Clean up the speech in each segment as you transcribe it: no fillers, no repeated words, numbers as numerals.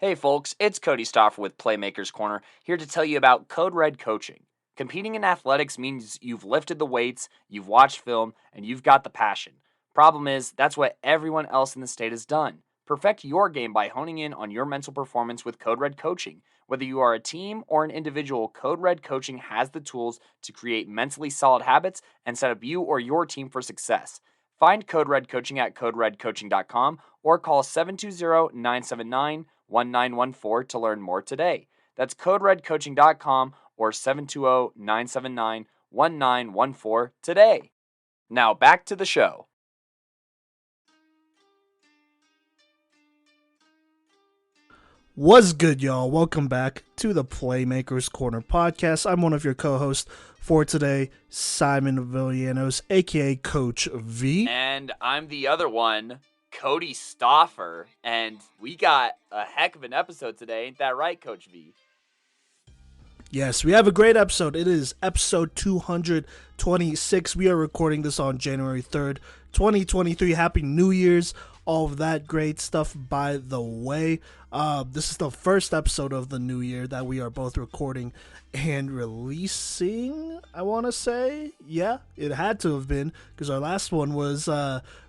Hey folks, it's Cody Stoffer with Playmakers Corner, here to tell you about Code Red coaching. Competing in athletics means you've lifted the weights, you've watched film, and you've got the passion. Problem is, that's what everyone else in the state has done. Perfect your game by honing in on your mental performance with Code Red coaching. Whether you are a team or an individual, Code Red coaching has the tools to create mentally solid habits and set up you or your team for success. Find Code Red coaching at coderedcoaching.com or call 720-979-1914 to learn more today. That's coderedcoaching.com or 720-979-1914 today. Now back to the show. What's good, y'all? Welcome back to the Playmakers Corner podcast. I'm one of your co-hosts for today, Simon Villanos, aka Coach V. And I'm the other one, Cody Stoffer. And we got a heck of an episode today. Ain't that right, Coach V? Yes, we have a great episode. It is episode 226. We are recording this on January 3rd, 2023. Happy New Year's. All of that great stuff, by the way. This is the first episode of the new year that we are both recording and releasing, I want to say. Yeah, it had to have been, because our last one was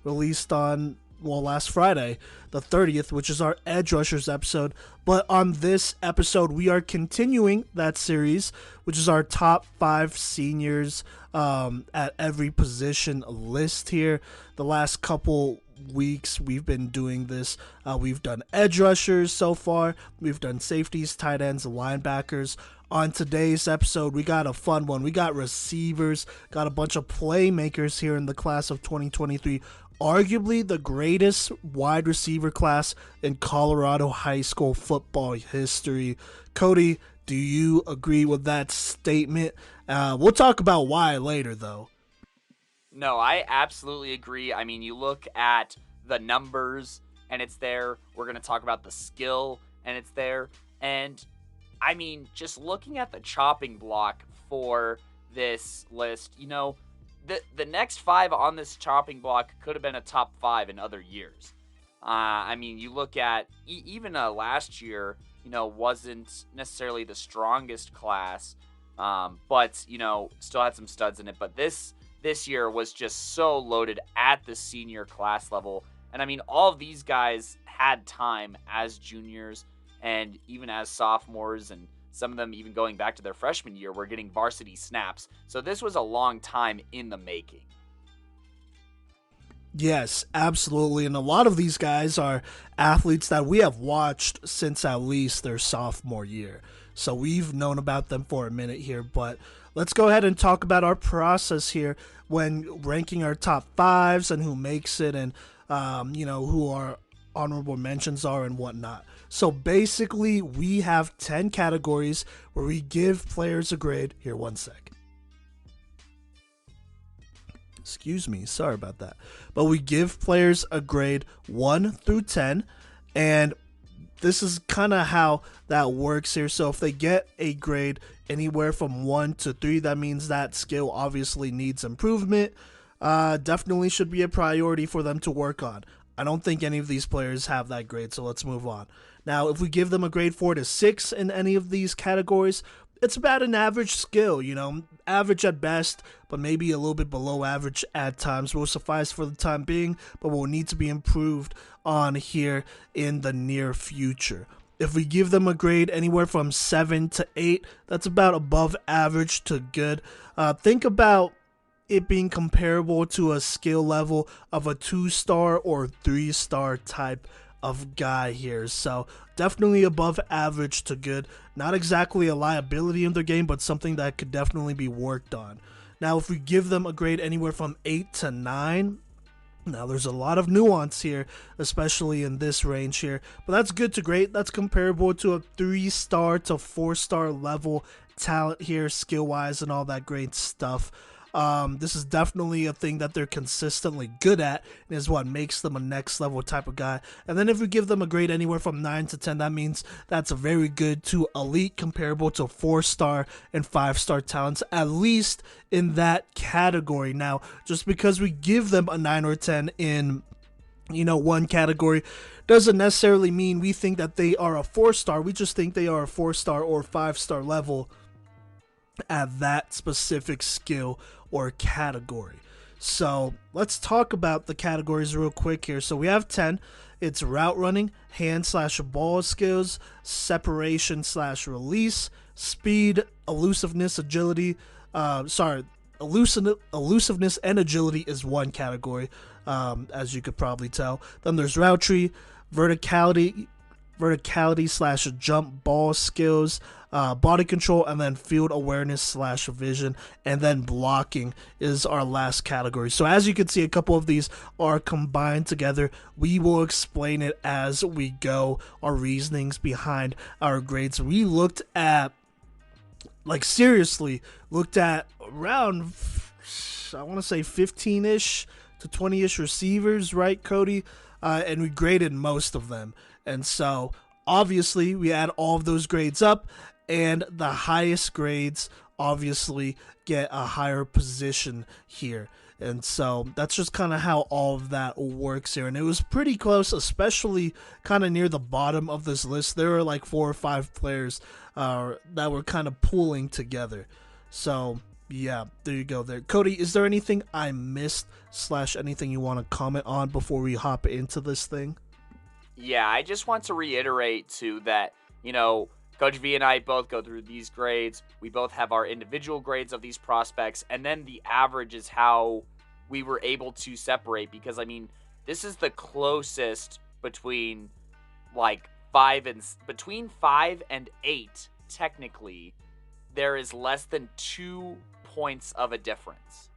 released on, last Friday, the 30th, which is our Edge Rushers episode. But on this episode, we are continuing that series, which is our top 5 seniors at every position list here. The last couple weeks we've been doing this. We've done edge rushers so far. We've done safeties, tight ends, and linebackers. On today's episode, we got a fun one. We got receivers, got a bunch of playmakers here in the class of 2023. Arguably the greatest wide receiver class in Colorado high school football history. Cody, do you agree with that statement? We'll talk about why later, though. No, I absolutely agree. I mean, you look at the numbers, and it's there. We're going to talk about the skill, and it's there. And, I mean, just looking at the chopping block for this list, you know, the next 5 on this chopping block could have been a top 5 in other years. I mean, you look at, even last year, you know, wasn't necessarily the strongest class, but, you know, still had some studs in it. But this year was just so loaded at the senior class level. And I mean, all of these guys had time as juniors and even as sophomores, and some of them even going back to their freshman year were getting varsity snaps. So this was a long time in the making. Yes, absolutely. And a lot of these guys are athletes that we have watched since at least their sophomore year. So we've known about them for a minute here, but let's go ahead and talk about our process here when ranking our top 5s and who makes it, and who our honorable mentions are and whatnot. So basically, we have 10 categories where we give players a grade. Here, one sec. Excuse me, sorry about that. But we give players a grade 1 through 10, and this is kind of how that works here. So if they get a grade anywhere from 1 to 3, that means that skill obviously needs improvement. Definitely should be a priority for them to work on. I don't think any of these players have that grade, so let's move on. Now, if we give them a grade 4 to 6 in any of these categories, it's about an average skill, you know, average at best, but maybe a little bit below average at times. Will suffice for the time being, but will need to be improved on here in the near future. If we give them a grade anywhere from 7 to 8, that's about above average to good. Think about it being comparable to a skill level of a 2-star or 3-star type of guy here. So definitely above average to good. Not exactly a liability in their game, but something that could definitely be worked on. Now, if we give them a grade anywhere from 8 to 9, now there's a lot of nuance here, especially in this range here, but that's good to great. That's comparable to a 3-star to 4-star level talent here, skill-wise and all that great stuff. This is definitely a thing that they're consistently good at, and is what makes them a next level type of guy. And then if we give them a grade anywhere from 9 to 10, that means that's a very good to elite, comparable to 4-star and 5-star talents, at least in that category. Now, just because we give them a 9 or 10 in one category doesn't necessarily mean we think that they are a 4-star. We just think they are a 4-star or 5-star level at that specific skill or category. So let's talk about the categories real quick here. So we have 10. It's route running, hand/ball skills, separation/release, speed, elusiveness, agility. Elusiveness and agility is one category, as you could probably tell. Then there's route tree, verticality/jump ball skills, body control, and then field awareness/vision, and then blocking is our last category. So as you can see, a couple of these are combined together. We will explain it as we go, our reasonings behind our grades. We looked at, seriously, around, I want to say 15-ish to 20-ish receivers, right, Kodey? And we graded most of them. And so, obviously, we add all of those grades up, and the highest grades obviously get a higher position here. And so that's just kind of how all of that works here. And it was pretty close, especially kind of near the bottom of this list. There were like 4 or 5 players that were kind of pooling together. So, yeah, there you go there. Kodey, is there anything I missed / anything you want to comment on before we hop into this thing? Yeah, I just want to reiterate, too, that, Coach V and I both go through these grades. We both have our individual grades of these prospects, and then the average is how we were able to separate, because, this is the closest between, 5 and 8, technically. There is less than 2 points of a difference.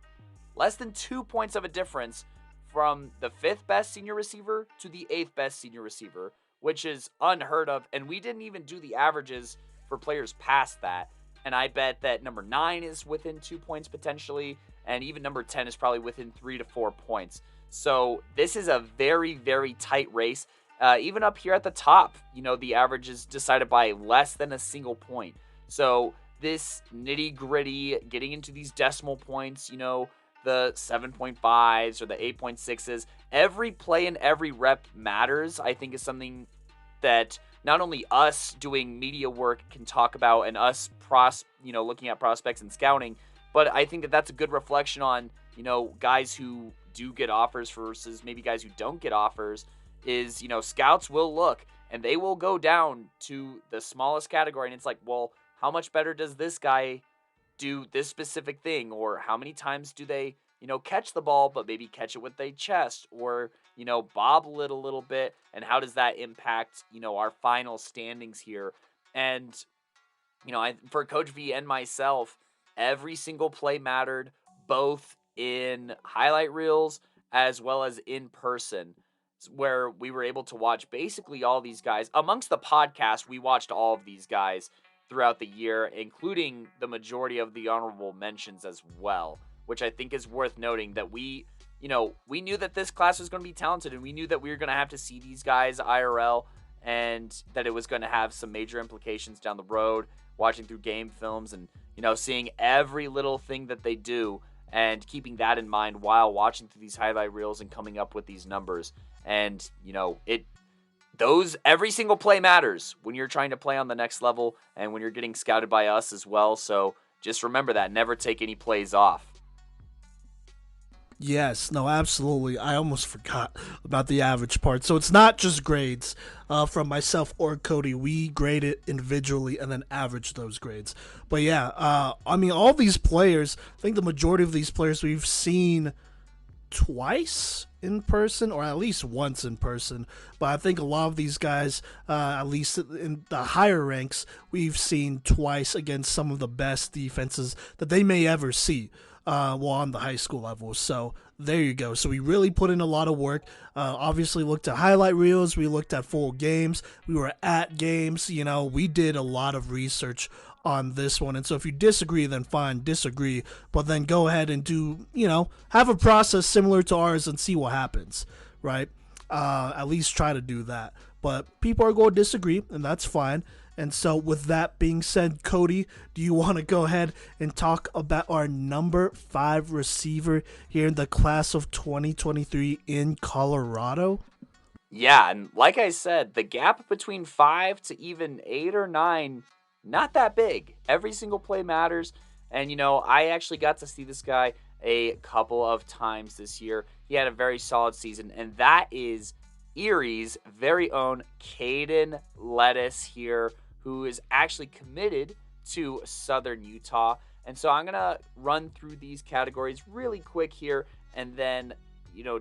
Less than 2 points of a difference from the 5th best senior receiver to the 8th best senior receiver, which is unheard of. And we didn't even do the averages for players past that. And I bet that number 9 is within 2 points potentially, and even number 10 is probably within 3 to 4 points. So this is a very, very tight race. Even up here at the top, the average is decided by less than a single point. So this nitty-gritty, getting into these decimal points, the 7.5s or the 8.6s, every play and every rep matters, I think, is something that not only us doing media work can talk about, and us looking at prospects and scouting, but I think that that's a good reflection on, guys who do get offers versus maybe guys who don't get offers, is, scouts will look and they will go down to the smallest category, and it's like, well, how much better does this guy do this specific thing? Or how many times do they, catch the ball, but maybe catch it with their chest, or, bobble it a little bit? And how does that impact, our final standings here? And, for Coach V and myself, every single play mattered, both in highlight reels as well as in person, where we were able to watch basically all these guys. Amongst the podcast, we watched all of these guys throughout the year, including the majority of the honorable mentions as well, which I think is worth noting, that we knew that this class was going to be talented, and we knew that we were going to have to see these guys IRL, and that it was going to have some major implications down the road, watching through game films and, seeing every little thing that they do, and keeping that in mind while watching through these highlight reels and coming up with these numbers. And, every single play matters when you're trying to play on the next level, and when you're getting scouted by us as well. So just remember that. Never take any plays off. Yes, no, absolutely. I almost forgot about the average part. So it's not just grades from myself or Kodey. We grade it individually and then average those grades. But yeah, all these players, I think the majority of these players we've seen twice in person, or at least once in person. But I think a lot of these guys, at least in the higher ranks, we've seen twice against some of the best defenses that they may ever see on the high school level. So there you go. So we really put in a lot of work. Obviously looked at highlight reels. We looked at full games. We were at games. We did a lot of research on this one. And so if you disagree, then fine, disagree. But then go ahead and do, have a process similar to ours and see what happens, right? At least try to do that. But people are going to disagree, and that's fine. And so with that being said, Kodey, do you want to go ahead and talk about our number 5 receiver here in the class of 2023 in Colorado? Yeah, and like I said, the gap between 5 to even 8 or 9, not that big. Every single play matters. And, I actually got to see this guy a couple of times this year. He had a very solid season, and that is Erie's very own Caden Lettuce here, who is actually committed to Southern Utah. And so I'm going to run through these categories really quick here and then,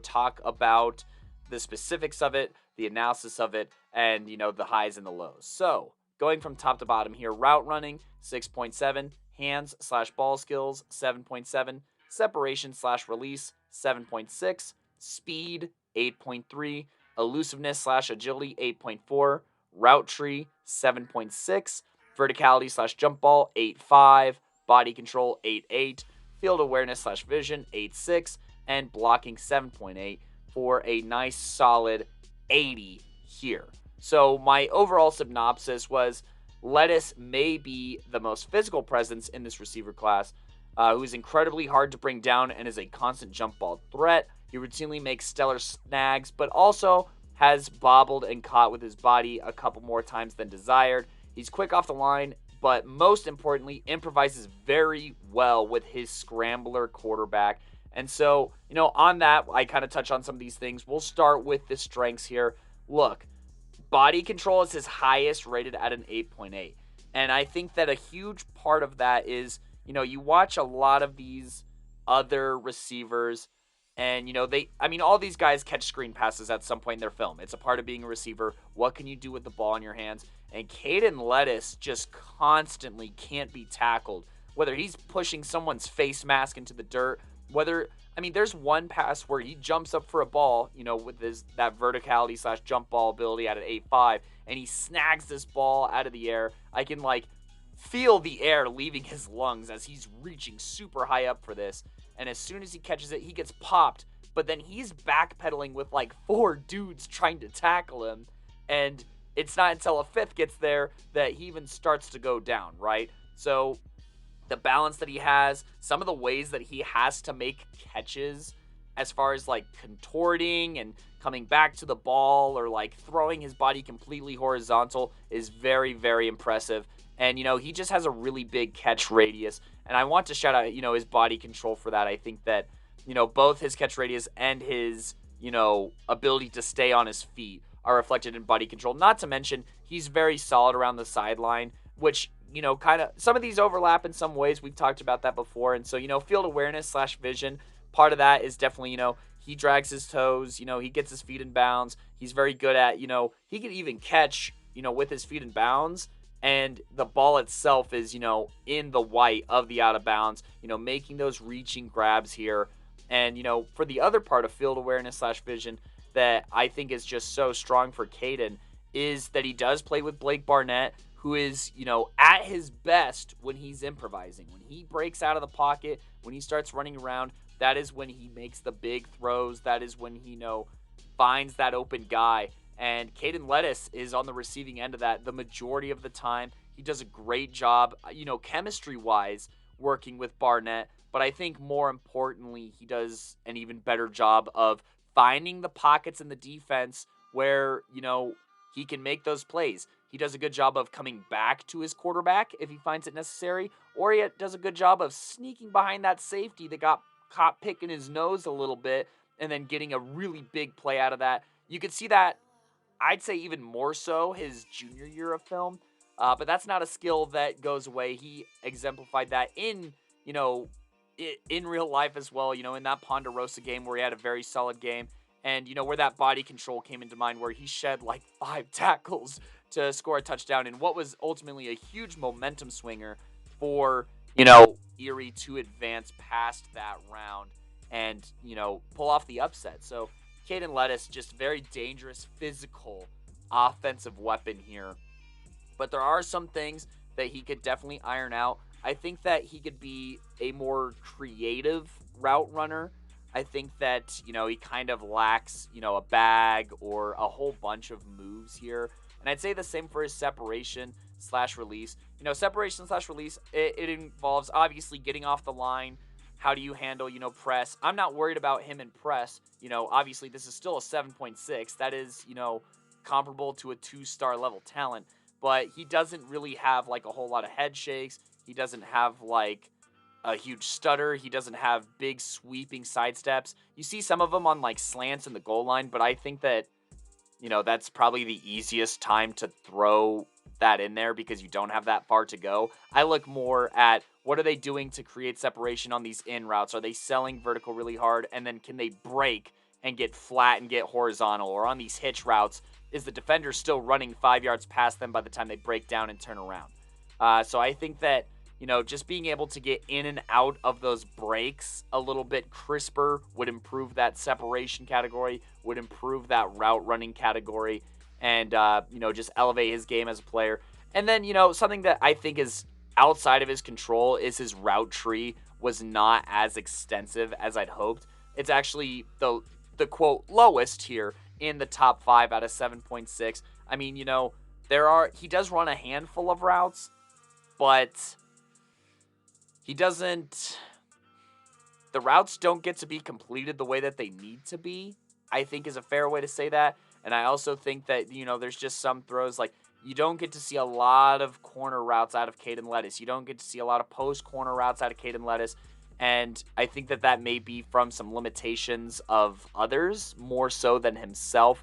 talk about the specifics of it, the analysis of it, and, the highs and the lows. So, going from top to bottom here, route running, 6.7, hands slash ball skills, 7.7, separation slash release, 7.6, speed, 8.3, elusiveness slash agility, 8.4, route tree, 7.6, verticality slash jump ball, 8.5, body control, 8.8, field awareness slash vision, 8.6, and blocking, 7.8, for a nice solid 80 here. So my overall synopsis was Lettuce may be the most physical presence in this receiver class, who is incredibly hard to bring down and is a constant jump ball threat. He routinely makes stellar snags, but also has bobbled and caught with his body a couple more times than desired. He's quick off the line, but most importantly, improvises very well with his scrambler quarterback. And so, on that, I kind of touch on some of these things. We'll start with the strengths here. Look, body control is his highest, rated at an 8.8. And I think that a huge part of that is, you watch a lot of these other receivers and, all these guys catch screen passes at some point in their film. It's a part of being a receiver. What can you do with the ball in your hands? And Caden Lettuce just constantly can't be tackled. Whether he's pushing someone's face mask into the dirt, there's one pass where he jumps up for a ball, with that verticality slash jump ball ability at an 8.5, and he snags this ball out of the air. I can, feel the air leaving his lungs as he's reaching super high up for this. And as soon as he catches it, he gets popped. But then he's backpedaling with, 4 dudes trying to tackle him. And it's not until a 5th gets there that he even starts to go down, right? So the balance that he has, some of the ways that he has to make catches as far as contorting and coming back to the ball or throwing his body completely horizontal is very, very impressive. And, he just has a really big catch radius. And I want to shout out, his body control for that. I think that, both his catch radius and his, ability to stay on his feet are reflected in body control. Not to mention, he's very solid around the sideline, which, kind of some of these overlap in some ways. We've talked about that before. And so, field awareness slash vision, part of that is definitely, he drags his toes, he gets his feet in bounds. He's very good at, he can even catch, with his feet in bounds. And the ball itself is, in the white of the out of bounds, making those reaching grabs here. And, for the other part of field awareness slash vision that I think is just so strong for Caden is that he does play with Blake Barnett, who is, at his best when he's improvising. When he breaks out of the pocket, when he starts running around, that is when he makes the big throws. That is when he, finds that open guy. And Caden Lettuce is on the receiving end of that the majority of the time. He does a great job, chemistry-wise, working with Barnett. But I think more importantly, he does an even better job of finding the pockets in the defense where, he can make those plays. He does a good job of coming back to his quarterback if he finds it necessary. Or he does a good job of sneaking behind that safety that got caught picking his nose a little bit and then getting a really big play out of that. You could see that, I'd say even more so his junior year of film. But that's not a skill that goes away. He exemplified that in real life as well, in that Ponderosa game where he had a very solid game. And, where that body control came into mind where he shed 5 tackles to score a touchdown in what was ultimately a huge momentum swinger for, Erie to advance past that round and, pull off the upset. So Caden Lettuce, just very dangerous, physical, offensive weapon here. But there are some things that he could definitely iron out. I think that he could be a more creative route runner. I think that, he kind of lacks, a bag or a whole bunch of moves here. And I'd say the same for his separation slash release. Separation slash release, it involves obviously getting off the line, How do you handle, press? I'm not worried about him in press. Obviously this is still a 7.6. That is, comparable to a 2-star level talent, but he doesn't really have like a whole lot of head shakes. He doesn't have like a huge stutter. He doesn't have big sweeping side steps. You see some of them on like slants in the goal line, but I think that, that's probably the easiest time to throw that in there because you don't have that far to go. I look more at what are they doing to create separation on these in routes? Are they selling vertical really hard? And then can they break and get flat and get horizontal? Or on these hitch routes, is the defender still running 5 yards past them by the time they break down and turn around? So I think that, just being able to get in and out of those breaks a little bit crisper would improve that separation category, would improve that route running category, and, just elevate his game as a player. And then, something that I think is outside of his control is his route tree was not as extensive as I'd hoped. It's actually the quote lowest here in the top 5 out of 7.6. I mean, he does run a handful of routes, but the routes don't get to be completed the way that they need to be, I think is a fair way to say that. And I also think that, there's just some throws, like, you don't get to see a lot of corner routes out of Caden Lettuce. You don't get to see a lot of post corner routes out of Caden Lettuce. And I think that may be from some limitations of others, more so than himself.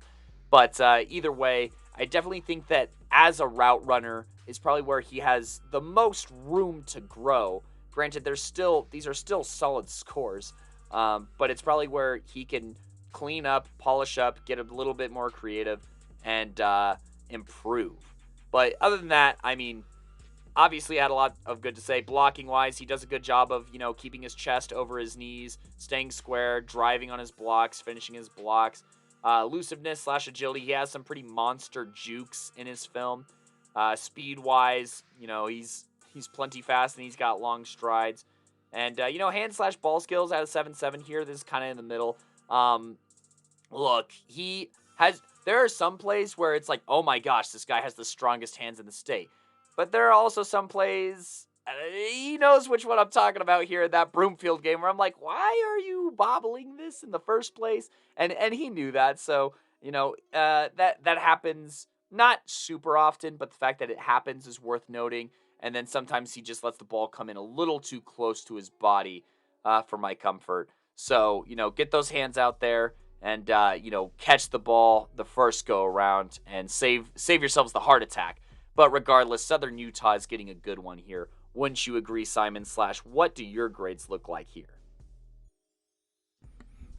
But either way, I definitely think that as a route runner is probably where he has the most room to grow. Granted, these are still solid scores, but it's probably where he can clean up, polish up, get a little bit more creative, and improve. But other than that, I mean, obviously had a lot of good to say. Blocking-wise, he does a good job of, keeping his chest over his knees, staying square, driving on his blocks, finishing his blocks. Elusiveness / agility, he has some pretty monster jukes in his film. Speed-wise, he's plenty fast and he's got long strides. And, hand / ball skills out of 7.7 here. This is kind of in the middle. Look, there are some plays where it's like, oh my gosh, this guy has the strongest hands in the state. But there are also some plays, he knows which one I'm talking about here, that Broomfield game, where I'm like, why are you bobbling this in the first place? And he knew that, so, that happens not super often, but the fact that it happens is worth noting. And then sometimes he just lets the ball come in a little too close to his body for my comfort. So, get those hands out there and, catch the ball the first go around and save yourselves the heart attack. But regardless, Southern Utah is getting a good one here. Wouldn't you agree, Simon? / what do your grades look like here?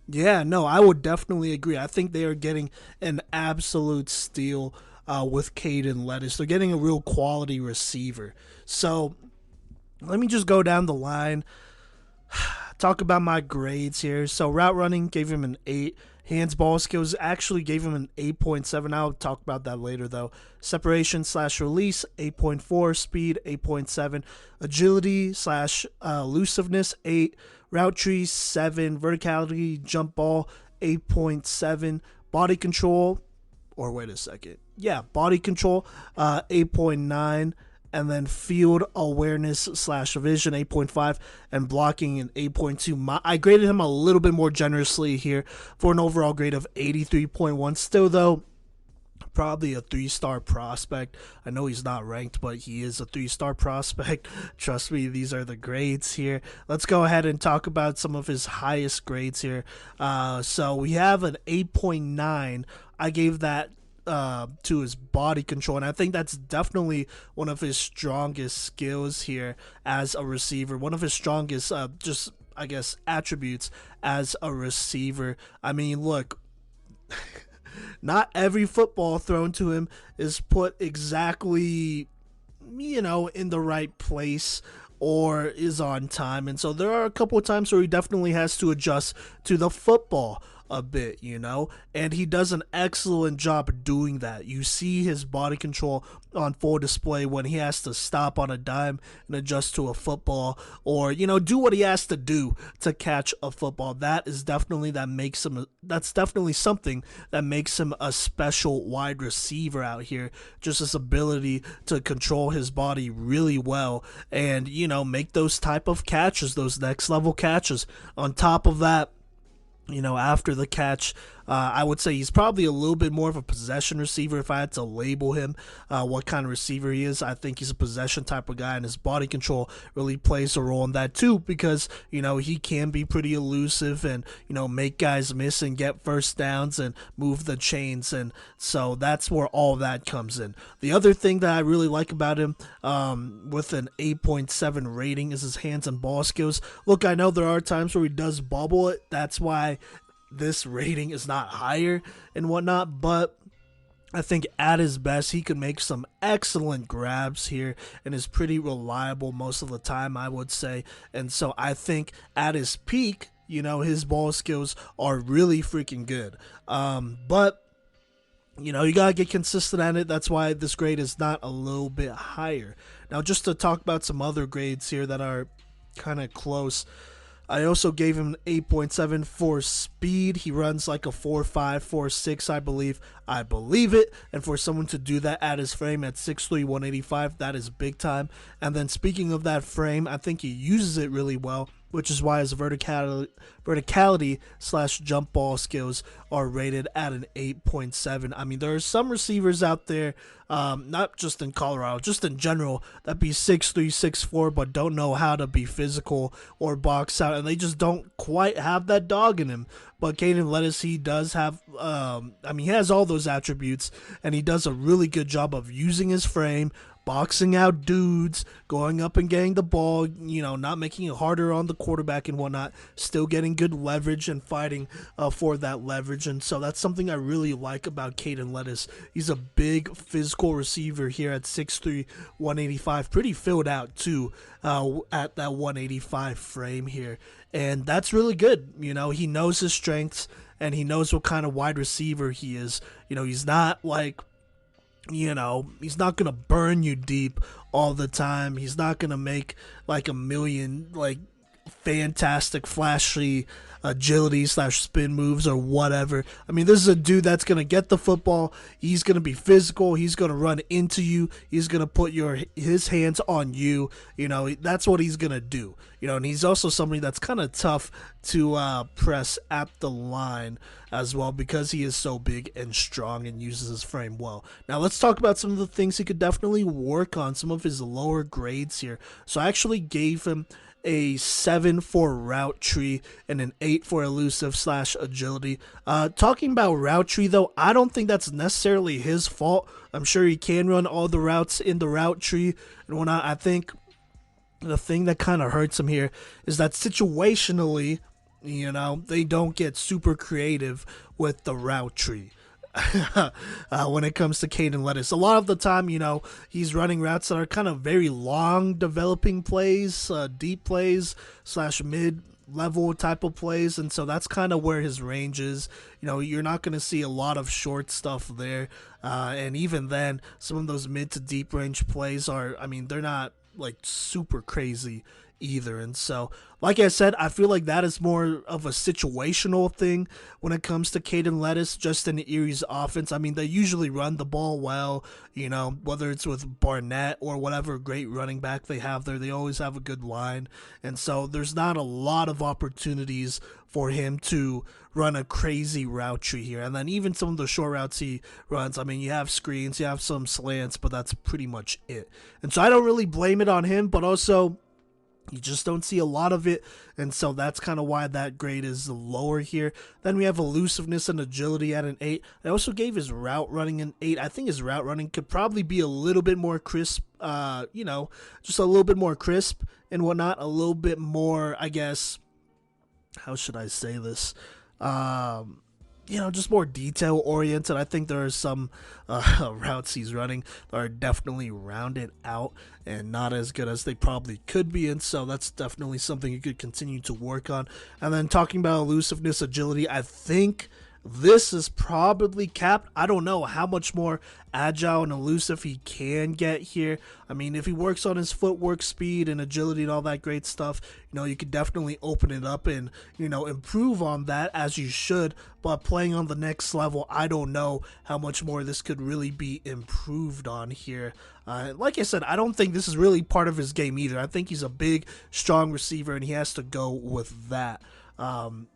Yeah, no, I would definitely agree. I think they are getting an absolute steal with Caden Lettuce. They're getting a real quality receiver. So let me just go down the line, talk about my grades here. So route running, gave him an 8. Hands ball skills actually gave him an 8.7. I'll talk about that later though. Separation / release, 8.4. Speed, 8.7. Agility / elusiveness, 8. Route tree, 7. Verticality, jump ball, 8.7. Body control, or wait a second. Yeah, body control, 8.9. And then field awareness / vision, 8.5, and blocking an 8.2. I graded him a little bit more generously here for an overall grade of 83.1. Still, though, probably a 3-star prospect. I know he's not ranked, but he is a 3-star prospect. Trust me, these are the grades here. Let's go ahead and talk about some of his highest grades here. So we have an 8.9. I gave that to his body control, and I think that's definitely one of his strongest skills here as a receiver, one of his strongest attributes as a receiver. I mean, look, not every football thrown to him is put exactly in the right place or is on time, and so there are a couple of times where he definitely has to adjust to the football. a bit, and he does an excellent job doing that. You see his body control on full display when he has to stop on a dime and adjust to a football, or do what he has to do to catch a football. That's definitely something that makes him a special wide receiver out here. Just his ability to control his body really well and make those type of catches, those next level catches. On top of that, after the catch, I would say he's probably a little bit more of a possession receiver if I had to label him what kind of receiver he is. I think he's a possession type of guy, and his body control really plays a role in that too because, he can be pretty elusive and, make guys miss and get first downs and move the chains, and so that's where all that comes in. The other thing that I really like about him with an 8.7 rating is his hands and ball skills. Look, I know there are times where he does bobble it. That's why this rating is not higher and whatnot, but I think at his best he can make some excellent grabs here and is pretty reliable most of the time, I would say. And so I think at his peak, his ball skills are really freaking good. But you gotta get consistent at it. That's why this grade is not a little bit higher. Now, just to talk about some other grades here that are kind of close, I also gave him 8.7 for speed. He runs like a 4.5, 4.6, I believe. I believe it. And for someone to do that at his frame at 6'3", 185, that is big time. And then speaking of that frame, I think he uses it really well, which is why his verticality slash jump ball skills are rated at an 8.7. I mean, there are some receivers out there, not just in Colorado, just in general, that be 6'3", 6'4", but don't know how to be physical or box out, and they just don't quite have that dog in him. But Caden Lettuce, he does have, he has all those attributes, and he does a really good job of using his frame, boxing out dudes, going up and getting the ball, not making it harder on the quarterback and whatnot, still getting good leverage and fighting for that leverage. And so that's something I really like about Caden Lettuce. He's a big physical receiver here at 6'3", 185, pretty filled out too at that 185 frame here. And that's really good. He knows his strengths and he knows what kind of wide receiver he is. He's not like, he's not going to burn you deep all the time. He's not going to make like a million like fantastic flashy agility slash spin moves or whatever. I mean, this is a dude that's going to get the football. He's going to be physical. He's going to run into you. He's going to put his hands on you. That's what he's going to do. And he's also somebody that's kind of tough to press at the line as well because he is so big and strong and uses his frame well. Now let's talk about some of the things he could definitely work on, some of his lower grades here. So I actually gave him a 7 for route tree and an 8 for elusive slash agility. Talking about route tree though, I don't think that's necessarily his fault. I'm sure he can run all the routes in the route tree and whatnot. I think the thing that kind of hurts him here is that situationally, they don't get super creative with the route tree. When it comes to Caden Lettuce, a lot of the time, he's running routes that are kind of very long developing plays, deep plays slash mid level type of plays, and so that's kind of where his range is. You're not going to see a lot of short stuff there, and even then, some of those mid to deep range plays they're not like super crazy either. And so, like I said, I feel like that is more of a situational thing when it comes to Caden Lettuce, just in Erie's offense. I mean, they usually run the ball well, whether it's with Barnett or whatever great running back they have there. They always have a good line. And so there's not a lot of opportunities for him to run a crazy route tree here. And then even some of the short routes he runs, you have screens, you have some slants, but that's pretty much it. And so I don't really blame it on him, but also you just don't see a lot of it, and so that's kind of why that grade is lower here. Then we have elusiveness and agility at an 8. I also gave his route running an 8. I think his route running could probably be a little bit more crisp, just a little bit more crisp and whatnot, a little bit more, I guess, how should I say this? just more detail oriented. I think there are some routes he's running that are definitely rounded out and not as good as they probably could be, and so that's definitely something you could continue to work on. And then talking about elusiveness, agility, I think this is probably capped. I don't know how much more agile and elusive he can get here. I mean, if he works on his footwork, speed, and agility and all that great stuff, you could definitely open it up and, improve on that as you should. But playing on the next level, I don't know how much more this could really be improved on here. Like I said, I don't think this is really part of his game either. I think he's a big, strong receiver, and he has to go with that.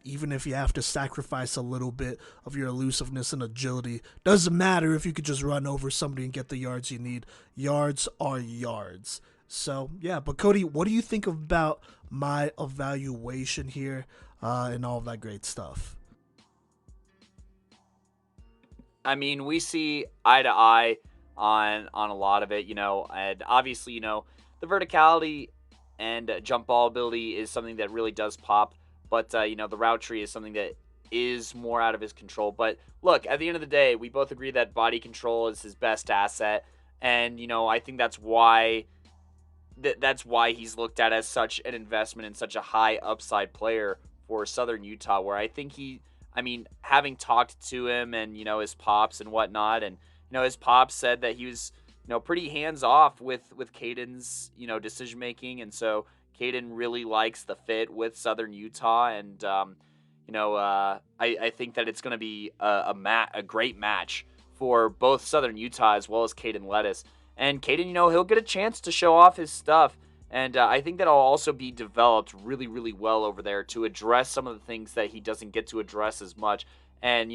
Even if you have to sacrifice a little bit of your elusiveness and agility, doesn't matter if you could just run over somebody and get the yards you need. Yards are yards. So yeah, but Kodey, what do you think about my evaluation here and all of that great stuff? I mean, we see eye to eye on a lot of it, and obviously, the verticality and jump ball ability is something that really does pop. But, the route tree is something that is more out of his control. But look, at the end of the day, we both agree that body control is his best asset. And, I think that's why he's looked at as such an investment and such a high upside player for Southern Utah, where I think having talked to him and, his pops and whatnot, and, his pops said that he was, pretty hands off with Caden's, decision making. And so Caden really likes the fit with Southern Utah, and I think that it's going to be a great match for both Southern Utah as well as Caden Lettuce. And Caden, he'll get a chance to show off his stuff, and I think that'll also be developed really, really well over there to address some of the things that he doesn't get to address as much. And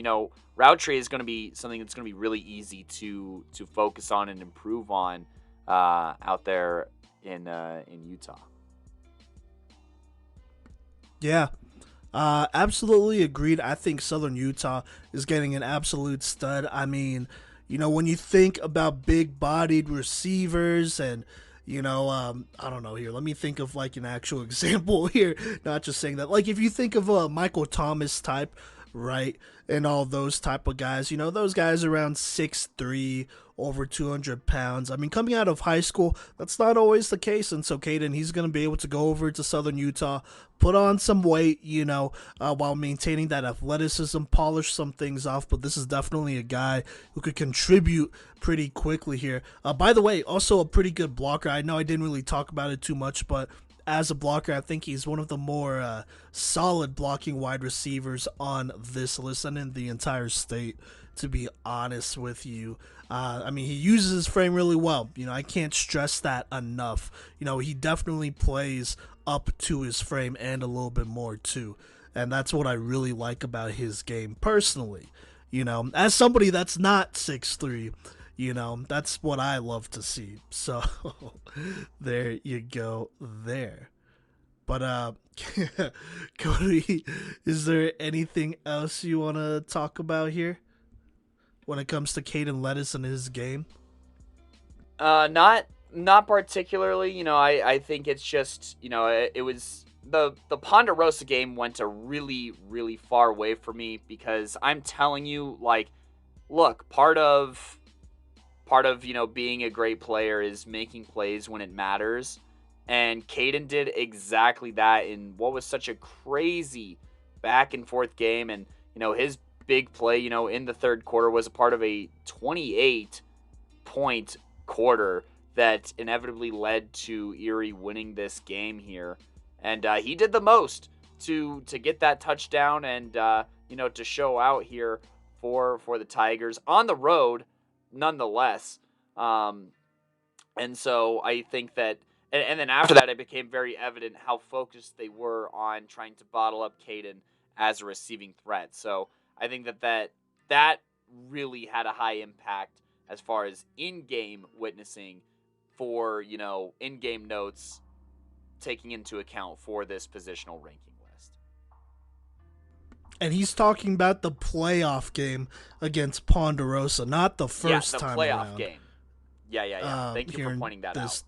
route tree is going to be something that's going to be really easy to focus on and improve on out there in Utah. Yeah, absolutely agreed. I think Southern Utah is getting an absolute stud. I mean, when you think about big-bodied receivers and, I don't know here. Let me think of like an actual example here, not just saying that. Like if you think of a Michael Thomas type, right, and all those type of guys, those guys around 6'3", over 200 pounds. I mean, coming out of high school, that's not always the case. And so Caden, he's going to be able to go over to Southern Utah, put on some weight, while maintaining that athleticism, polish some things off. But this is definitely a guy who could contribute pretty quickly here. By the way, also a pretty good blocker. I know I didn't really talk about it too much, but as a blocker, I think he's one of the more solid blocking wide receivers on this list and in the entire state, to be honest with you. He uses his frame really well. I can't stress that enough. He definitely plays up to his frame and a little bit more too. And that's what I really like about his game personally. As somebody that's not 6'3", that's what I love to see. So there you go there. But Cody, is there anything else you want to talk about here when it comes to Caden Lettuce and his game? Not particularly. I think it's just, it was the Ponderosa game went a really, really far way for me, because I'm telling you, like, look, part of being a great player is making plays when it matters. And Caden did exactly that in what was such a crazy back and forth game. And, his big play, in the third quarter was a part of a 28-point quarter that inevitably led to Erie winning this game here. And he did the most to get that touchdown and, to show out here for the Tigers on the road nonetheless. And so I think that, and then after that, it became very evident how focused they were on trying to bottle up Caden as a receiving threat. So I think that really had a high impact as far as in-game witnessing for, in-game notes taking into account for this positional ranking list. And he's talking about the playoff game against Ponderosa, not the first time around. Yeah, the playoff game. Yeah. Thank you for pointing that out.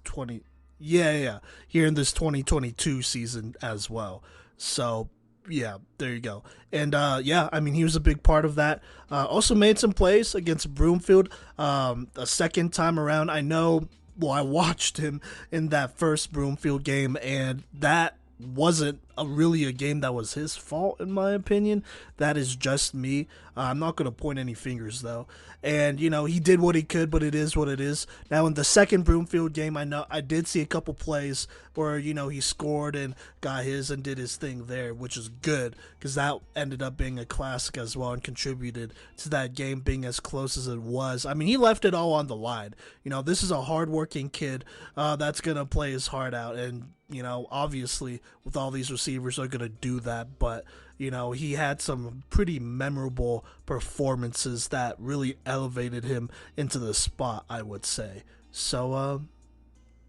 Here in this 2022 season as well. So, Yeah, there you go. And yeah, I mean, he was a big part of that. Also made some plays against Broomfield a second time around. I know, well, I watched him in that first Broomfield game, and that wasn't really a game that was his fault, in my opinion. That is just me. I'm not going to point any fingers, though. And, you know, he did what he could, but it is what it is. Now, in the second Broomfield game, I know I did see a couple plays where, you know, he scored and got his and did his thing there, which is good because that ended up being a classic as well and contributed to that game being as close as it was. I mean, he left it all on the line. You know, this is a hardworking kid that's going to play his heart out. And, you know, obviously, with all these receivers are going to do that, but you know, he had some pretty memorable performances that really elevated him into the spot, I would say. So,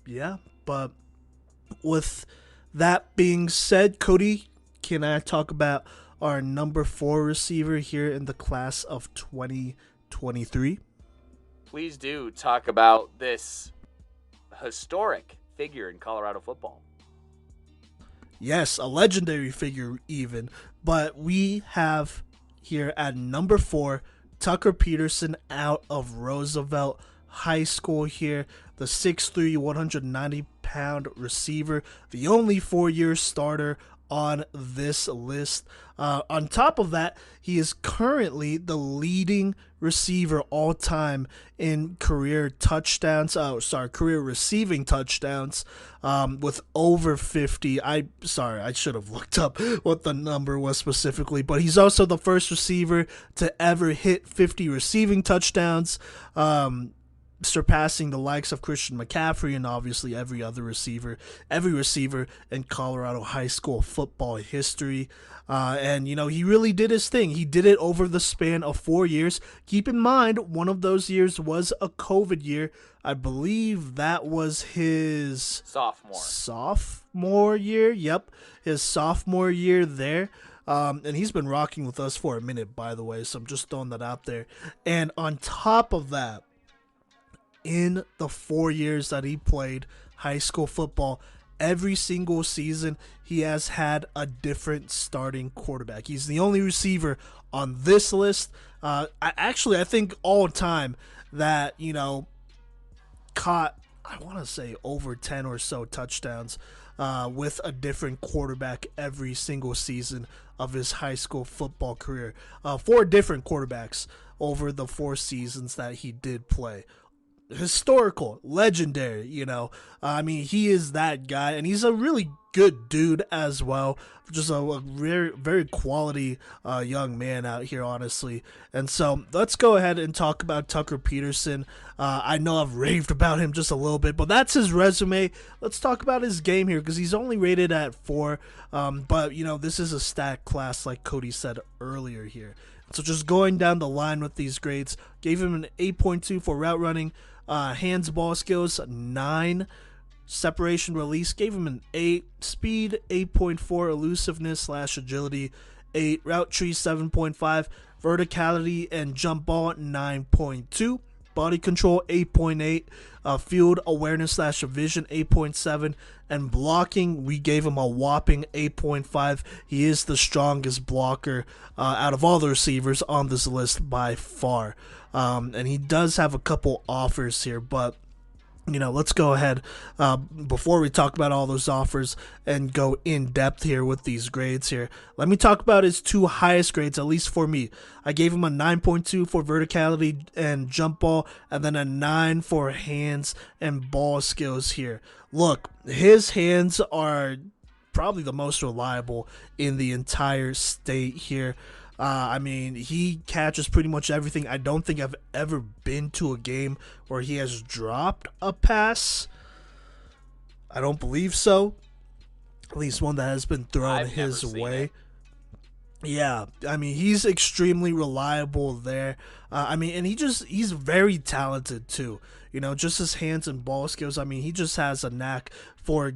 yeah, but with that being said, Cody, can I talk about our number 4 receiver here in the class of 2023? Please do talk about this historic figure in Colorado football. Yes, a legendary figure even. But we have here at number 4, Tucker Peterson out of Roosevelt High School here. The 6'3", 190-pound receiver. The only 4-year starter on this list. On top of that, he is currently the leading receiver all time in career touchdowns. Career receiving touchdowns with over 50. I should have looked up what the number was specifically, but he's also the first receiver to ever hit 50 receiving touchdowns. Surpassing the likes of Christian McCaffrey and obviously every receiver in Colorado high school football history. And, you know, he really did his thing. He did it over the span of 4 years. Keep in mind, one of those years was a COVID year. I believe that was his sophomore year. Yep, his sophomore year there. And he's been rocking with us for a minute, by the way, so I'm just throwing that out there. And on top of that, in the 4 years that he played high school football, every single season he has had a different starting quarterback. He's the only receiver on this list, I think all time, that, you know, caught, I want to say, over 10 or so touchdowns with a different quarterback every single season of his high school football career. 4 different quarterbacks over the 4 seasons that he did play. Historical, legendary, you know. I mean, he is that guy, and he's a really good dude as well. Just a very, very quality young man out here, honestly. And so let's go ahead and talk about Tucker Peterson. I know I've raved about him just a little bit, but that's his resume. Let's talk about his game here, because he's only rated at 4. But, you know, this is a stat class, like Cody said earlier here. So just going down the line with these grades, gave him an 8.2 for route running, hands ball skills 9, separation release gave him an 8, speed 8.4, elusiveness / agility 8, route tree 7.5, verticality and jump ball 9.2, body control 8.8, field awareness / vision 8.7, and blocking we gave him a whopping 8.5. He is the strongest blocker out of all the receivers on this list by far. And he does have a couple offers here, but, you know, let's go ahead before we talk about all those offers and go in depth here with these grades here. Let me talk about his 2 highest grades, at least for me. I gave him a 9.2 for verticality and jump ball, and then a 9 for hands and ball skills here. Look, his hands are probably the most reliable in the entire state here. I mean, he catches pretty much everything. I don't think I've ever been to a game where he has dropped a pass. I don't believe so. At least one that has been thrown his way. Yeah, I mean, he's extremely reliable there. I mean, and he's very talented too. You know, just his hands and ball skills. I mean, he just has a knack for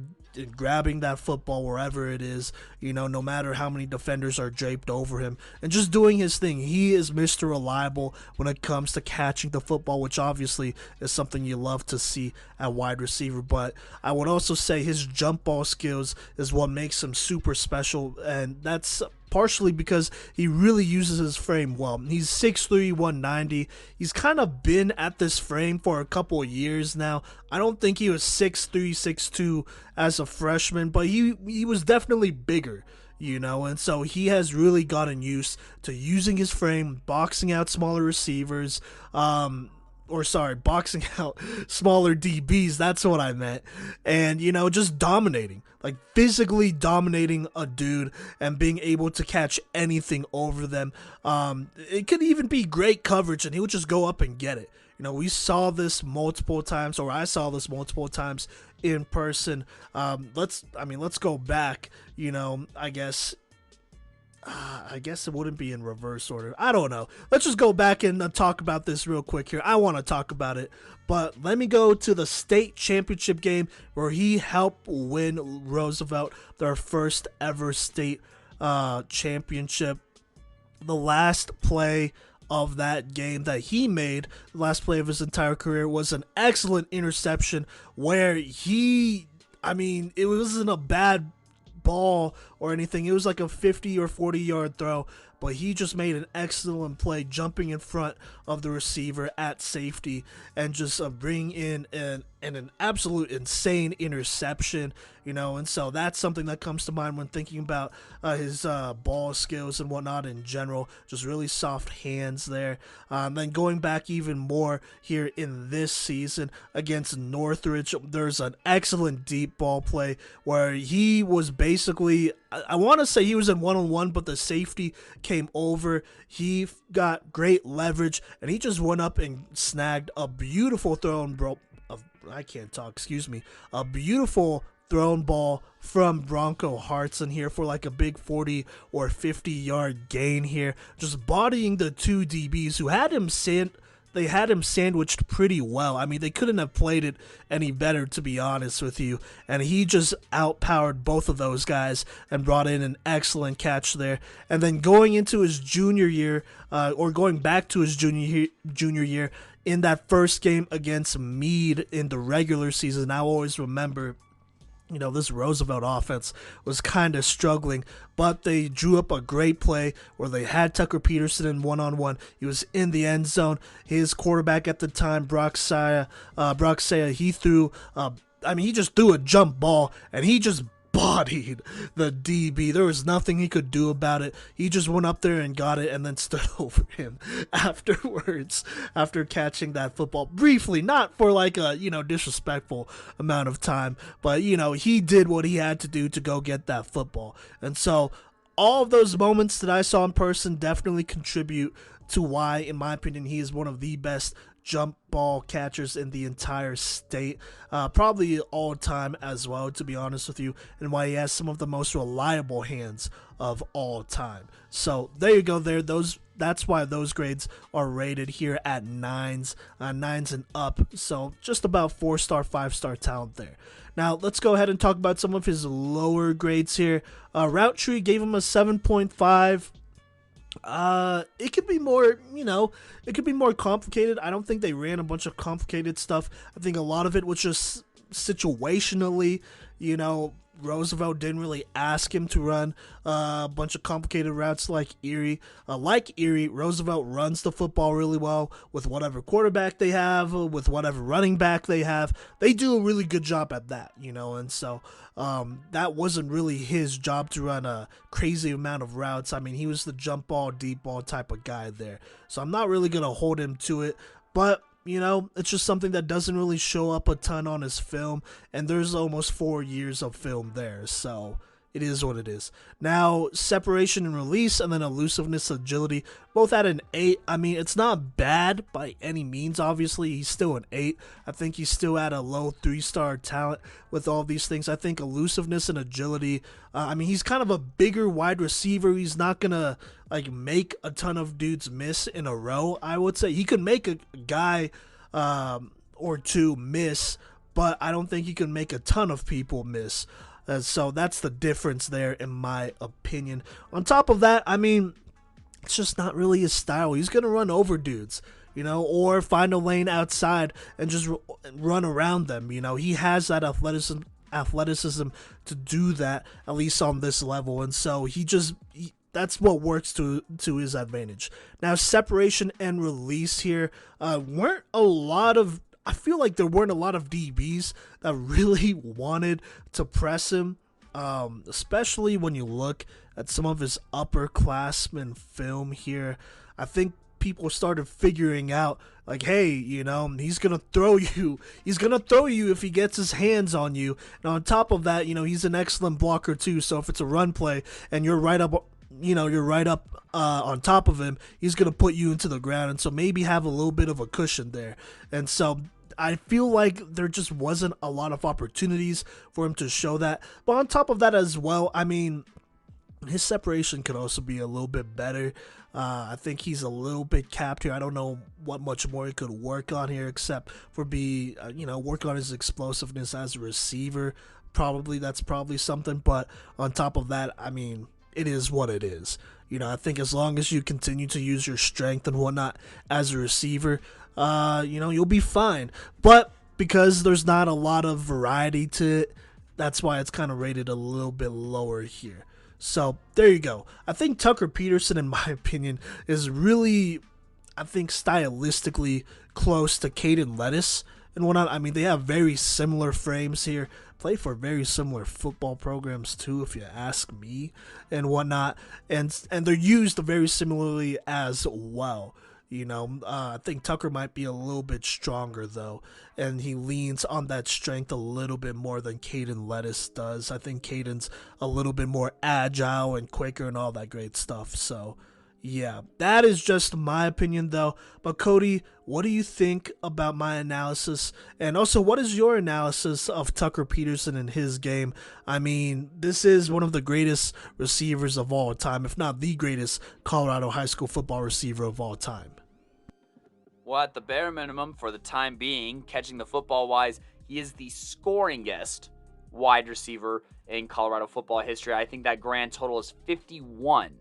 grabbing that football wherever it is, no matter how many defenders are draped over him, and just doing his thing. He is Mr. Reliable when it comes to catching the football, which obviously is something you love to see at wide receiver. But I would also say his jump ball skills is what makes him super special, and that's partially because he really uses his frame well. He's 6'3", 190. He's kind of been at this frame for a couple of years now. I don't think he was 6'3", 6'2" as a freshman, but he was definitely bigger, and so he has really gotten used to using his frame, boxing out smaller receivers, boxing out smaller DBs, that's what I meant. And, just dominating, like physically dominating a dude and being able to catch anything over them. It could even be great coverage and he would just go up and get it. We saw this multiple times, or I saw this multiple times in person. Let's go back, I guess it wouldn't be in reverse order. I don't know. Let's just go back and talk about this real quick here. I want to talk about it. But let me go to the state championship game where he helped win Roosevelt their first ever state championship. The last play of that game that he made, the last play of his entire career, was an excellent interception where it wasn't a bad ball or anything. It was like a 50 or 40 yard throw, but he just made an excellent play jumping in front of the receiver at safety and just bring in an absolute insane interception, and so that's something that comes to mind when thinking about his ball skills and whatnot in general. Just really soft hands there. Then going back even more here in this season against Northridge, there's an excellent deep ball play where he was basically, I want to say he was in one-on-one, but the safety came over. He got great leverage, and he just went up and snagged a beautiful a beautiful thrown ball from Bronco Hartson here for like a big 40 or 50 yard gain here, just bodying the two DBs who had him sandwiched pretty well. I mean, they couldn't have played it any better, to be honest with you. And he just outpowered both of those guys and brought in an excellent catch there. And then going into his junior year, or going back to his junior year, in that first game against Meade in the regular season, I always remember, this Roosevelt offense was kind of struggling, but they drew up a great play where they had Tucker Peterson in one-on-one. He was in the end zone. His quarterback at the time, Brock Saya, he just threw a jump ball, and he just bodied the DB. There was nothing he could do about it. He just went up there and got it and then stood over him afterwards after catching that football briefly, not for like a, disrespectful amount of time, but, he did what he had to do to go get that football. And so all of those moments that I saw in person definitely contribute to why, in my opinion, he is one of the best jump ball catchers in the entire state, probably all time as well, to be honest with you, and why he has some of the most reliable hands of all time. So there you go there. That's why those grades are rated here at nines and up. So just about 4-star, 5-star talent there. Now let's go ahead and talk about some of his lower grades here. Route Tree gave him a 7.5. It could be more, it could be more complicated. I don't think they ran a bunch of complicated stuff. I think a lot of it was just situationally, Roosevelt didn't really ask him to run a bunch of complicated routes like Erie. Roosevelt runs the football really well with whatever quarterback they have, with whatever running back they have. They do a really good job at that, and so that wasn't really his job to run a crazy amount of routes. I mean, he was the jump ball, deep ball type of guy there. So I'm not really going to hold him to it, but it's just something that doesn't really show up a ton on his film, and there's almost 4 years of film there, so it is what it is. Now, separation and release, and then elusiveness, agility, both at an 8. I mean, it's not bad by any means, obviously. He's still an 8. I think he's still at a low 3-star talent with all these things. I think elusiveness and agility, he's kind of a bigger wide receiver. He's not going to, make a ton of dudes miss in a row, I would say. He could make a guy or two miss, but I don't think he can make a ton of people miss. So that's the difference there, in my opinion. On top of that, I mean, it's just not really his style. He's going to run over dudes, or find a lane outside and just run around them. He has that athleticism to do that, at least on this level. And so that's what works to his advantage. Now, separation and release here weren't a lot of. I feel like there weren't a lot of DBs that really wanted to press him, especially when you look at some of his upperclassmen film here. I think people started figuring out, like, hey, he's gonna throw you. He's gonna throw you if he gets his hands on you. And on top of that, he's an excellent blocker too. So if it's a run play and you're right up on top of him, he's going to put you into the ground, and so maybe have a little bit of a cushion there. And so I feel like there just wasn't a lot of opportunities for him to show that. But on top of that as well, I mean, his separation could also be a little bit better. I think he's a little bit capped here. I don't know what much more he could work on here, except for work on his explosiveness as a receiver. That's probably something. But on top of that, I mean, it is what it is. I think as long as you continue to use your strength and whatnot as a receiver, you'll be fine. But because there's not a lot of variety to it, that's why it's kind of rated a little bit lower here. So there you go. I think Tucker Peterson, in my opinion, is really, stylistically close to Caden Lettuce and whatnot. I mean, they have very similar frames here. Play for very similar football programs too, if you ask me, and whatnot. And they're used very similarly as well. I think Tucker might be a little bit stronger though, and he leans on that strength a little bit more than Caden Lettuce does. I think Caden's a little bit more agile and quicker and all that great stuff. So yeah, that is just my opinion though. But Kodey, what do you think about my analysis? And also, what is your analysis of Tucker Peterson and his game? I mean, this is one of the greatest receivers of all time, if not the greatest Colorado high school football receiver of all time. Well, at the bare minimum, for the time being, catching the football wise, he is the scoringest wide receiver in Colorado football history. I think that grand total is 51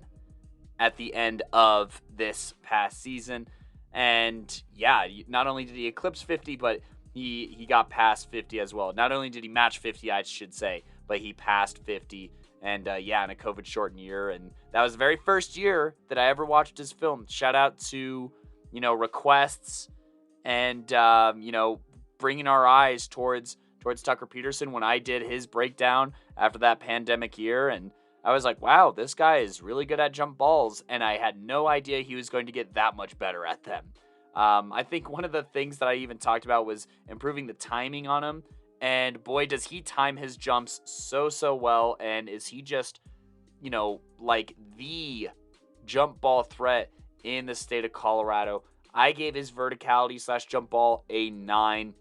at the end of this past season. And yeah, not only did he eclipse 50, but he got past 50 as well. Not only did he match 50, I should say, but he passed 50. And in a COVID-shortened year. And that was the very first year that I ever watched his film. Shout out to, requests and, bringing our eyes towards Tucker Peterson when I did his breakdown after that pandemic year. And I was like, wow, this guy is really good at jump balls, and I had no idea he was going to get that much better at them. I think one of the things that I even talked about was improving the timing on him, and boy, does he time his jumps so well, and is he just, like the jump ball threat in the state of Colorado. I gave his verticality / jump ball a 9,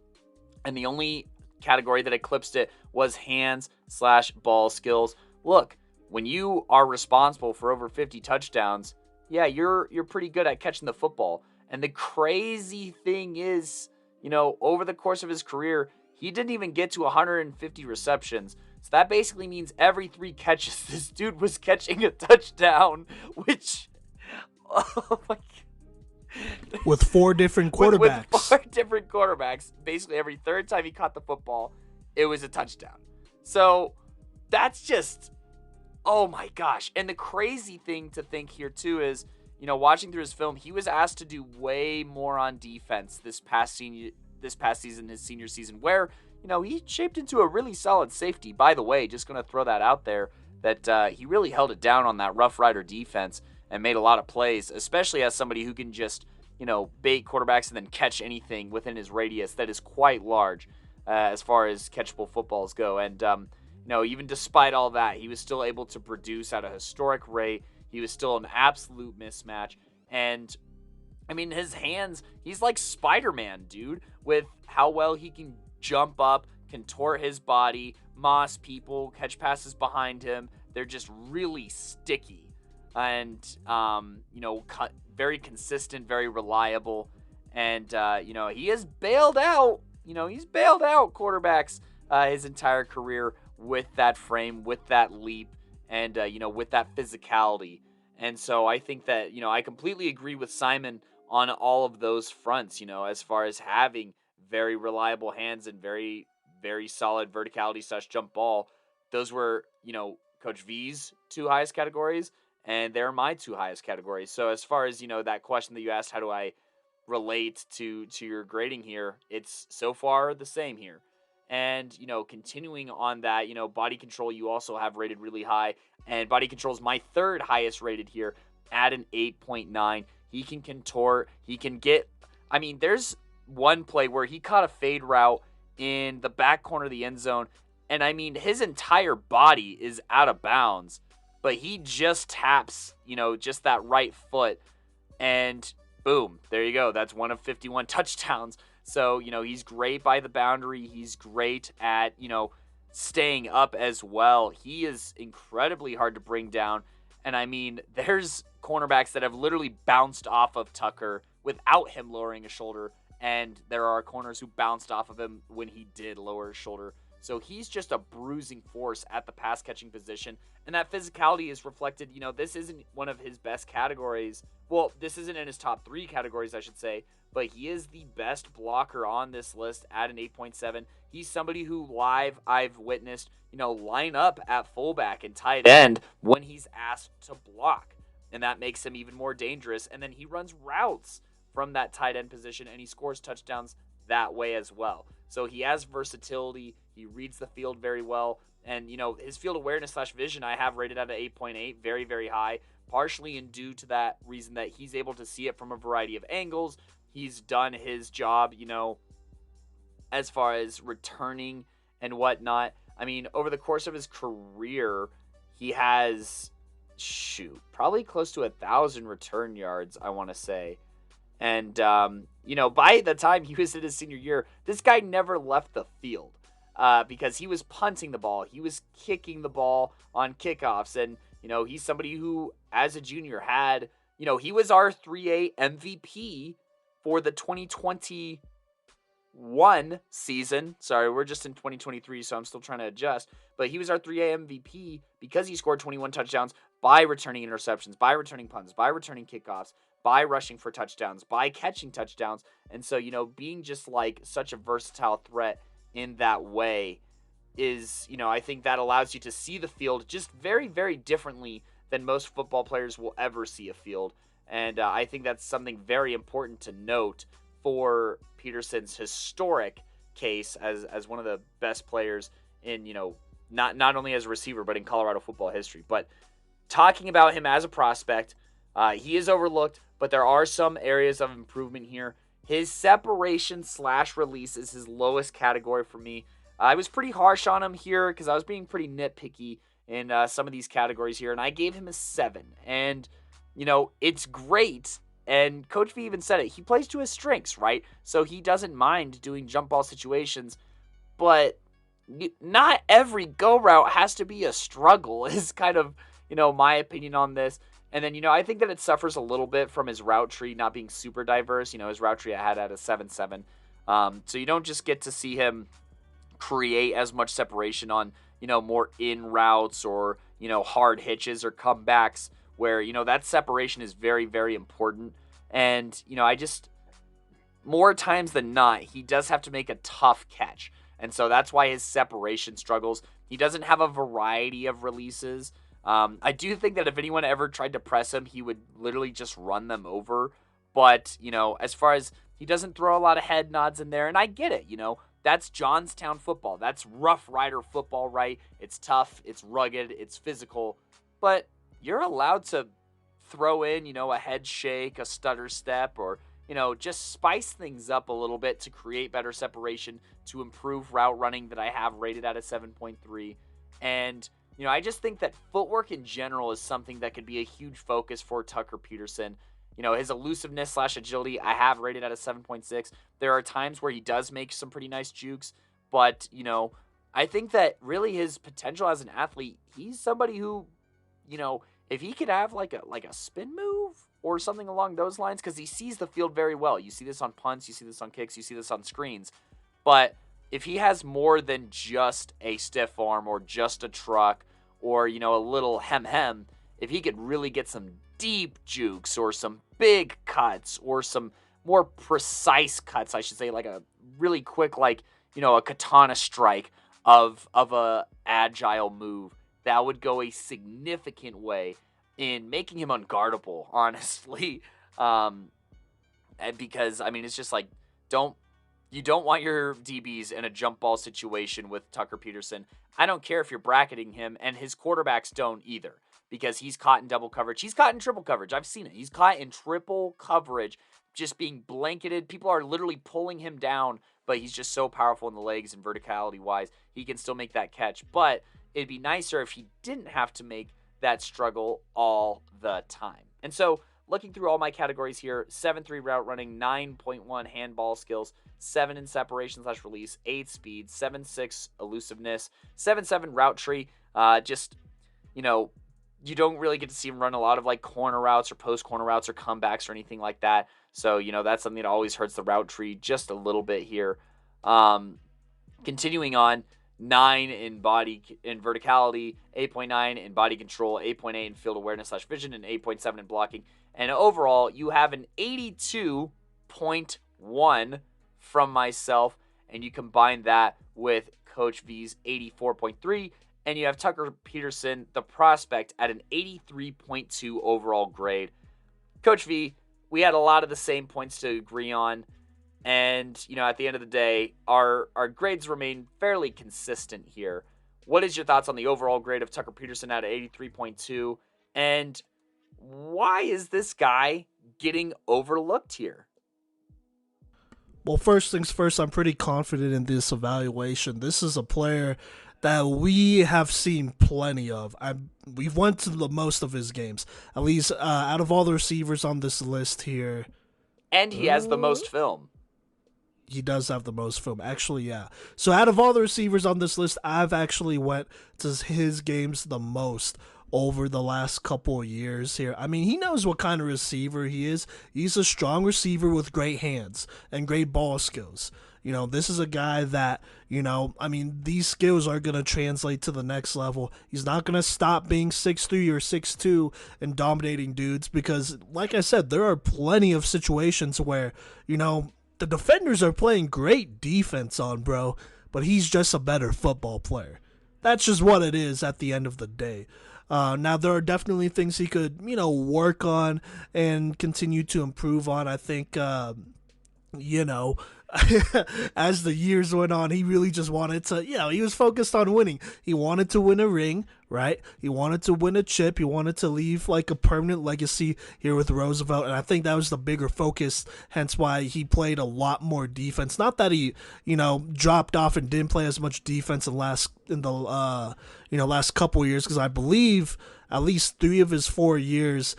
and the only category that eclipsed it was hands / ball skills. Look, when you are responsible for over 50 touchdowns, yeah, you're pretty good at catching the football. And the crazy thing is, over the course of his career, he didn't even get to 150 receptions. So that basically means every 3 catches, this dude was catching a touchdown, which, oh my God. With 4 different quarterbacks. With 4 different quarterbacks. Basically, every 3rd time he caught the football, it was a touchdown. So that's just, oh my gosh. And the crazy thing to think here too is, watching through his film, he was asked to do way more on defense this past season, his senior season, where, he shaped into a really solid safety. By the way, just going to throw that out there, that he really held it down on that Rough Rider defense and made a lot of plays, especially as somebody who can just, bait quarterbacks and then catch anything within his radius that is quite large as far as catchable footballs go. And, even despite all that, he was still able to produce at a historic rate. He was still an absolute mismatch. And, I mean, his hands, he's like Spider-Man, dude, with how well he can jump up, contort his body, moss people, catch passes behind him. They're just really sticky. And, very consistent, very reliable. And, he has bailed out, he's bailed out quarterbacks his entire career with that frame, with that leap, and with that physicality. And so I think that I completely agree with Simon on all of those fronts. As far as having very reliable hands and very very solid verticality slash jump ball. Those were Coach V's two highest categories, and they're my two highest categories. So as far as that question that you asked, how do I relate to your grading here? It's so far the same here. And continuing on that, body control you also have rated really high, and body control is my third highest rated here at an 8.9. He can contort, he can get. I mean, there's one play where he caught a fade route in the back corner of the end zone, and I mean his entire body is out of bounds, but he just taps, just that right foot, and boom, there you go. That's one of 51 touchdowns. So, he's great by the boundary. He's great at, staying up as well. He is incredibly hard to bring down. And I mean, there's cornerbacks that have literally bounced off of Tucker without him lowering a shoulder. And there are corners who bounced off of him when he did lower his shoulder. So he's just a bruising force at the pass catching position. And that physicality is reflected. This isn't one of his best categories. Well, this isn't in his top 3 categories, I should say. But he is the best blocker on this list at an 8.7. He's somebody who live I've witnessed, line up at fullback and tight end when he's asked to block. And that makes him even more dangerous. And then he runs routes from that tight end position, and he scores touchdowns that way as well. So he has versatility. He reads the field very well. And, his field awareness slash vision I have rated at an 8.8, very, very high, partially in due to that reason that he's able to see it from a variety of angles. He's done his job, as far as returning and whatnot. I mean, over the course of his career, he has, probably close to 1,000 return yards, I want to say. And, by the time he was in his senior year, this guy never left the field because he was punting the ball. He was kicking the ball on kickoffs. And, he's somebody who, as a junior, had, he was our 3A MVP for the 2021 season. Sorry, we're just in 2023, so I'm still trying to adjust. But he was our 3A MVP because he scored 21 touchdowns by returning interceptions, by returning punts, by returning kickoffs, by rushing for touchdowns, by catching touchdowns. And so, being just like such a versatile threat in that way is, I think that allows you to see the field just very, very differently than most football players will ever see a field. And I think that's something very important to note for Peterson's historic case as one of the best players in, not only as a receiver, but in Colorado football history. But talking about him as a prospect, he is overlooked, but there are some areas of improvement here. His separation slash release is his lowest category for me. I was pretty harsh on him here because I was being pretty nitpicky in some of these categories here, and I gave him a 7. And it's great. And Coach V even said it. He plays to his strengths, right? So he doesn't mind doing jump ball situations. But not every go route has to be a struggle is kind of, my opinion on this. And then, I think that it suffers a little bit from his route tree not being super diverse. His route tree I had at a 7.7. So you don't just get to see him create as much separation on, more in routes or, hard hitches or comebacks, where, that separation is very, very important. And, I just, more times than not, he does have to make a tough catch. And so that's why his separation struggles. He doesn't have a variety of releases. I do think that if anyone ever tried to press him, he would literally just run them over. But, as far as he doesn't throw a lot of head nods in there, and I get it, that's Johnstown football. That's Rough Rider football, right? It's tough, it's rugged, it's physical. But you're allowed to throw in, a head shake, a stutter step, or, just spice things up a little bit to create better separation, to improve route running that I have rated at a 7.3. And, I just think that footwork in general is something that could be a huge focus for Tucker Peterson. His elusiveness slash agility, I have rated at a 7.6. There are times where he does make some pretty nice jukes, but, I think that really his potential as an athlete, he's somebody who, if he could have like a spin move or something along those lines, because he sees the field very well. You see this on punts, you see this on kicks, you see this on screens. But if he has more than just a stiff arm or just a truck or, a little hem, if he could really get some deep jukes or some big cuts or some more precise cuts, I should say, like a really quick, like, a katana strike of a agile move, that would go a significant way in making him unguardable, honestly. And because, it's just like, you don't want your DBs in a jump ball situation with Tucker Peterson. I don't care if you're bracketing him, and his quarterbacks don't either, because he's caught in double coverage. He's caught in triple coverage. I've seen it. He's caught in triple coverage, just being blanketed. People are literally pulling him down, but he's just so powerful in the legs and verticality-wise, he can still make that catch. But it'd be nicer if he didn't have to make that struggle all the time. And so, looking through all my categories here, 7-3 route running, 9.1 handball skills, 7 in separation/release, 8 speed, 7-6 elusiveness, 7-7 route tree. You don't really get to see him run a lot of like corner routes or post corner routes or comebacks or anything like that. So, that's something that always hurts the route tree just a little bit here. Continuing on, 9 in verticality, 8.9 in body control, 8.8 in field awareness/vision, and 8.7 in blocking. And overall, you have an 82.1 from myself, and you combine that with Coach V's 84.3, and you have Tucker Peterson, the prospect, at an 83.2 overall grade. Coach V, we had a lot of the same points to agree on, and, at the end of the day, our grades remain fairly consistent here. What is your thoughts on the overall grade of Tucker Peterson at 83.2, and why is this guy getting overlooked here? Well, first things first, I'm pretty confident in this evaluation. This is a player that we have seen plenty of. We've went to the most of his games, at least out of all the receivers on this list here. And he has the most film. He does have the most film, actually, yeah. So out of all the receivers on this list, I've actually went to his games the most over the last couple of years here. He knows what kind of receiver he is. He's a strong receiver with great hands and great ball skills. This is a guy that, these skills are going to translate to the next level. He's not going to stop being 6'3" or 6'2" and dominating dudes because, like I said, there are plenty of situations where, the defenders are playing great defense on, bro, but he's just a better football player. That's just what it is at the end of the day. Now, there are definitely things he could, work on and continue to improve on. I think, as the years went on, he really just wanted to, he was focused on winning. He wanted to win a ring, right? He wanted to win a chip. He wanted to leave like a permanent legacy here with Roosevelt. And I think that was the bigger focus, hence why he played a lot more defense. Not that he, dropped off and didn't play as much defense in the last couple of years, because I believe at least 3 of his 4 years,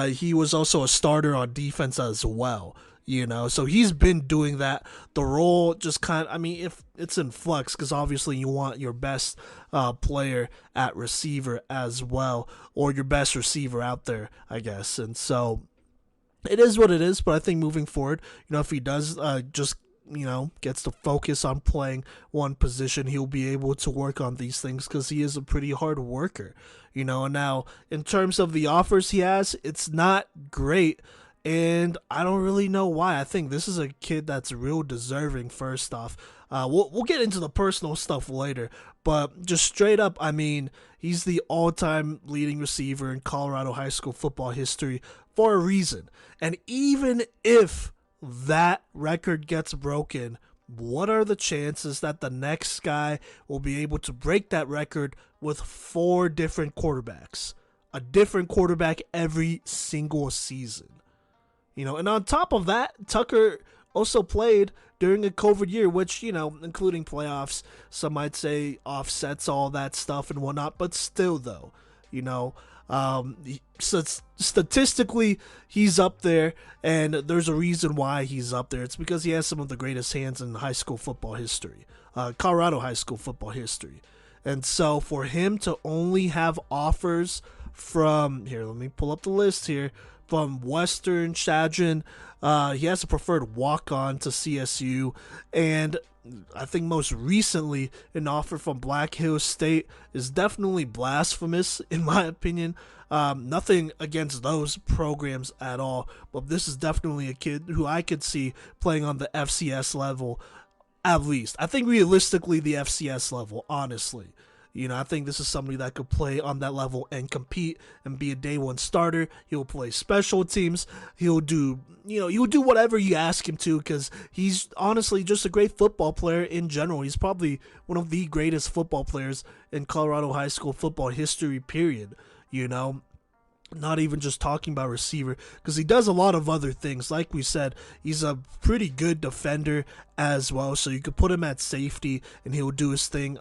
he was also a starter on defense as well. So he's been doing that. The role just if it's in flux, because obviously you want your best player at receiver as well, or your best receiver out there, I guess. And so it is what it is. But I think moving forward, if he does gets to focus on playing one position, he'll be able to work on these things because he is a pretty hard worker. And now in terms of the offers he has, it's not great. And I don't really know why. I think this is a kid that's real deserving, first off. We'll get into the personal stuff later. But just straight up, he's the all-time leading receiver in Colorado high school football history for a reason. And even if that record gets broken, what are the chances that the next guy will be able to break that record with 4 different quarterbacks? A different quarterback every single season. And on top of that, Tucker also played during a COVID year, which, including playoffs, some might say offsets all that stuff and whatnot, but still, though, statistically, he's up there, and there's a reason why he's up there. It's because he has some of the greatest hands in high school football history, Colorado high school football history. And so for him to only have offers from, here, let me pull up the list here, from Western Shadron. He has a preferred walk on to CSU, and I think most recently an offer from Black Hills State is definitely blasphemous, in my opinion. Nothing against those programs at all, but this is definitely a kid who I could see playing on the FCS level at least. I think realistically, the FCS level, honestly. I think this is somebody that could play on that level and compete and be a day one starter. He'll play special teams. He'll do, he'll do whatever you ask him to because he's honestly just a great football player in general. He's probably one of the greatest football players in Colorado high school football history, period. You know, not even just talking about receiver because he does a lot of other things. Like we said, he's a pretty good defender as well, so you could put him at safety and he'll do his thing.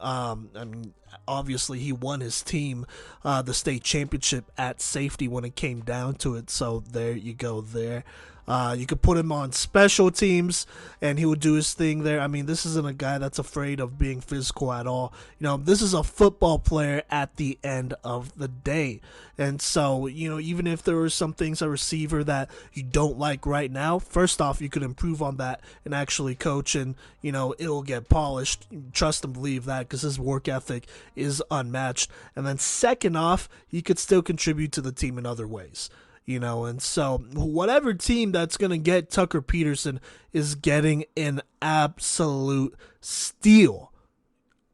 Obviously he won his team the state championship at safety when it came down to it, so there you go there. You could put him on special teams and he would do his thing there. I mean, this isn't a guy that's afraid of being physical at all. This is a football player at the end of the day. And so, even if there were some things a receiver that you don't like right now, first off, you could improve on that and actually coach and, it'll get polished. Trust and believe that because his work ethic is unmatched. And then second off, he could still contribute to the team in other ways. And so whatever team that's going to get Tucker Peterson is getting an absolute steal.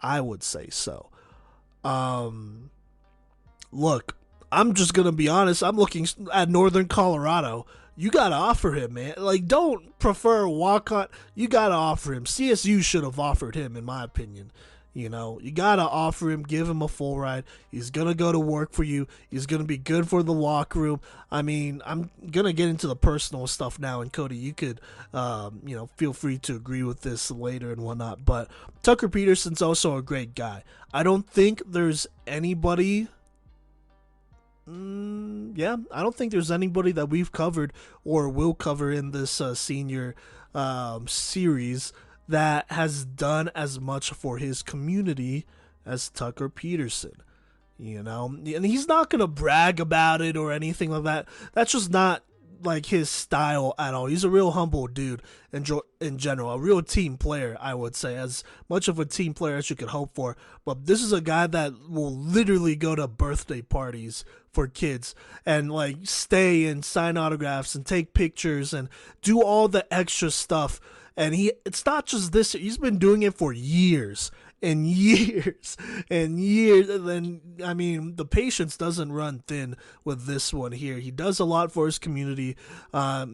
I would say so. Look, I'm just going to be honest. I'm looking at Northern Colorado. You got to offer him, man. Like, don't prefer walk-on. You got to offer him. CSU should have offered him, in my opinion. You gotta offer him, give him a full ride. He's gonna go to work for you. He's gonna be good for the locker room. I mean, I'm gonna get into the personal stuff now, and Kodey, you could, feel free to agree with this later and whatnot. But Tucker Peterson's also a great guy. I don't think there's anybody. I don't think there's anybody that we've covered or will cover in this senior series that has done as much for his community as Tucker Peterson. And he's not going to brag about it or anything like that. That's just not like his style at all. He's a real humble dude in general, a real team player, I would say, as much of a team player as you could hope for. But this is a guy that will literally go to birthday parties for kids and like stay and sign autographs and take pictures and do all the extra stuff. And it's not just this, he's been doing it for years and years and years. And then, I mean, the patience doesn't run thin with this one here. He does a lot for his community.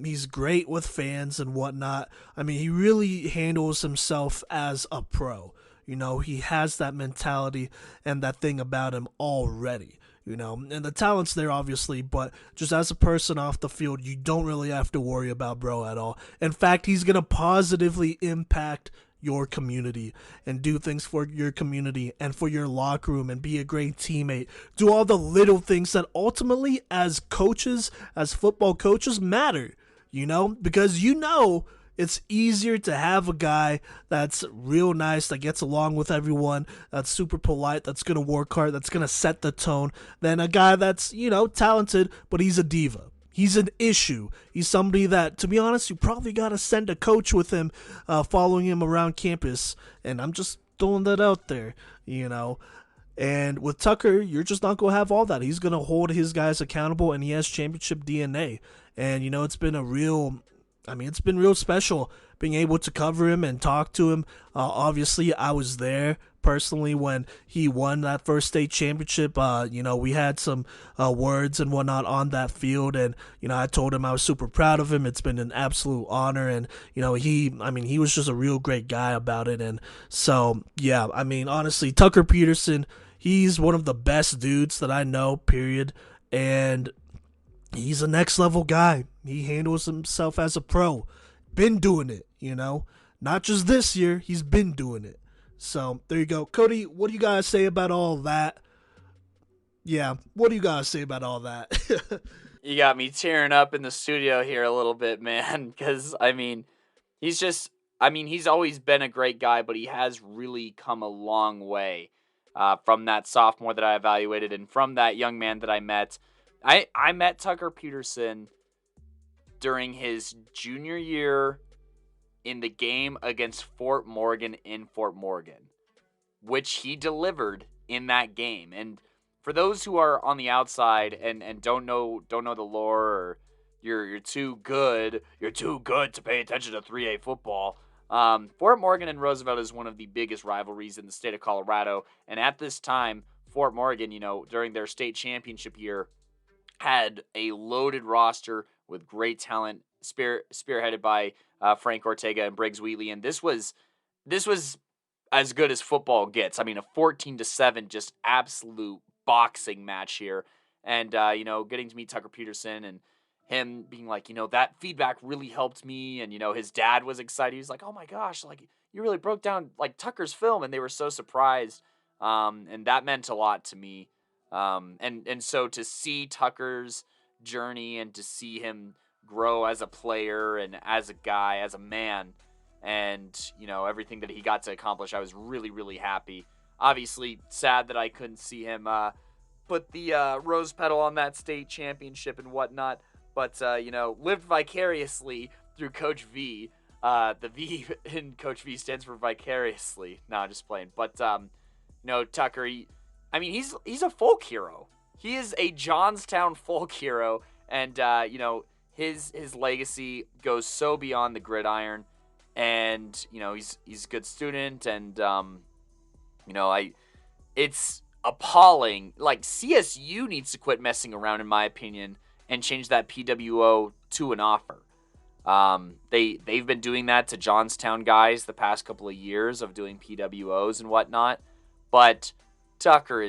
He's great with fans and whatnot. I mean, he really handles himself as a pro. He has that mentality and that thing about him already. And the talent's there, obviously, but just as a person off the field, you don't really have to worry about bro at all. In fact, he's going to positively impact your community and do things for your community and for your locker room and be a great teammate. Do all the little things that ultimately, as coaches, as football coaches, matter, because it's easier to have a guy that's real nice, that gets along with everyone, that's super polite, that's going to work hard, that's going to set the tone, than a guy that's, talented, but he's a diva. He's an issue. He's somebody that, to be honest, you probably got to send a coach with him, following him around campus. And I'm just throwing that out there, And with Tucker, you're just not going to have all that. He's going to hold his guys accountable, and he has championship DNA. And, it's been it's been real special being able to cover him and talk to him. Obviously, I was there personally when he won that first state championship. We had some words and whatnot on that field, and I told him I was super proud of him. It's been an absolute honor, and he was just a real great guy about it. And so, yeah, honestly, Tucker Peterson, he's one of the best dudes that I know, period. And he's a next level guy. He handles himself as a pro. Been doing it, Not just this year, he's been doing it. So, there you go. Kodey, what do you guys say about all that? Yeah, what do you guys say about all that? You got me tearing up in the studio here a little bit, man, because, he's always been a great guy, but he has really come a long way from that sophomore that I evaluated and from that young man that I met. I met Tucker Peterson during his junior year in the game against Fort Morgan in Fort Morgan, which he delivered in that game. And for those who are on the outside and don't know the lore, or you're too good to pay attention to 3A football. Fort Morgan and Roosevelt is one of the biggest rivalries in the state of Colorado, and at this time, Fort Morgan, during their state championship year, had a loaded roster with great talent, spearheaded by Frank Ortega and Briggs Wheatley, and this was as good as football gets. I mean, a 14-7 just absolute boxing match here, and getting to meet Tucker Peterson and him being like, that feedback really helped me, and his dad was excited. He was like, "Oh my gosh, like you really broke down like Tucker's film," and they were so surprised, and that meant a lot to me. And so to see Tucker's journey and to see him grow as a player and as a guy, as a man, and everything that he got to accomplish, I was really, really happy. Obviously, sad that I couldn't see him put the rose petal on that state championship and whatnot, but lived vicariously through Coach V. The V in Coach V stands for vicariously. No, I'm just playing. But Tucker, he's a folk hero. He is a Johnstown folk hero, and his legacy goes so beyond the gridiron. And he's a good student, and it's appalling. Like, CSU needs to quit messing around, in my opinion, and change that PWO to an offer. They've been doing that to Johnstown guys the past couple of years of doing PWOs and whatnot, but Tucker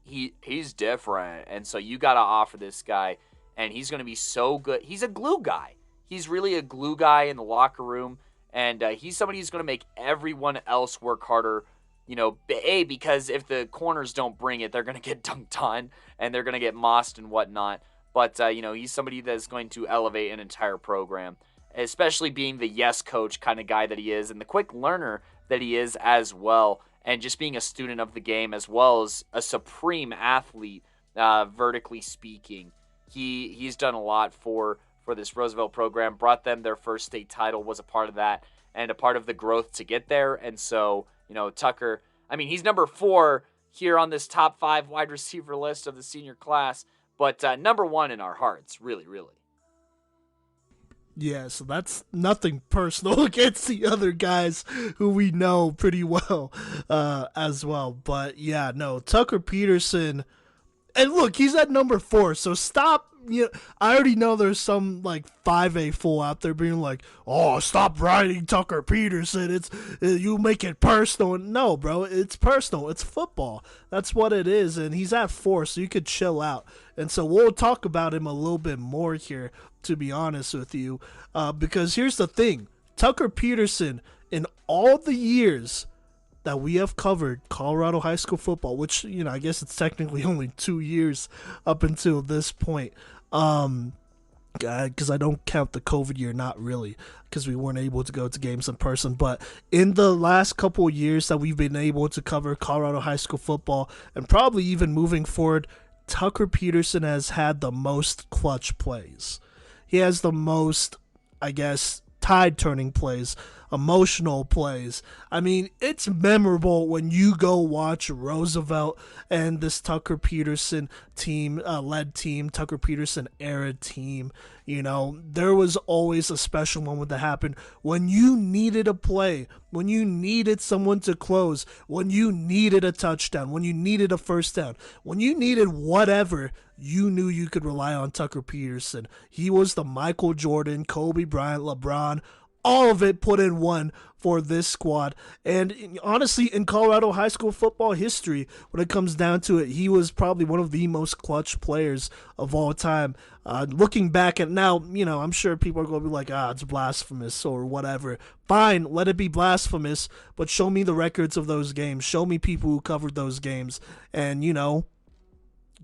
he's different, and so you got to offer this guy, and he's going to be so good. He's a glue guy. He's really a glue guy in the locker room. And he's somebody who's going to make everyone else work harder, because if the corners don't bring it, they're going to get dunked on, and they're going to get mossed and whatnot. But, he's somebody that's going to elevate an entire program, especially being the yes coach kind of guy that he is, and the quick learner that he is as well, and just being a student of the game as well as a supreme athlete, vertically speaking. He's done a lot for this Roosevelt program, brought them their first state title, was a part of that, and a part of the growth to get there. And so, Tucker, he's number 4 here on this top 5 wide receiver list of the senior class, but number 1 in our hearts, really, really. Yeah, so that's nothing personal against the other guys who we know pretty well as well. But yeah, no, Tucker Peterson, and look, he's at number 4, so stop. I already know there's some like 5A fool out there being like, "Oh, stop writing Tucker Peterson. You make it personal." No, bro, it's personal. It's football. That's what it is, and he's at 4, so you could chill out. And so we'll talk about him a little bit more here, to be honest with you, because here's the thing: Tucker Peterson, in all the years that we have covered Colorado high school football, which, I guess it's technically only 2 years up until this point, because I don't count the COVID year, not really, because we weren't able to go to games in person, but in the last couple of years that we've been able to cover Colorado high school football, and probably even moving forward, Tucker Peterson has had the most clutch plays. He has the most, I guess, tide-turning plays, emotional plays. It's memorable when you go watch Roosevelt and this Tucker Peterson led team, Tucker Peterson era team. There was always a special moment that happened when you needed a play, when you needed someone to close, when you needed a touchdown, when you needed a first down, when you needed whatever. You knew you could rely on Tucker Peterson. He was the Michael Jordan, Kobe Bryant, LeBron, all of it put in one for this squad. And honestly, in Colorado high school football history, when it comes down to it, he was probably one of the most clutch players of all time. Looking back at now, I'm sure people are going to be like, it's blasphemous or whatever. Fine, let it be blasphemous, but show me the records of those games. Show me people who covered those games and,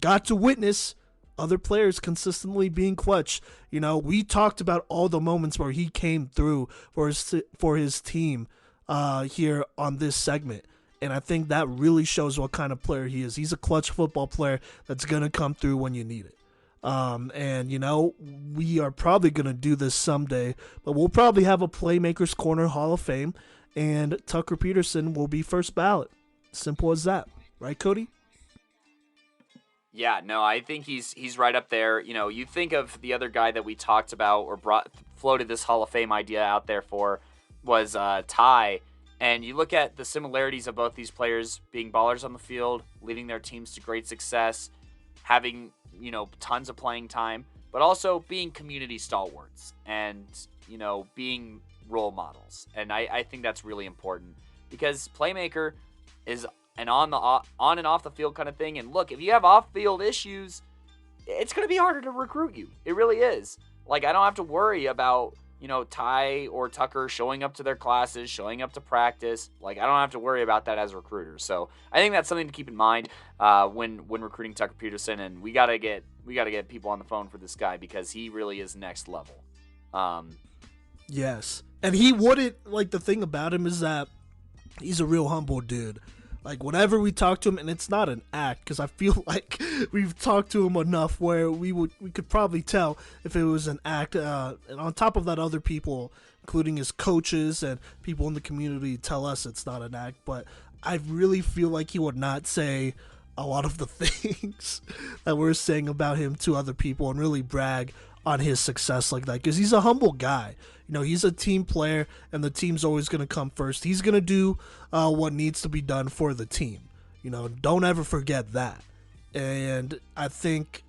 got to witness other players consistently being clutch. We talked about all the moments where he came through for his team here on this segment. And I think that really shows what kind of player he is. He's a clutch football player that's going to come through when you need it. And we are probably gonna do this someday, but we'll probably have a Playmakers Corner Hall of Fame, and Tucker Peterson will be first ballot. Simple as that, right, Kodey? Yeah, no, I think he's right up there. You think of the other guy that we talked about or floated this Hall of Fame idea out there for was Ty, and you look at the similarities of both these players being ballers on the field, leading their teams to great success, having tons of playing time, but also being community stalwarts and being role models. And I think that's really important because Playmaker is an on and off the field kind of thing. And look, if you have off field issues, it's going to be harder to recruit you. It really is. Like, I don't have to worry about Ty or Tucker showing up to their classes, showing up to practice. Like, I don't have to worry about that as recruiters. So I think that's something to keep in mind when recruiting Tucker Peterson. And we gotta get people on the phone for this guy because he really is next level. Yes, and he wouldn't like. The thing about him is that he's a real humble dude. Like, whenever we talk to him, and it's not an act, because I feel like we've talked to him enough where we could probably tell if it was an act. And on top of that, other people, including his coaches and people in the community, tell us it's not an act. But I really feel like he would not say a lot of the things that we're saying about him to other people and really brag on his success like that, because he's a humble guy. He's a team player, and the team's always going to come first. He's going to do what needs to be done for the team. Don't ever forget that. And I think,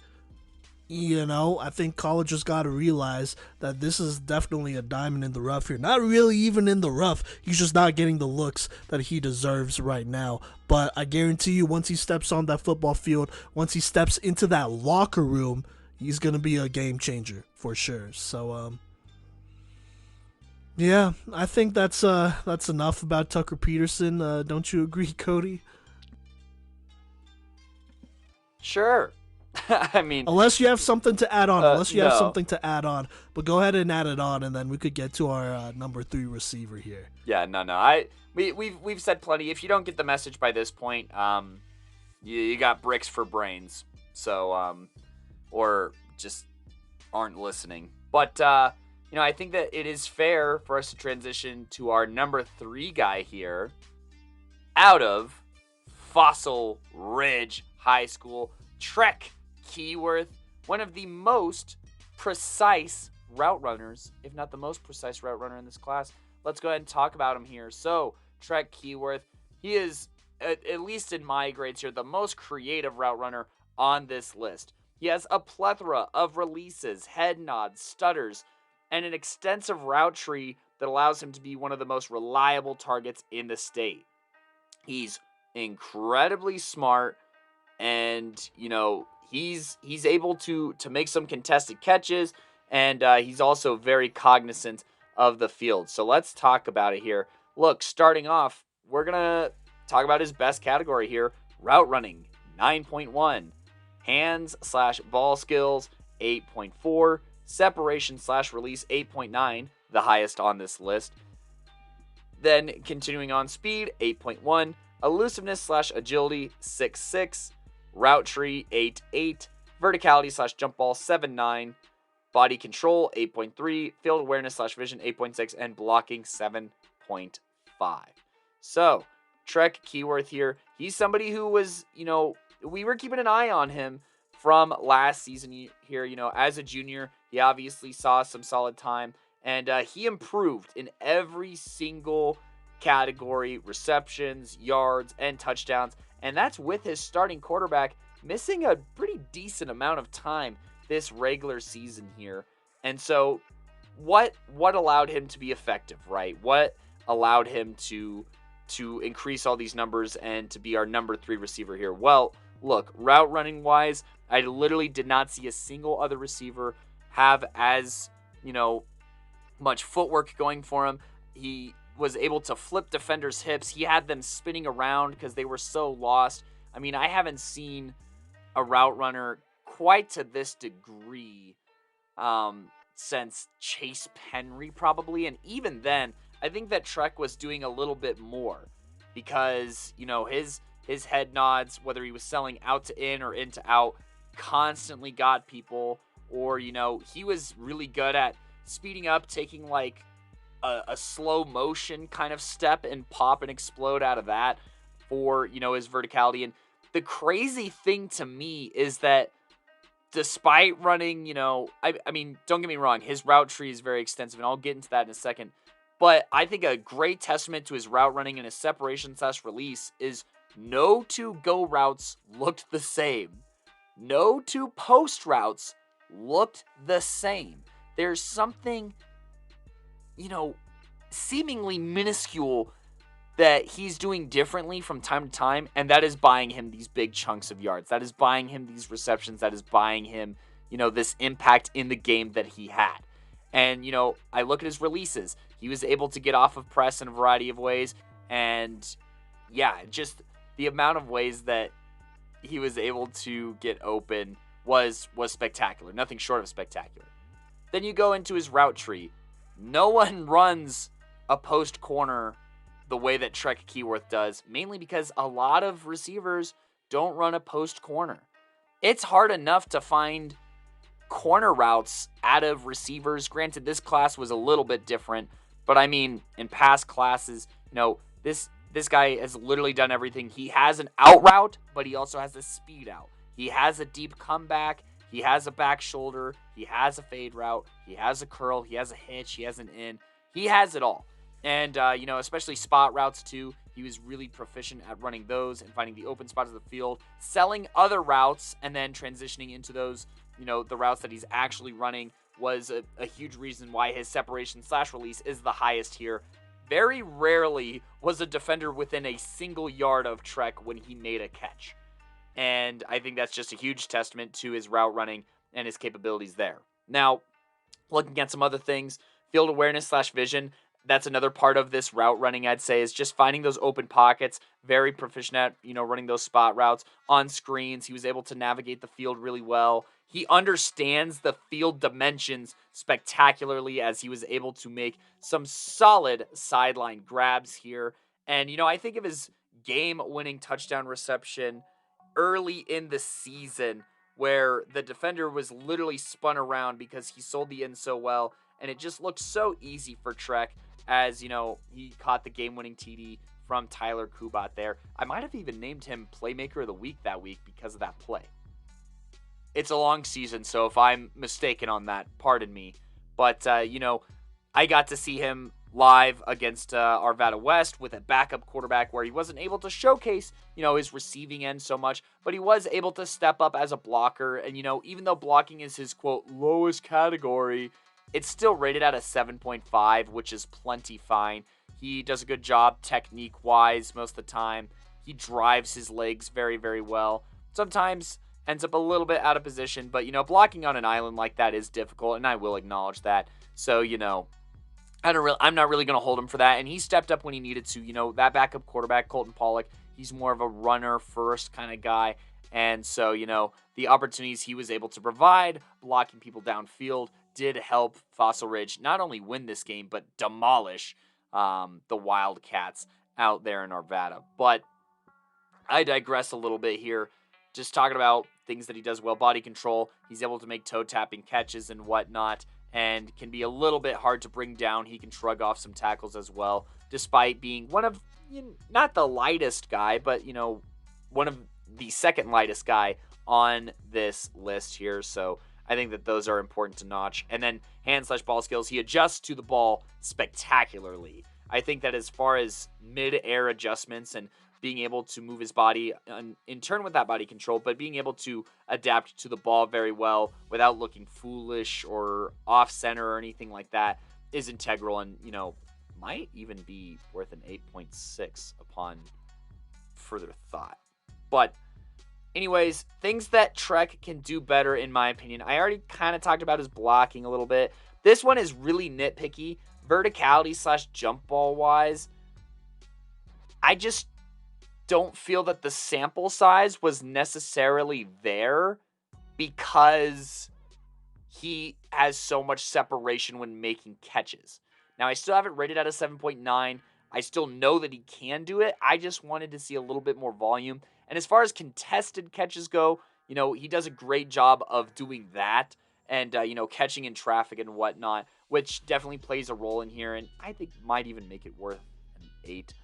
college has got to realize that this is definitely a diamond in the rough here. Not really even in the rough. He's just not getting the looks that he deserves right now. But I guarantee you, once he steps on that football field, once he steps into that locker room, he's going to be a game changer for sure. So, yeah, I think that's enough about Tucker Peterson. Don't you agree, Kodey? Sure. I mean, unless you have something to add on. No. But go ahead and add it on, and then we could get to our number 3 receiver here. Yeah, no. We've said plenty. If you don't get the message by this point, you got bricks for brains. So, or just aren't listening. But I think that it is fair for us to transition to our number 3 guy here out of Fossil Ridge High School, Trek Keyworth, one of the most precise route runners, if not the most precise route runner in this class. Let's go ahead and talk about him here. So, Trek Keyworth, he is, at least in my grades here, the most creative route runner on this list. He has a plethora of releases, head nods, stutters, and an extensive route tree that allows him to be one of the most reliable targets in the state. He's incredibly smart, and he's able to make some contested catches, and he's also very cognizant of the field. So let's talk about it here. Look, starting off, we're gonna talk about his best category here: route running, 9.1, hands/ball skills, 8.4. Separation/release, 8.9, the highest on this list. Then continuing on, speed, 8.1, elusiveness/agility, 6.6, route tree, 8.8, verticality/jump ball, 7.9, body control, 8.3, field awareness/vision, 8.6, and blocking, 7.5. So, Trek Keyworth here, he's somebody who was, we were keeping an eye on him from last season here. As a junior, he obviously saw some solid time, and he improved in every single category: receptions, yards, and touchdowns. And that's with his starting quarterback missing a pretty decent amount of time this regular season here. And so what allowed him to be effective, right? What allowed him to increase all these numbers and to be our number 3 receiver here? Well, look, route running wise, I literally did not see a single other receiver have as, much footwork going for him. He was able to flip defenders' hips. He had them spinning around because they were so lost. I mean, I haven't seen a route runner quite to this degree since Chase Penry probably. And even then, I think that Trek was doing a little bit more because, his head nods, whether he was selling out to in or in to out, constantly got people, or, he was really good at speeding up, taking like a slow motion kind of step and pop and explode out of that for, his verticality. And the crazy thing to me is that despite running, I mean, don't get me wrong, his route tree is very extensive, and I'll get into that in a second. But I think a great testament to his route running and his separation / release is no two go routes looked the same. No two post routes looked the same. There's something, seemingly minuscule that he's doing differently from time to time, and that is buying him these big chunks of yards. That is buying him these receptions. That is buying him, this impact in the game that he had. And, I look at his releases. He was able to get off of press in a variety of ways, and yeah, just the amount of ways that he was able to get open was spectacular. Nothing short of spectacular. Then you go into his route tree. No one runs a post corner the way that Trek Keyworth does, mainly because a lot of receivers don't run a post corner. It's hard enough to find corner routes out of receivers. Granted, this class was a little bit different, but I mean, in past classes, this guy has literally done everything. He has an out route, but he also has a speed out. He has a deep comeback. He has a back shoulder. He has a fade route. He has a curl. He has a hitch. He has an in. He has it all. And, especially spot routes, too. He was really proficient at running those and finding the open spots of the field, selling other routes, and then transitioning into those, the routes that he's actually running was a huge reason why his separation / release is the highest here. Very rarely was a defender within a single yard of Trek when he made a catch. And I think that's just a huge testament to his route running and his capabilities there. Now, looking at some other things, field awareness / vision. That's another part of this route running, I'd say, is just finding those open pockets. Very proficient at, running those spot routes on screens. He was able to navigate the field really well. He understands the field dimensions spectacularly, as he was able to make some solid sideline grabs here. And, I think of his game-winning touchdown reception early in the season, where the defender was literally spun around because he sold the end so well, and it just looked so easy for Trek, as, he caught the game-winning TD from Tyler Kubat there. I might have even named him Playmaker of the Week that week because of that play. It's a long season, so if I'm mistaken on that, pardon me. But, I got to see him live against Arvada West with a backup quarterback where he wasn't able to showcase, his receiving end so much, but he was able to step up as a blocker. And, even though blocking is his, quote, lowest category, it's still rated at a 7.5, which is plenty fine. He does a good job technique-wise most of the time. He drives his legs very, very well. Sometimes ends up a little bit out of position, but, blocking on an island like that is difficult, and I will acknowledge that. So, I'm not really going to hold him for that, and he stepped up when he needed to. That backup quarterback, Colton Pollock, he's more of a runner-first kind of guy, and so, the opportunities he was able to provide, blocking people downfield, did help Fossil Ridge not only win this game, but demolish the Wildcats out there in Arvada. But I digress a little bit here, just talking about things that he does well. Body control, he's able to make toe-tapping catches and whatnot, and can be a little bit hard to bring down. He can shrug off some tackles as well, despite being one of, not the lightest guy, but, one of the second lightest guy on this list here. So I think that those are important to notch. And then hand / ball skills, he adjusts to the ball spectacularly. I think that as far as mid-air adjustments and being able to move his body in turn with that body control, but being able to adapt to the ball very well without looking foolish or off-center or anything like that is integral, and, might even be worth an 8.6 upon further thought. But anyways, things that Trek can do better, in my opinion. I already kind of talked about his blocking a little bit. This one is really nitpicky. Verticality / jump ball wise, I just don't feel that the sample size was necessarily there, because he has so much separation when making catches. Now, I still have it rated at a 7.9. I still know that he can do it. I just wanted to see a little bit more volume. And as far as contested catches go, he does a great job of doing that and, catching in traffic and whatnot, which definitely plays a role in here, and I think might even make it worth an 8.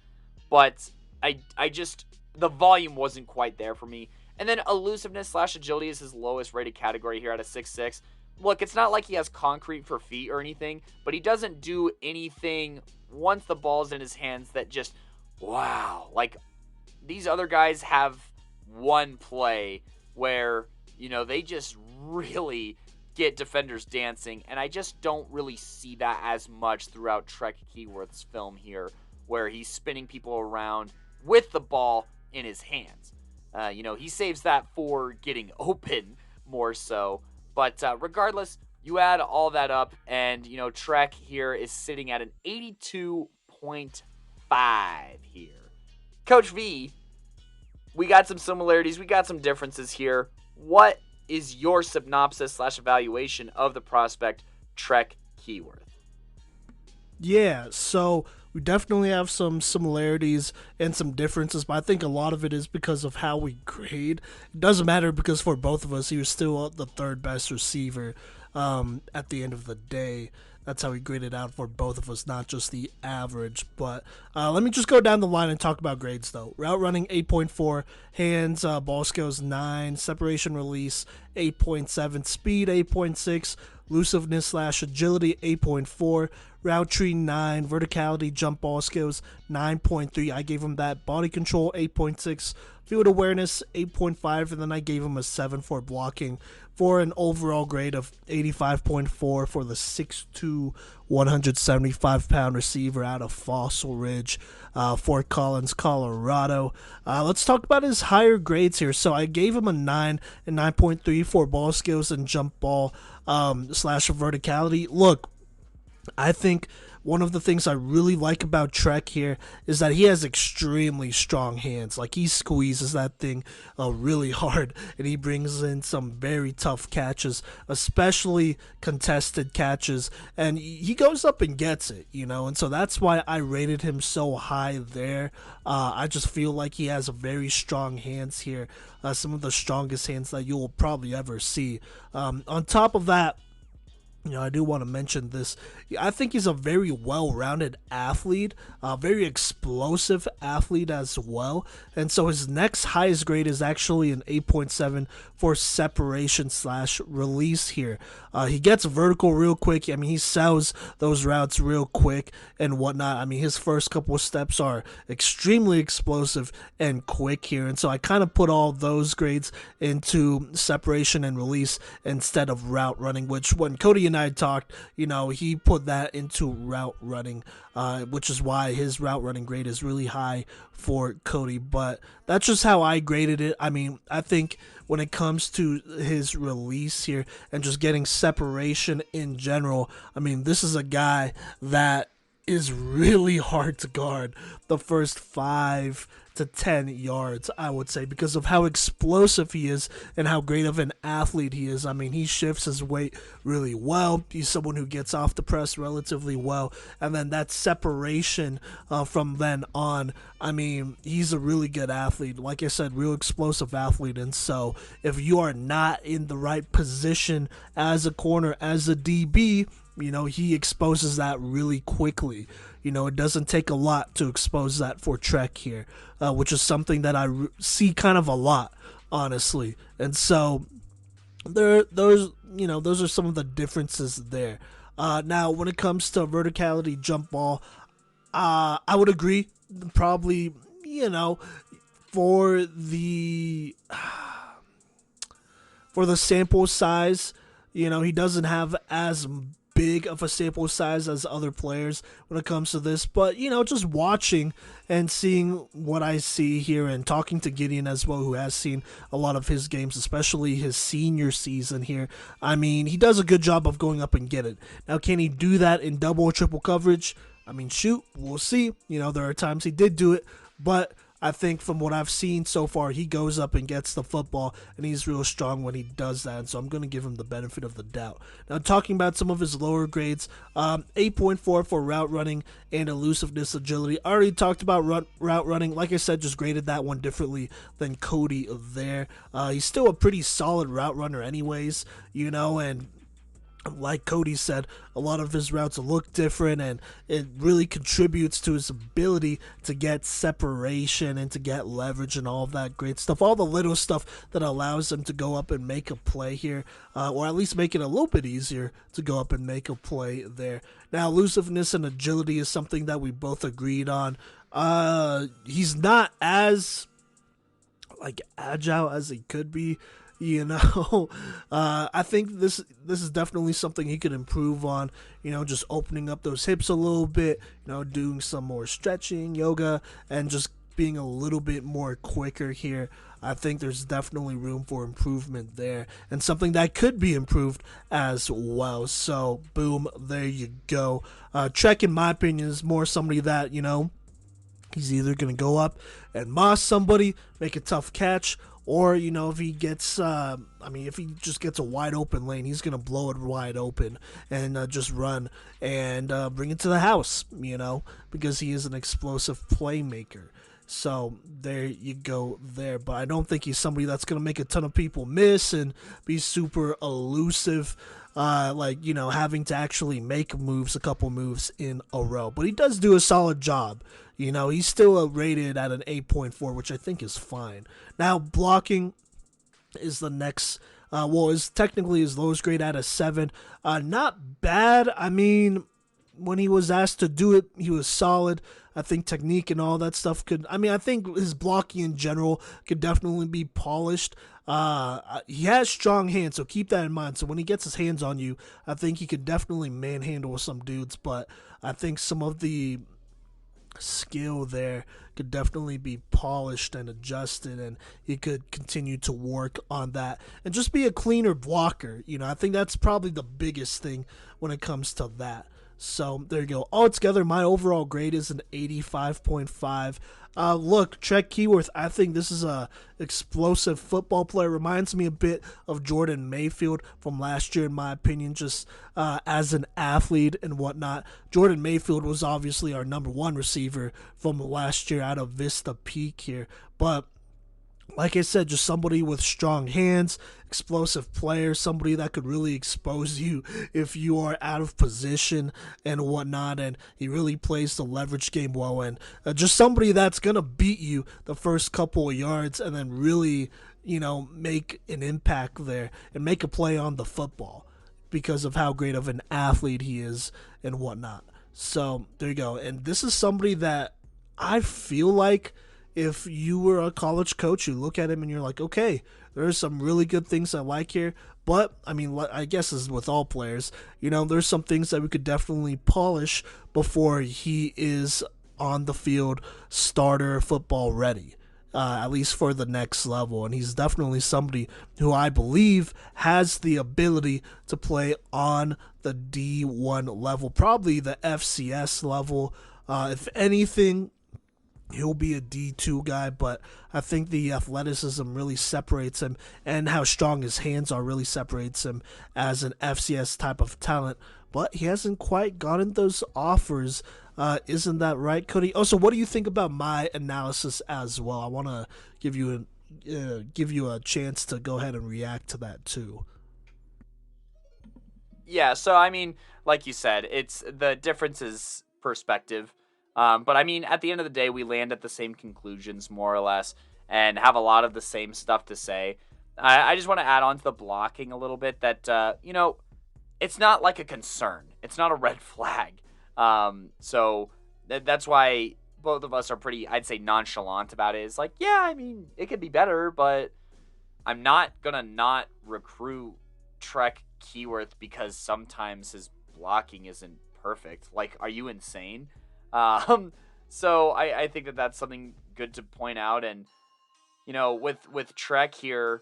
But I just, the volume wasn't quite there for me. And then elusiveness slash agility is his lowest rated category here at a 6'6". Look, it's not like he has concrete for feet or anything, but he doesn't do anything once the ball's in his hands that just, wow. Like, these other guys have one play where, they just really get defenders dancing, and I just don't really see that as much throughout Trek Keyworth's film here, where he's spinning people around with the ball in his hands. He saves that for getting open more so. But regardless, you add all that up, and, Trek here is sitting at an 82.5 here. Coach V, we got some similarities, we got some differences here. What is your synopsis slash evaluation of the prospect Trek Keyworth? Yeah, so we definitely have some similarities and some differences, but I think a lot of it is because of how we grade. It doesn't matter because for both of us, he was still the third best receiver at the end of the day. That's how we graded out for both of us, not just the average. But let me just go down the line and talk about grades, though. Route running, 8.4. Hands, ball skills, 9. Separation release, 8.7. Speed, 8.6. Elusiveness slash agility, 8.4. Route tree, 9. Verticality, jump ball skills, 9.3. I gave him that. Body control, 8.6. Field awareness, 8.5. And then I gave him a 7 for blocking, for an overall grade of 85.4 for the 6'2", 175-pound receiver out of Fossil Ridge, Fort Collins, Colorado. Let's talk about his higher grades here. So I gave him a 9 and 9.3 for ball skills and jump ball slash verticality. Look, I think one of the things I really like about Trek here is that he has extremely strong hands. Like, he squeezes that thing really hard, and he brings in some very tough catches, especially contested catches, and he goes up and gets it, and so that's why I rated him so high there. I just feel like he has very strong hands here, some of the strongest hands that you will probably ever see. On top of that, I do want to mention this. I think he's a very well-rounded athlete, a very explosive athlete as well. And so his next highest grade is actually an 8.7 for separation slash release here. He gets vertical real quick. I mean, he sells those routes real quick and whatnot. I mean, his first couple of steps are extremely explosive and quick here. And so I kind of put all those grades into separation and release instead of route running, which when Kodey and I talked, he put that into route running, which is why his route running grade is really high for Kodey. But that's just how I graded it. I mean, I think when it comes to his release here and just getting separation in general, I mean, this is a guy that is really hard to guard the first 5 to 10 yards, I would say, because of how explosive he is and how great of an athlete he is. I mean, he shifts his weight really well. He's someone who gets off the press relatively well. And then that separation from then on, I mean, he's a really good athlete. Like I said, real explosive athlete. And so if you are not in the right position as a corner, as a DB, he exposes that really quickly. It doesn't take a lot to expose that for Trek here, which is something that I see kind of a lot, honestly. And so those are some of the differences there. Now, when it comes to verticality, jump ball, I would agree. Probably, for the sample size, he doesn't have as big of a sample size as other players when it comes to this, but just watching and seeing what I see here and talking to Gideon as well, who has seen a lot of his games, especially his senior season here. I mean, he does a good job of going up and get it. Now, can he do that in double or triple coverage? I mean, shoot, we'll see. There are times he did do it, but I think from what I've seen so far, he goes up and gets the football, and he's real strong when he does that. And so I'm going to give him the benefit of the doubt. Now, talking about some of his lower grades, 8.4 for route running and elusiveness agility. I already talked about route running. Like I said, just graded that one differently than Kodey there. He's still a pretty solid route runner, anyways, and like Kodey said, a lot of his routes look different, and it really contributes to his ability to get separation and to get leverage and all of that great stuff. All the little stuff that allows him to go up and make a play here, or at least make it a little bit easier to go up and make a play there. Now, elusiveness and agility is something that we both agreed on. He's not as agile as he could be. I think this is definitely something he could improve on. Just opening up those hips a little bit. Doing some more stretching, yoga, and just being a little bit more quicker here. I think there's definitely room for improvement there, and something that could be improved as well. So, boom, there you go. Trek, in my opinion, is more somebody that he's either gonna go up and moss somebody, make a tough catch, or, if he gets, if he just gets a wide open lane, he's going to blow it wide open and just run and bring it to the house, because he is an explosive playmaker. So there you go there. But I don't think he's somebody that's going to make a ton of people miss and be super elusive, having to actually make a couple moves in a row. But he does do a solid job. He's still rated at an 8.4, which I think is fine. Now, blocking is the next, is technically his lowest grade at a 7. Not bad. I mean, when he was asked to do it, he was solid. I think technique and all that stuff I think his blocking in general could definitely be polished. He has strong hands, so keep that in mind. So when he gets his hands on you, I think he could definitely manhandle some dudes, but I think some of the skill there could definitely be polished and adjusted, and he could continue to work on that and just be a cleaner blocker. I think that's probably the biggest thing when it comes to that. So there you go. Altogether, my overall grade is an 85.5. Look, Trek Keyworth, I think this is a explosive football player. Reminds me a bit of Jordan Mayfield from last year, in my opinion, just as an athlete and whatnot. Jordan Mayfield was obviously our number one receiver from last year out of Vista Peak here. But like I said, just somebody with strong hands, explosive player, somebody that could really expose you if you are out of position and whatnot. And he really plays the leverage game well. And just somebody that's going to beat you the first couple of yards and then really, make an impact there and make a play on the football because of how great of an athlete he is and whatnot. So there you go. And this is somebody that I feel like, if you were a college coach, you look at him and you're like, okay, there's some really good things I like here. But, I guess as with all players, there's some things that we could definitely polish before he is on the field starter football ready, at least for the next level. And he's definitely somebody who I believe has the ability to play on the D1 level, probably the FCS level. If anything, he'll be a D2 guy, but I think the athleticism really separates him, and how strong his hands are really separates him as an FCS type of talent. But he hasn't quite gotten those offers. Isn't that right, Kodey? Oh, so what do you think about my analysis as well? I want to give you a chance to go ahead and react to that too. Yeah, so like you said, it's the difference is perspective. But at the end of the day, we land at the same conclusions, more or less, and have a lot of the same stuff to say. I just want to add on to the blocking a little bit that, it's not like a concern. It's not a red flag. So that's why both of us are pretty, I'd say, nonchalant about it. It's like, yeah, it could be better, but I'm not going to not recruit Trek Keyworth because sometimes his blocking isn't perfect. Like, are you insane? So I think that that's something good to point out. And, with Trek here,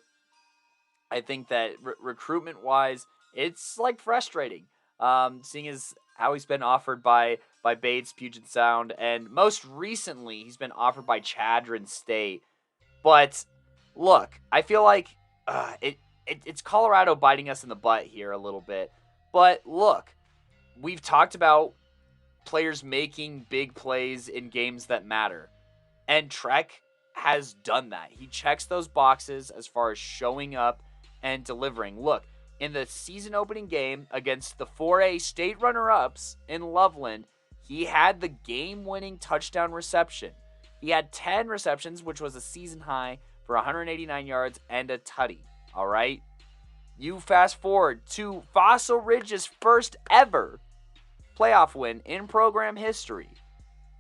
I think that recruitment wise, it's like frustrating. Seeing as how he's been offered by by Bates, Puget Sound, and most recently he's been offered by Chadron State. But look, I feel like it's Colorado biting us in the butt here a little bit. But look, we've talked about players making big plays in games that matter. And Trek has done that. He checks those boxes as far as showing up and delivering. Look, in the season opening game against the 4A state runner-ups in Loveland, he had the game-winning touchdown reception. He had 10 receptions, which was a season high for 189 yards and a tutty. All right? You fast forward to Fossil Ridge's first ever playoff win in program history.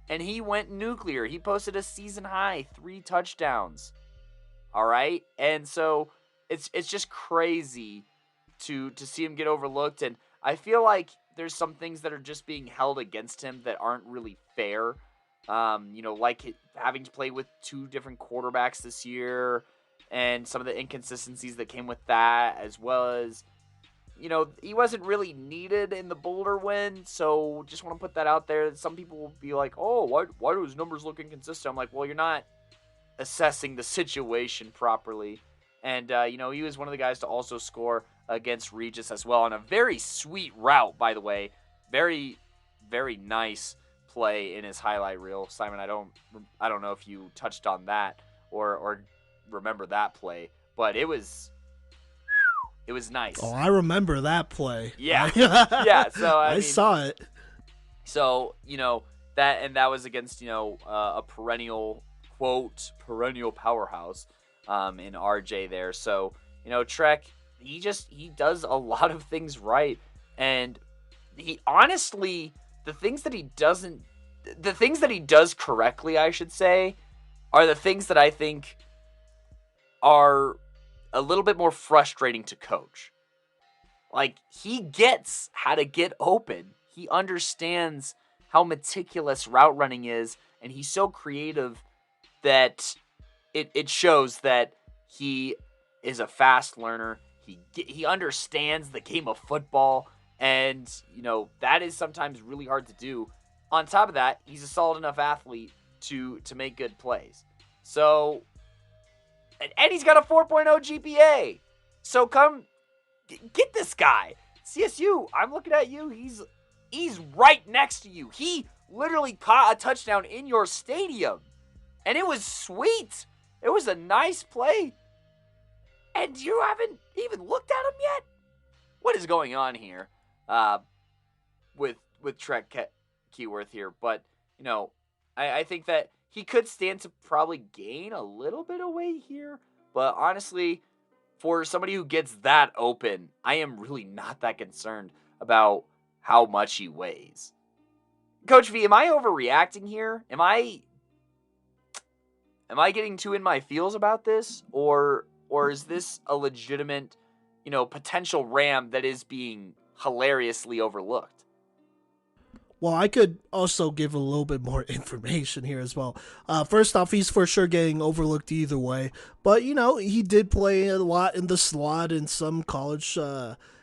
And he went nuclear. He posted a season high 3 touchdowns. All right? And so it's just crazy to see him get overlooked. And I feel like there's some things that are just being held against him that aren't really fair. Like having to play with 2 different quarterbacks this year and some of the inconsistencies that came with that, as well as, he wasn't really needed in the Boulder win. So just want to put that out there. Some people will be like, oh, why do his numbers look inconsistent? I'm like, well, you're not assessing the situation properly. And, he was one of the guys to also score against Regis as well on a very sweet route, by the way. Very, very nice play in his highlight reel. Simon, I don't know if you touched on that or remember that play, but it was nice. Oh, I remember that play. Yeah. Yeah, so I mean, saw it. So, that was against, a perennial powerhouse in RJ there. So, Trek, he does a lot of things right. And he honestly, the things that he does correctly, I should say, are the things that I think are a little bit more frustrating to coach. Like, he gets how to get open. He understands how meticulous route running is, and he's so creative that it shows that he is a fast learner. He understands the game of football, and, that is sometimes really hard to do. On top of that, he's a solid enough athlete to make good plays. So, and he's got a 4.0 GPA. So come get this guy. CSU, I'm looking at you. He's right next to you. He literally caught a touchdown in your stadium. And it was sweet. It was a nice play. And you haven't even looked at him yet? What is going on here with Trek Keyworth here? But, I think that he could stand to probably gain a little bit of weight here. But honestly, for somebody who gets that open, I am really not that concerned about how much he weighs. Coach V, am I overreacting here? Am I getting too in my feels about this? Or is this a legitimate, potential Ram that is being hilariously overlooked? Well, I could also give a little bit more information here as well. First off, he's for sure getting overlooked either way. But, he did play a lot in the slot, and some college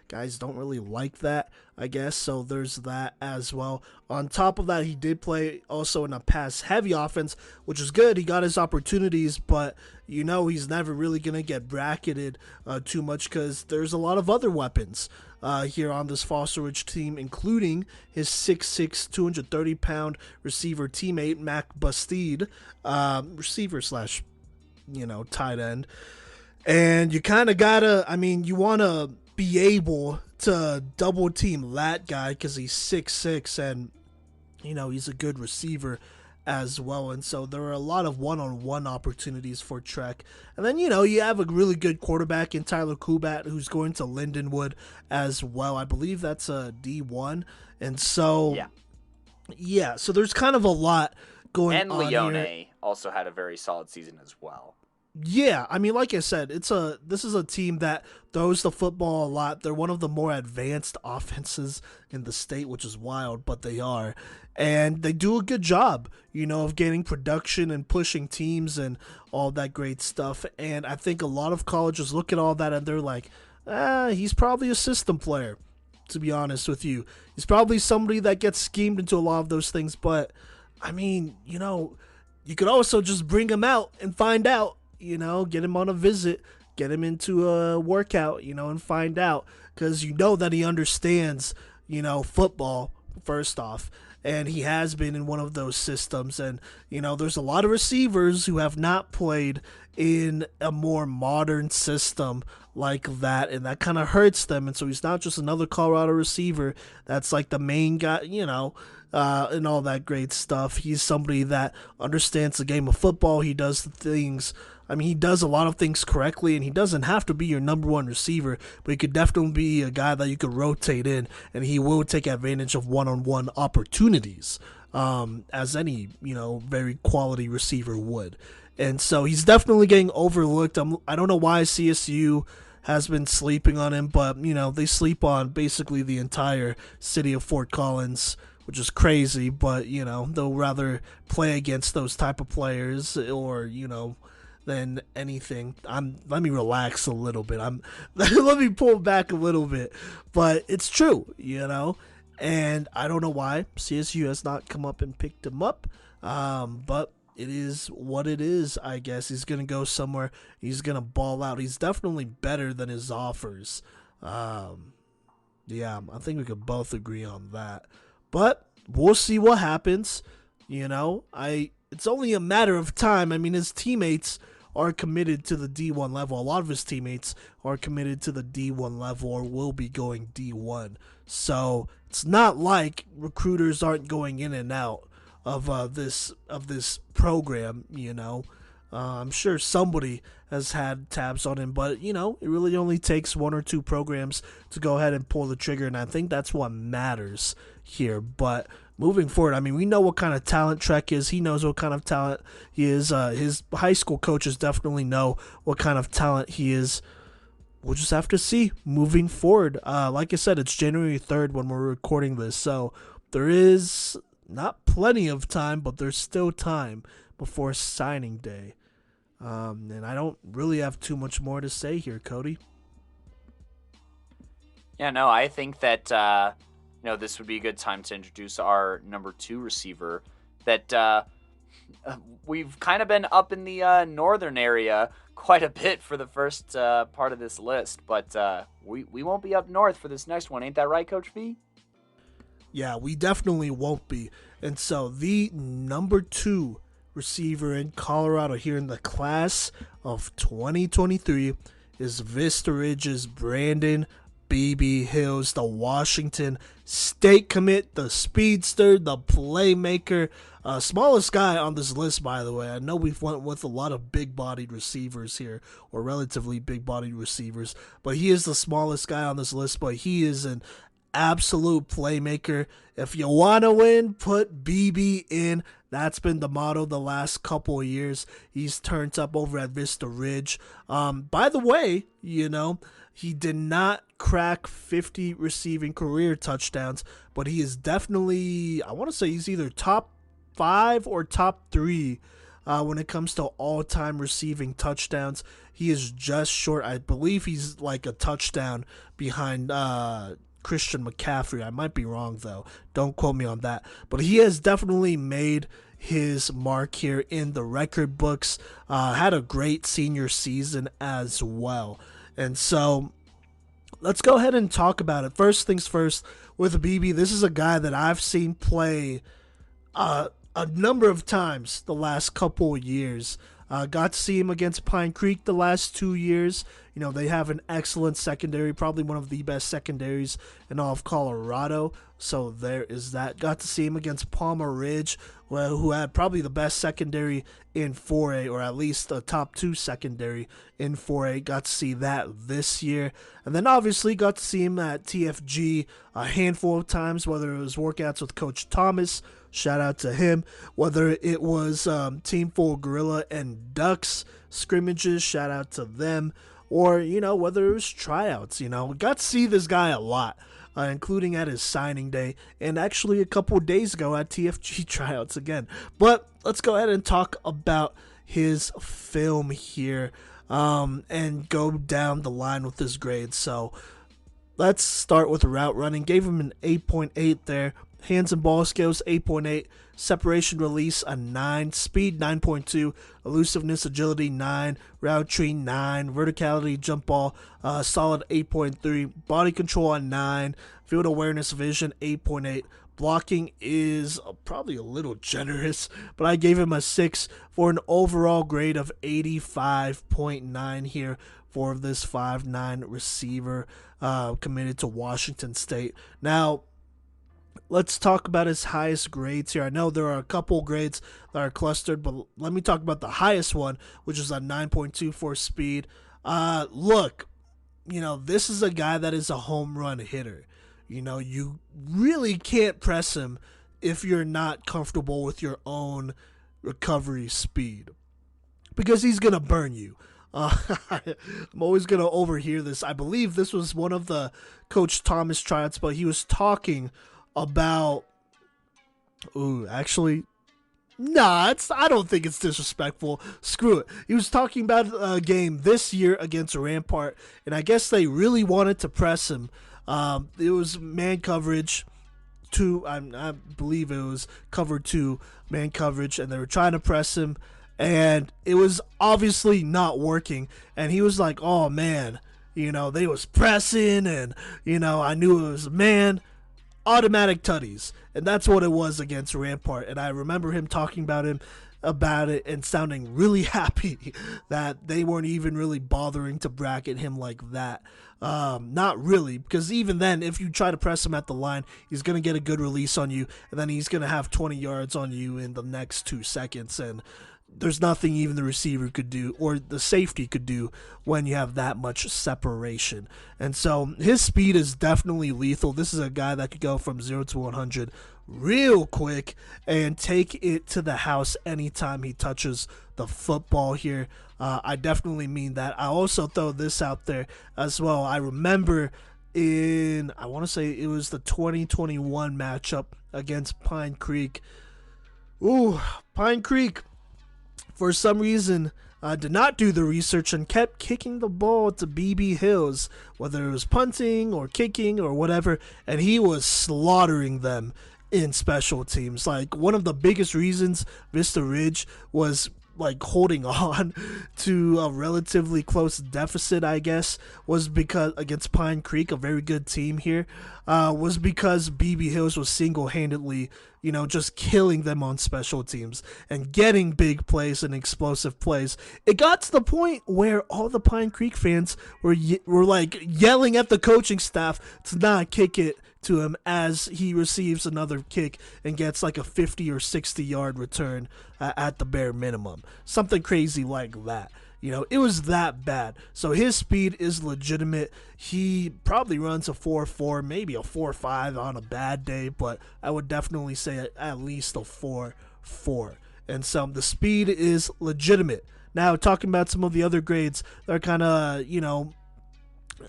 guys don't really like that, I guess. So there's that as well. On top of that, he did play also in a pass-heavy offense, which is good. He got his opportunities, but, he's never really going to get bracketed too much because there's a lot of other weapons here on this Fossil Ridge team, including his 6'6", 230-pound receiver teammate, Mac Bastide, receiver slash, tight end. And you kind of gotta, you want to be able to double team that guy because he's 6'6", and, he's a good receiver as well. And so there are a lot of one-on-one opportunities for Trek. And then, you have a really good quarterback in Tyler Kubat, who's going to Lindenwood as well. I believe that's a D1. And so, yeah, so there's kind of a lot going on here. And Leone also had a very solid season as well. Yeah, like I said, this is a team that throws the football a lot. They're one of the more advanced offenses in the state, which is wild, but they are. And they do a good job, of getting production and pushing teams and all that great stuff. And I think a lot of colleges look at all that and they're like, he's probably a system player. to be honest with you. He's probably somebody that gets schemed into a lot of those things, but I mean, you could also just bring him out and find out, get him on a visit, get him into a workout, and find out, because you know that he understands, football, first off. And he has been in one of those systems. And, there's a lot of receivers who have not played in a more modern system like that. And that kind of hurts them. And so he's not just another Colorado receiver that's like the main guy, and all that great stuff. He's somebody that understands the game of football. He does the things. I mean, he does a lot of things correctly, and he doesn't have to be your number one receiver, but he could definitely be a guy that you could rotate in, and he will take advantage of one-on-one opportunities, as any, very quality receiver would. And so he's definitely getting overlooked. I don't know why CSU has been sleeping on him, but, they sleep on basically the entire city of Fort Collins, which is crazy, but, they'll rather play against those type of players or, than anything. Let me relax a little bit. Let me pull back a little bit. But it's true, And I don't know why CSU has not come up and picked him up. But it is what it is, I guess. He's going to go somewhere. He's going to ball out. He's definitely better than his offers. Yeah, I think we could both agree on that. But we'll see what happens. It's only a matter of time. I mean, his teammates are committed to the D1 level. A lot of his teammates are committed to the D1 level or will be going D1. So it's not like recruiters aren't going in and out of this program. I'm sure somebody has had tabs on him, but it really only takes one or two programs to go ahead and pull the trigger, and I think that's what matters here. But moving forward, I mean, we know what kind of talent Trek is. He knows what kind of talent he is. His high school coaches definitely know what kind of talent he is. We'll just have to see moving forward. Like I said, it's January 3rd when we're recording this, so there is not plenty of time, but there's still time before signing day. And I don't really have too much more to say here, Kodey. Yeah, no, I think that this would be a good time to introduce our number 2 receiver that we've kind of been up in the northern area quite a bit for the first part of this list, but we won't be up north for this next one. Ain't that right, Coach V? Yeah, we definitely won't be. And so the number 2 receiver in Colorado here in the class of 2023 is Vista Ridge's Brandon BB Hills, the Washington State commit, the speedster, the playmaker, smallest guy on this list, by the way. I know we've went with a lot of big-bodied receivers here, or relatively big-bodied receivers, but he is the smallest guy on this list, but he is an absolute playmaker. If you want to win, put BB in. That's been the motto the last couple of years. He's turned up over at Vista Ridge. By the way, he did not crack 50 receiving career touchdowns, but he is definitely, I want to say he's either top 5 or top 3 when it comes to all-time receiving touchdowns. He is just short. I believe he's like a touchdown behind Christian McCaffrey. I might be wrong, though. Don't quote me on that. But he has definitely made his mark here in the record books. Had a great senior season as well. And so let's go ahead and talk about it. First things first, with BB, this is a guy that I've seen play a number of times the last couple of years. Got to see him against Pine Creek the last 2 years. They have an excellent secondary, probably one of the best secondaries in all of Colorado. So there is that. Got to see him against Palmer Ridge, who had probably the best secondary in 4A, or at least a top 2 secondary in 4A. Got to see that this year. And then obviously got to see him at TFG a handful of times, whether it was workouts with Coach Thomas, shout out to him, whether it was Team Full Gorilla and Ducks scrimmages, shout out to them, or, whether it was tryouts. We got to see this guy a lot, including at his signing day, and actually a couple of days ago at TFG tryouts again. But let's go ahead and talk about his film here, and go down the line with his grades. So Let's start with route running. Gave him an 8.8 there. Hands and ball skills, 8.8. Separation release, a 9. Speed, 9.2. Elusiveness, agility, 9. Route tree, 9. Verticality, jump ball, solid 8.3. Body control, a 9. Field awareness, vision, 8.8. Blocking is probably a little generous, but I gave him a 6 for an overall grade of 85.9 here for this 5'9 receiver committed to Washington State. Now, let's talk about his highest grades here. I know there are a couple grades that are clustered, but let me talk about the highest one, which is a 9.2 for speed. Look, this is a guy that is a home run hitter. You really can't press him if you're not comfortable with your own recovery speed because he's going to burn you. I'm always going to overhear this. I believe this was one of the Coach Thomas tryouts, but he was talking about. Ooh, actually, nah, I don't think it's disrespectful. Screw it. He was talking about a game this year against Rampart, and I guess they really wanted to press him. It was man coverage. I believe it was cover 2 man coverage, and they were trying to press him, and it was obviously not working. And he was like, "Oh man, they was pressing, and I knew it was a man." Automatic tutties, and that's what it was against Rampart. And I remember him talking about it and sounding really happy that they weren't even really bothering to bracket him like that. Not really, because even then, if you try to press him at the line, he's going to get a good release on you, and then he's going to have 20 yards on you in the next 2 seconds, and there's nothing even the receiver could do or the safety could do when you have that much separation. And so his speed is definitely lethal. This is a guy that could go from 0 to 100 real quick and take it to the house anytime he touches the football here. I definitely mean that. I also throw this out there as well. I remember I want to say it was the 2021 matchup against Pine Creek. Ooh, Pine Creek, for some reason, did not do the research and kept kicking the ball to BB Hills, whether it was punting or kicking or whatever, and he was slaughtering them in special teams. Like, one of the biggest reasons Vista Ridge was like holding on to a relatively close deficit, I guess, was because against Pine Creek, a very good team here, was because BB Hills was single-handedly, just killing them on special teams and getting big plays and explosive plays. It got to the point where all the Pine Creek fans were like yelling at the coaching staff to not kick it to him as he receives another kick and gets like a 50 or 60 yard return at the bare minimum. Something crazy like that. It was that bad. So his speed is legitimate. He probably runs a 4.4, maybe a 4.5 on a bad day, but I would definitely say at least a 4.4. And so the speed is legitimate. Now, talking about some of the other grades, they're kind of,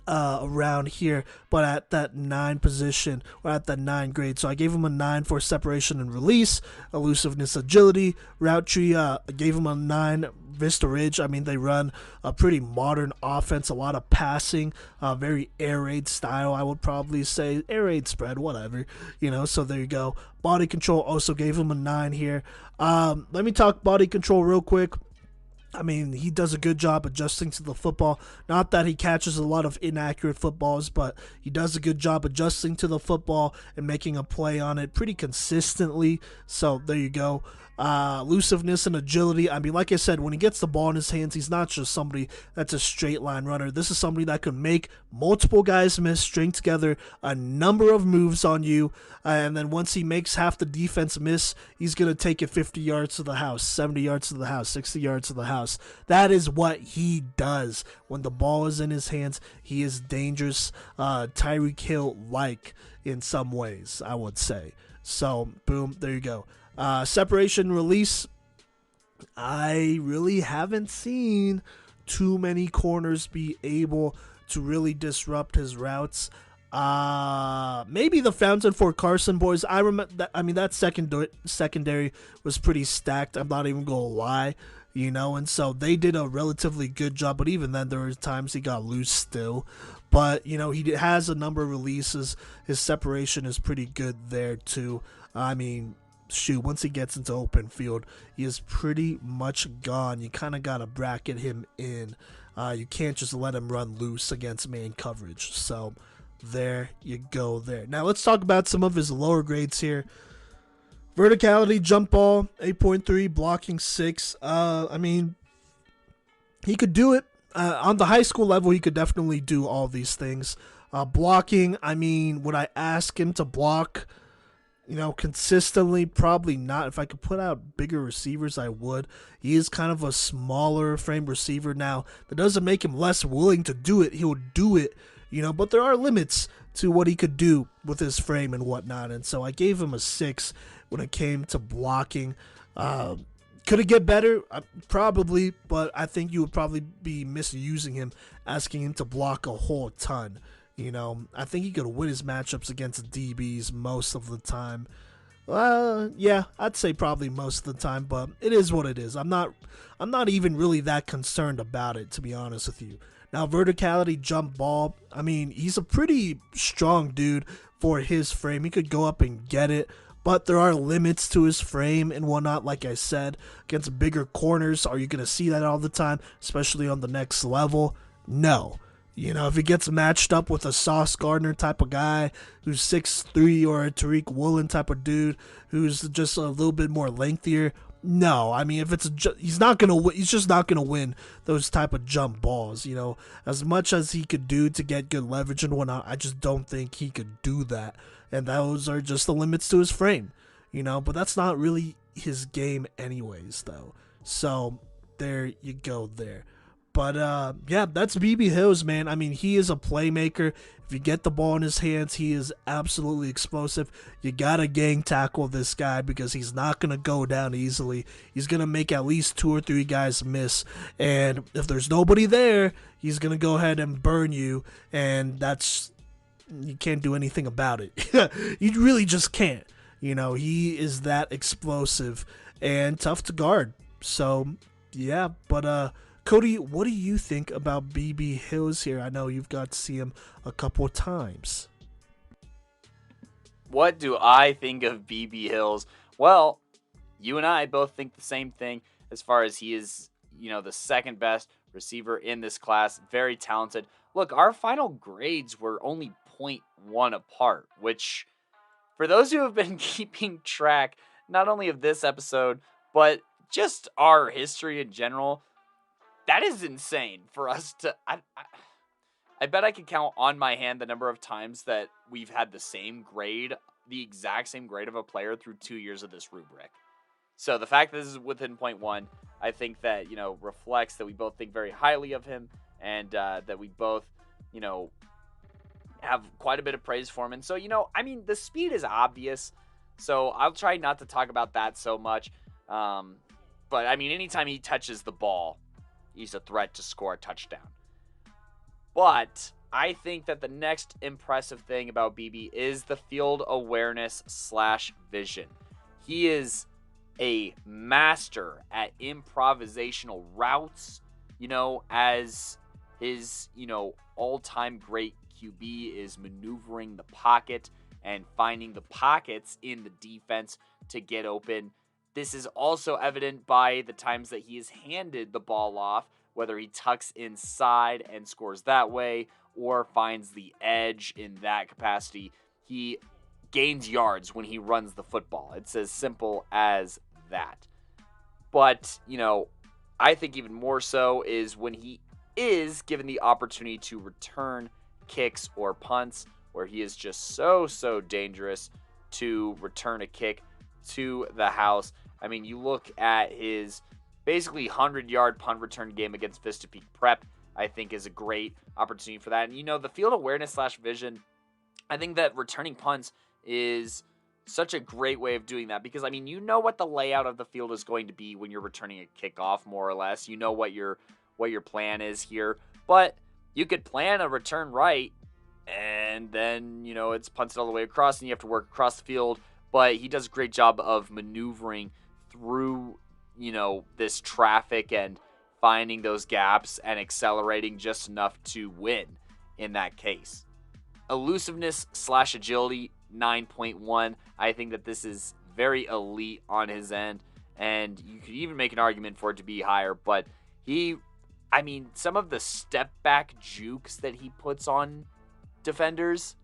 around here, but at that 9 position or at that 9 grade. So I gave him a 9 for separation and release, elusiveness, agility, route tree. I gave him a 9. Vista Ridge, they run a pretty modern offense, a lot of passing, very air raid style, I would probably say. Air raid spread, whatever, so there you go. Body control, also gave him a 9 here. Let me talk body control real quick. He does a good job adjusting to the football. Not that he catches a lot of inaccurate footballs, but he does a good job adjusting to the football and making a play on it pretty consistently. So there you go. Elusiveness and agility. Like I said, when he gets the ball in his hands, he's not just somebody that's a straight line runner. This is somebody that could make multiple guys miss, string together a number of moves on you, and then once he makes half the defense miss, he's going to take it 50 yards to the house, 70 yards to the house, 60 yards to the house. That is what he does. When the ball is in his hands, he is dangerous, Tyreek Hill-like in some ways, I would say. So, boom, there you go. Separation release, I really haven't seen too many corners be able to really disrupt his routes. Maybe the Fountain for Carson boys. I remember that. That secondary was pretty stacked. I'm not even gonna lie. And so they did a relatively good job. But even then, there were times he got loose still. But he has a number of releases. His separation is pretty good there too. I mean, shoot, once he gets into open field, he is pretty much gone. You kind of gotta bracket him in. You can't just let him run loose against main coverage. So there you go there. Now let's talk about some of his lower grades here. Verticality, jump ball, 8.3, blocking 6. I mean, he could do it. On the high school level, he could definitely do all these things. Blocking, I mean, would I ask him to block, consistently? Probably not. If I could put out bigger receivers, I would. He is kind of a smaller frame receiver now. That doesn't make him less willing to do it. He'll do it, but there are limits to what he could do with his frame and whatnot. And so I gave him a 6 when it came to blocking. Could it get better? Probably, but I think you would probably be misusing him, asking him to block a whole ton. I think he could win his matchups against DBs most of the time. Yeah, I'd say probably most of the time, but it is what it is. I'm not even really that concerned about it, to be honest with you. Now, verticality, jump ball. I mean, he's a pretty strong dude for his frame. He could go up and get it, but there are limits to his frame and whatnot. Like I said, against bigger corners, are you going to see that all the time, especially on the next level? No. If he gets matched up with a Sauce Gardner type of guy who's 6'3", or a Tariq Woolen type of dude who's just a little bit more lengthier, no. I mean, if it's he's not gonna he's just not gonna win those type of jump balls. As much as he could do to get good leverage and whatnot, I just don't think he could do that, and those are just the limits to his frame. But that's not really his game anyways, though. So there you go there. But yeah, that's BB Hills, man. I mean, he is a playmaker. If you get the ball in his hands, he is absolutely explosive. You gotta gang tackle this guy because he's not gonna go down easily. He's gonna make at least 2 or 3 guys miss, and if there's nobody there, he's gonna go ahead and burn you, and you can't do anything about it. You really just can't. He is that explosive and tough to guard. So yeah, but Kodey, what do you think about BB Hills here? I know you've got to see him a couple of times. What do I think of BB Hills? Well, you and I both think the same thing as far as he is, the second best receiver in this class. Very talented. Look, our final grades were only 0.1 apart, which for those who have been keeping track, not only of this episode, but just our history in general, that is insane for us to... I bet I could count on my hand the number of times that we've had the exact same grade of a player through 2 years of this rubric. So the fact that this is within 0.1, I think that, reflects that we both think very highly of him, and that we both, have quite a bit of praise for him. And so, the speed is obvious, so I'll try not to talk about that so much. But, anytime he touches the ball, he's a threat to score a touchdown. But I think that the next impressive thing about BB is the field awareness / vision. He is a master at improvisational routes, as his, all-time great QB is maneuvering the pocket and finding the pockets in the defense to get open. This is also evident by the times that he is handed the ball off, whether he tucks inside and scores that way or finds the edge in that capacity. He gains yards when he runs the football. It's as simple as that. But, I think even more so is when he is given the opportunity to return kicks or punts, where he is just so dangerous to return a kick to the house. You look at his basically 100-yard punt return game against Vista Peak Prep, I think is a great opportunity for that. And, the field awareness / vision, I think that returning punts is such a great way of doing that because, you know what the layout of the field is going to be when you're returning a kickoff, more or less. You know what your plan is here. But you could plan a return right, and then, it's punted all the way across, and you have to work across the field. But he does a great job of maneuvering through this traffic and finding those gaps and accelerating just enough to win in that case. Elusiveness / agility, 9.1. I think that this is very elite on his end, and you could even make an argument for it to be higher, but some of the step back jukes that he puts on defenders,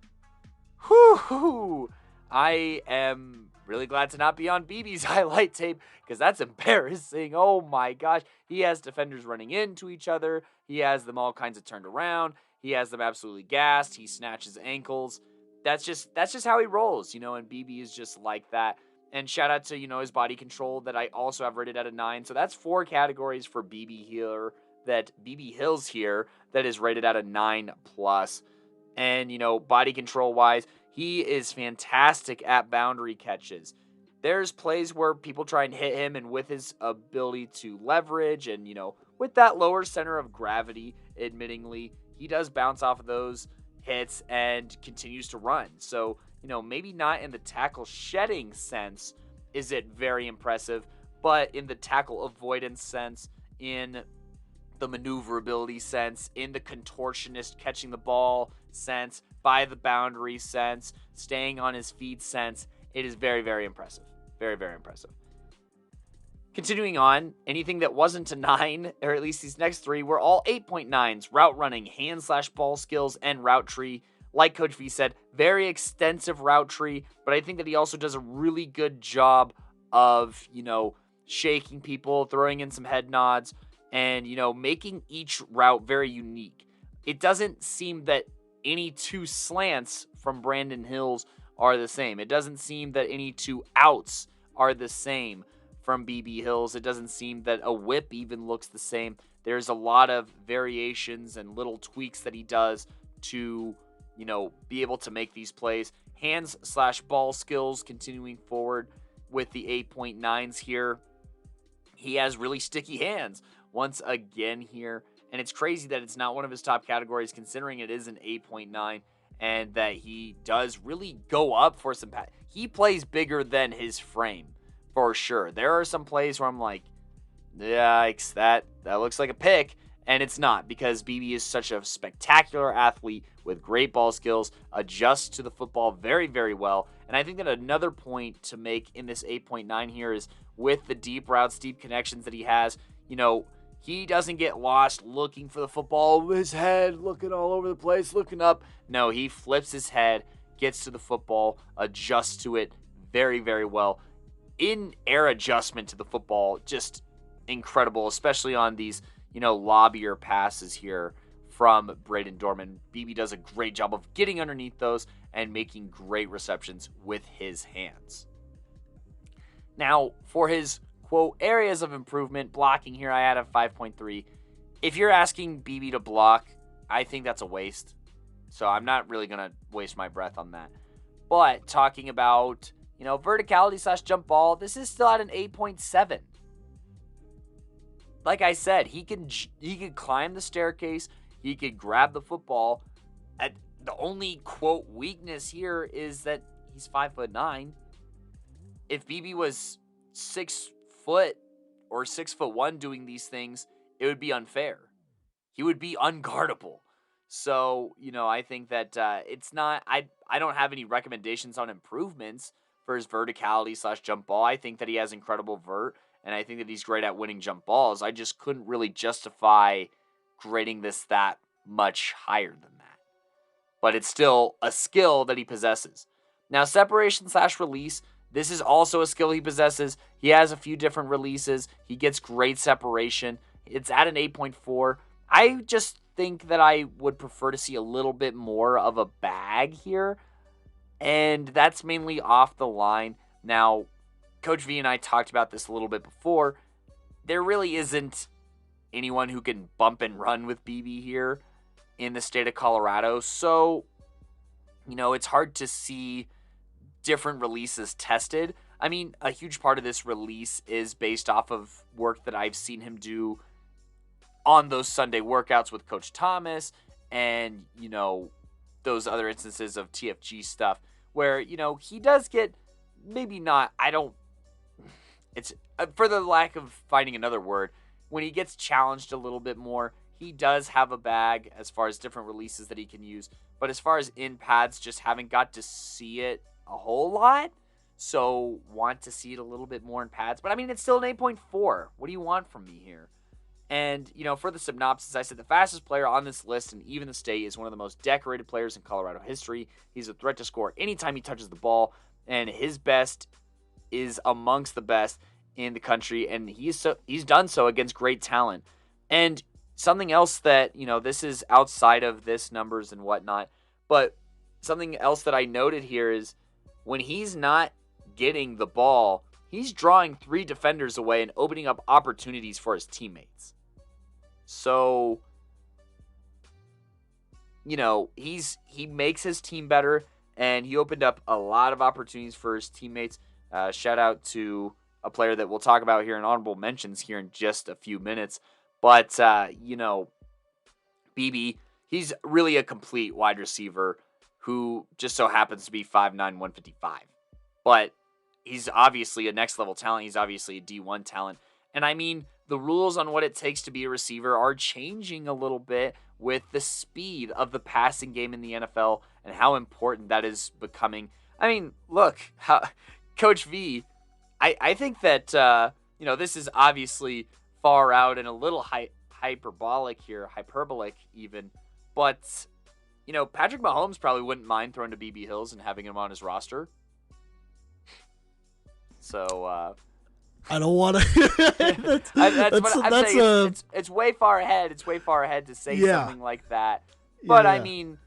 whoo, I am really glad to not be on BB's highlight tape because that's embarrassing. Oh my gosh. He has defenders running into each other. He has them all kinds of turned around. He has them absolutely gassed. He snatches ankles. That's just how he rolls, and BB is just like that. And shout out to, his body control that I also have rated at a 9. So that's 4 categories for BB Hills here that is rated at a 9+. And, body control wise, he is fantastic at boundary catches. There's plays where people try and hit him, and with his ability to leverage and, with that lower center of gravity, admittingly, he does bounce off of those hits and continues to run. So, maybe not in the tackle shedding sense is it very impressive, but in the tackle avoidance sense, in the maneuverability sense, in the contortionist catching the ball sense, by the boundary sense, staying on his feet sense, it is very, very impressive. Very, very impressive. Continuing on, anything that wasn't a 9, or at least these next 3, were all 8.9s. Route running, hand/ball skills, and route tree. Like Coach V said, very extensive route tree, but I think that he also does a really good job of, shaking people, throwing in some head nods, and, making each route very unique. It doesn't seem that any 2 slants from Brandon Hills are the same. It doesn't seem that any 2 outs are the same from BB Hills. It doesn't seem that a whip even looks the same. There's a lot of variations and little tweaks that he does to, be able to make these plays. Hands/ball skills, continuing forward with the 8.9s here. He has really sticky hands once again here. And it's crazy that it's not one of his top categories, considering it is an 8.9, and that he does really go up for some he plays bigger than his frame, for sure. There are some plays where I'm like, yikes, that looks like a pick, and it's not, because BB is such a spectacular athlete with great ball skills, adjusts to the football very, very well. And I think that another point to make in this 8.9 here is with the deep routes, deep connections that he has, he doesn't get lost looking for the football with his head, looking all over the place, looking up. No, he flips his head, gets to the football, adjusts to it very, very well. In-air adjustment to the football, just incredible, especially on these, lobbier passes here from Braden Dorman. BB does a great job of getting underneath those and making great receptions with his hands. Now, for his quote, areas of improvement, blocking here, I had a 5.3. If you're asking BB to block, I think that's a waste. So I'm not really going to waste my breath on that. But talking about, verticality / jump ball, this is still at an 8.7. Like I said, he could climb the staircase. He could grab the football. The only, quote, weakness here is that he's 5'9". If BB was 6 foot or 6'1" doing these things, it would be unfair. He would be unguardable. So, I think that it's not, I don't have any recommendations on improvements for his verticality / jump ball. I think that he has incredible vert, and I think that he's great at winning jump balls. I just couldn't really justify grading this that much higher than that. But it's still a skill that he possesses. Now, separation / release, this is also a skill he possesses. He has a few different releases. He gets great separation. It's at an 8.4. I just think that I would prefer to see a little bit more of a bag here, and that's mainly off the line. Now, Coach V and I talked about this a little bit before. There really isn't anyone who can bump and run with BB here in the state of Colorado, so, it's hard to see different releases tested. I mean, a huge part of this release is based off of work that I've seen him do on those Sunday workouts with Coach Thomas and, those other instances of TFG stuff where, he does get maybe not, it's for the lack of finding another word, when he gets challenged a little bit more, he does have a bag as far as different releases that he can use. But as far as in pads, just haven't got to see it a whole lot. So want to see it a little bit more in pads. But I mean, it's still an 8.4. What do you want from me here? And, for the synopsis, I said the fastest player on this list and even the state is one of the most decorated players in Colorado history. He's a threat to score anytime he touches the ball, and his best is amongst the best in the country, and he's done so against great talent. And something else that, this is outside of this numbers and whatnot, but something else that I noted here is when he's not getting the ball, he's drawing 3 defenders away and opening up opportunities for his teammates. So, he makes his team better, and he opened up a lot of opportunities for his teammates. Shout out to a player that we'll talk about here in honorable mentions here in just a few minutes. But, BB, he's really a complete wide receiver who just so happens to be 5'9", 155. But he's obviously a next-level talent. He's obviously a D1 talent. And I mean, the rules on what it takes to be a receiver are changing a little bit with the speed of the passing game in the NFL and how important that is becoming. I mean, look, Coach V, I think that, this is obviously far out and a little hyperbolic even. But, Patrick Mahomes probably wouldn't mind throwing to BB Hills and having him on his roster. So, I don't want to. That's what I'm saying. It's way far ahead. It's way far ahead to say something like that. But I mean,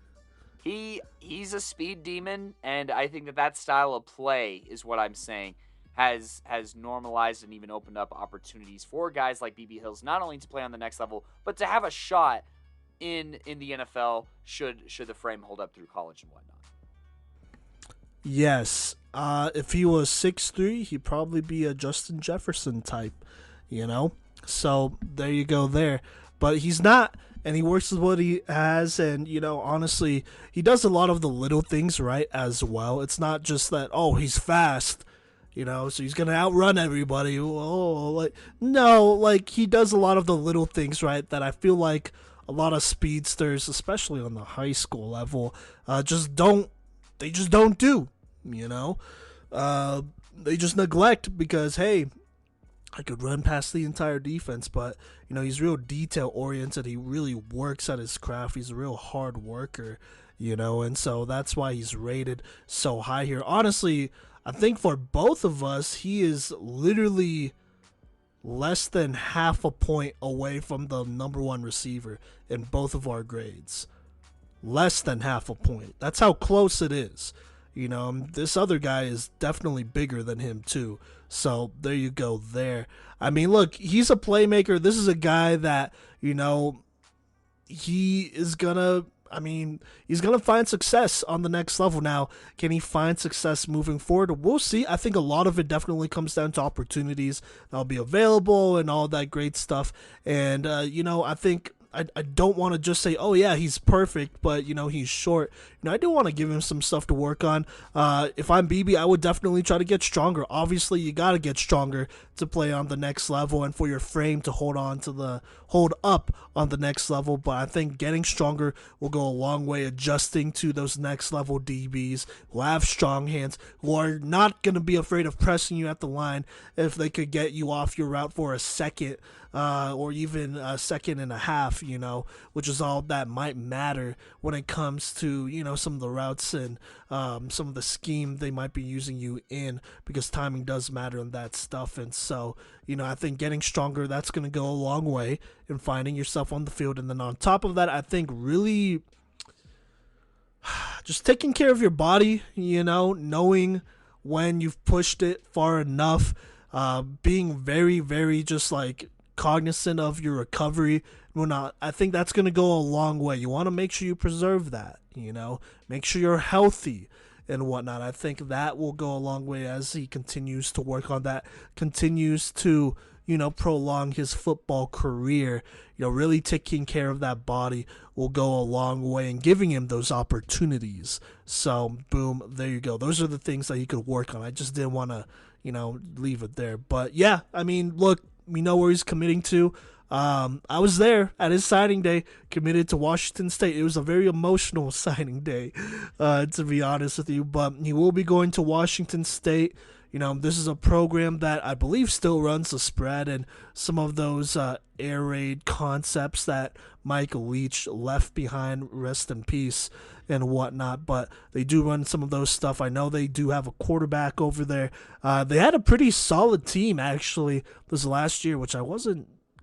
he's a speed demon, and I think that style of play is what I'm saying has normalized and even opened up opportunities for guys like BB Hills not only to play on the next level, but to have a shot in the NFL should the frame hold up through college and whatnot. Yes. If he was 6'3", he'd probably be a Justin Jefferson type, So there you go there. But he's not, and he works with what he has, and, honestly, he does a lot of the little things right as well. It's not just that, he's fast, so he's going to outrun everybody. No, he does a lot of the little things right that I feel like a lot of speedsters, especially on the high school level, just don't do. They just neglect because, hey, I could run past the entire defense, but, he's real detail oriented. He really works at his craft. He's a real hard worker, and so that's why he's rated so high here. Honestly, I think for both of us, he is literally less than half a point away from the number 1 receiver in both of our grades. Less than half a point. That's how close it is. This other guy is definitely bigger than him too. So there you go there. I mean, look, he's a playmaker. This is a guy that, he is gonna, he's gonna find success on the next level. Now, can he find success moving forward? We'll see. I think a lot of it definitely comes down to opportunities that'll be available and all that great stuff. And, I think I don't want to just say, oh yeah, he's perfect, but he's short. I do want to give him some stuff to work on. If I'm BB, I would definitely try to get stronger. Obviously, you got to get stronger to play on the next level and for your frame to hold up on the next level. But I think getting stronger will go a long way, adjusting to those next level DBs who have strong hands, who are not going to be afraid of pressing you at the line if they could get you off your route for a second. Or even a second and a half, which is all that might matter when it comes to, some of the routes and some of the scheme they might be using you in, because timing does matter in that stuff. And so, I think getting stronger, that's going to go a long way in finding yourself on the field. And then on top of that, I think really just taking care of your body, knowing when you've pushed it far enough, being very, very just cognizant of your recovery. I think that's going to go a long way. You want to make sure you preserve that, make sure you're healthy and whatnot. I think that will go a long way as he continues to work on that, continues to, prolong his football career, really taking care of that body will go a long way in giving him those opportunities. So, boom, there you go. Those are the things that he could work on. I just didn't want to, leave it there. But yeah, I mean, look, we know where he's committing to. I was there at his signing day, committed to Washington State. It was a very emotional signing day, to be honest with you. But he will be going to Washington State. This is a program that I believe still runs the spread and some of those air raid concepts that Mike Leach left behind, rest in peace, and whatnot. But they do run some of those stuff. I know they do have a quarterback over there. They had a pretty solid team, actually, this last year,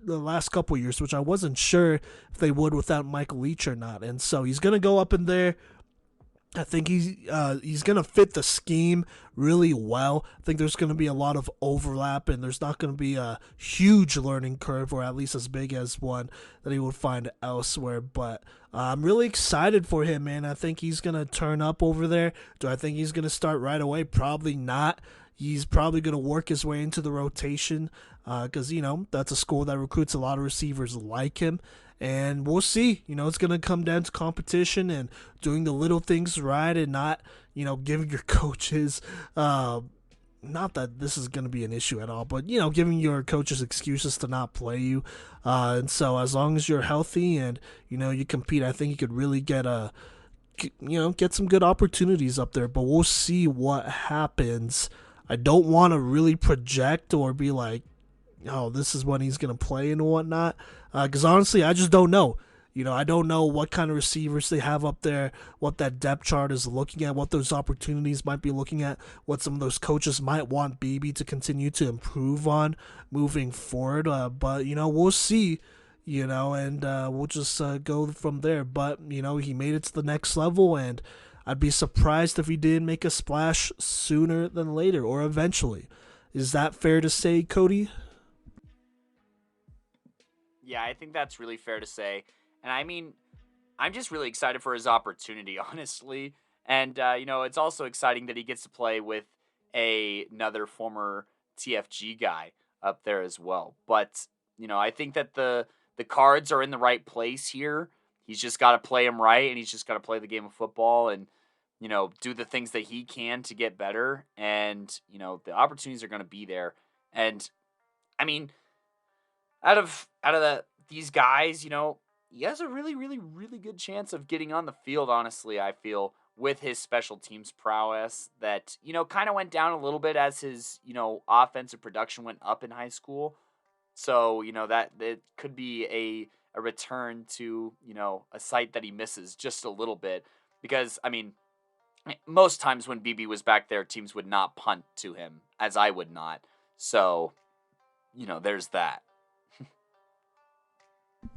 the last couple years, which I wasn't sure if they would without Michael Leach or not. And so he's going to go up in there. I think he's going to fit the scheme really well. I think there's going to be a lot of overlap, and there's not going to be a huge learning curve, or at least as big as one that he would find elsewhere. But I'm really excited for him, man. I think he's going to turn up over there. Do I think he's going to start right away? Probably not. He's probably going to work his way into the rotation because, that's a school that recruits a lot of receivers like him. And we'll see. It's going to come down to competition and doing the little things right and not, giving your coaches, not that this is going to be an issue at all, but, giving your coaches excuses to not play you. And so as long as you're healthy and, you compete, I think you could really get some good opportunities up there. But we'll see what happens. I don't want to really project or be like, oh, this is when he's going to play and whatnot. Because honestly, I just don't know. I don't know what kind of receivers they have up there, what that depth chart is looking at, what those opportunities might be looking at, what some of those coaches might want BB to continue to improve on moving forward. But, we'll see, and we'll just go from there. But, he made it to the next level, and I'd be surprised if he didn't make a splash sooner than later or eventually. Is that fair to say, Kodey? Yeah, I think that's really fair to say. And I mean, I'm just really excited for his opportunity, honestly. And, it's also exciting that he gets to play with another former TFG guy up there as well. But, I think that the cards are in the right place here. He's just got to play them right, and he's just got to play the game of football and, do the things that he can to get better. And, the opportunities are going to be there. And, I mean, out of these guys, he has a really, really, really good chance of getting on the field, honestly, I feel, with his special teams prowess that, kind of went down a little bit as his, offensive production went up in high school. So, that it could be a return to, a site that he misses just a little bit. Because, I mean, most times when BB was back there, teams would not punt to him, as I would not. So, there's that.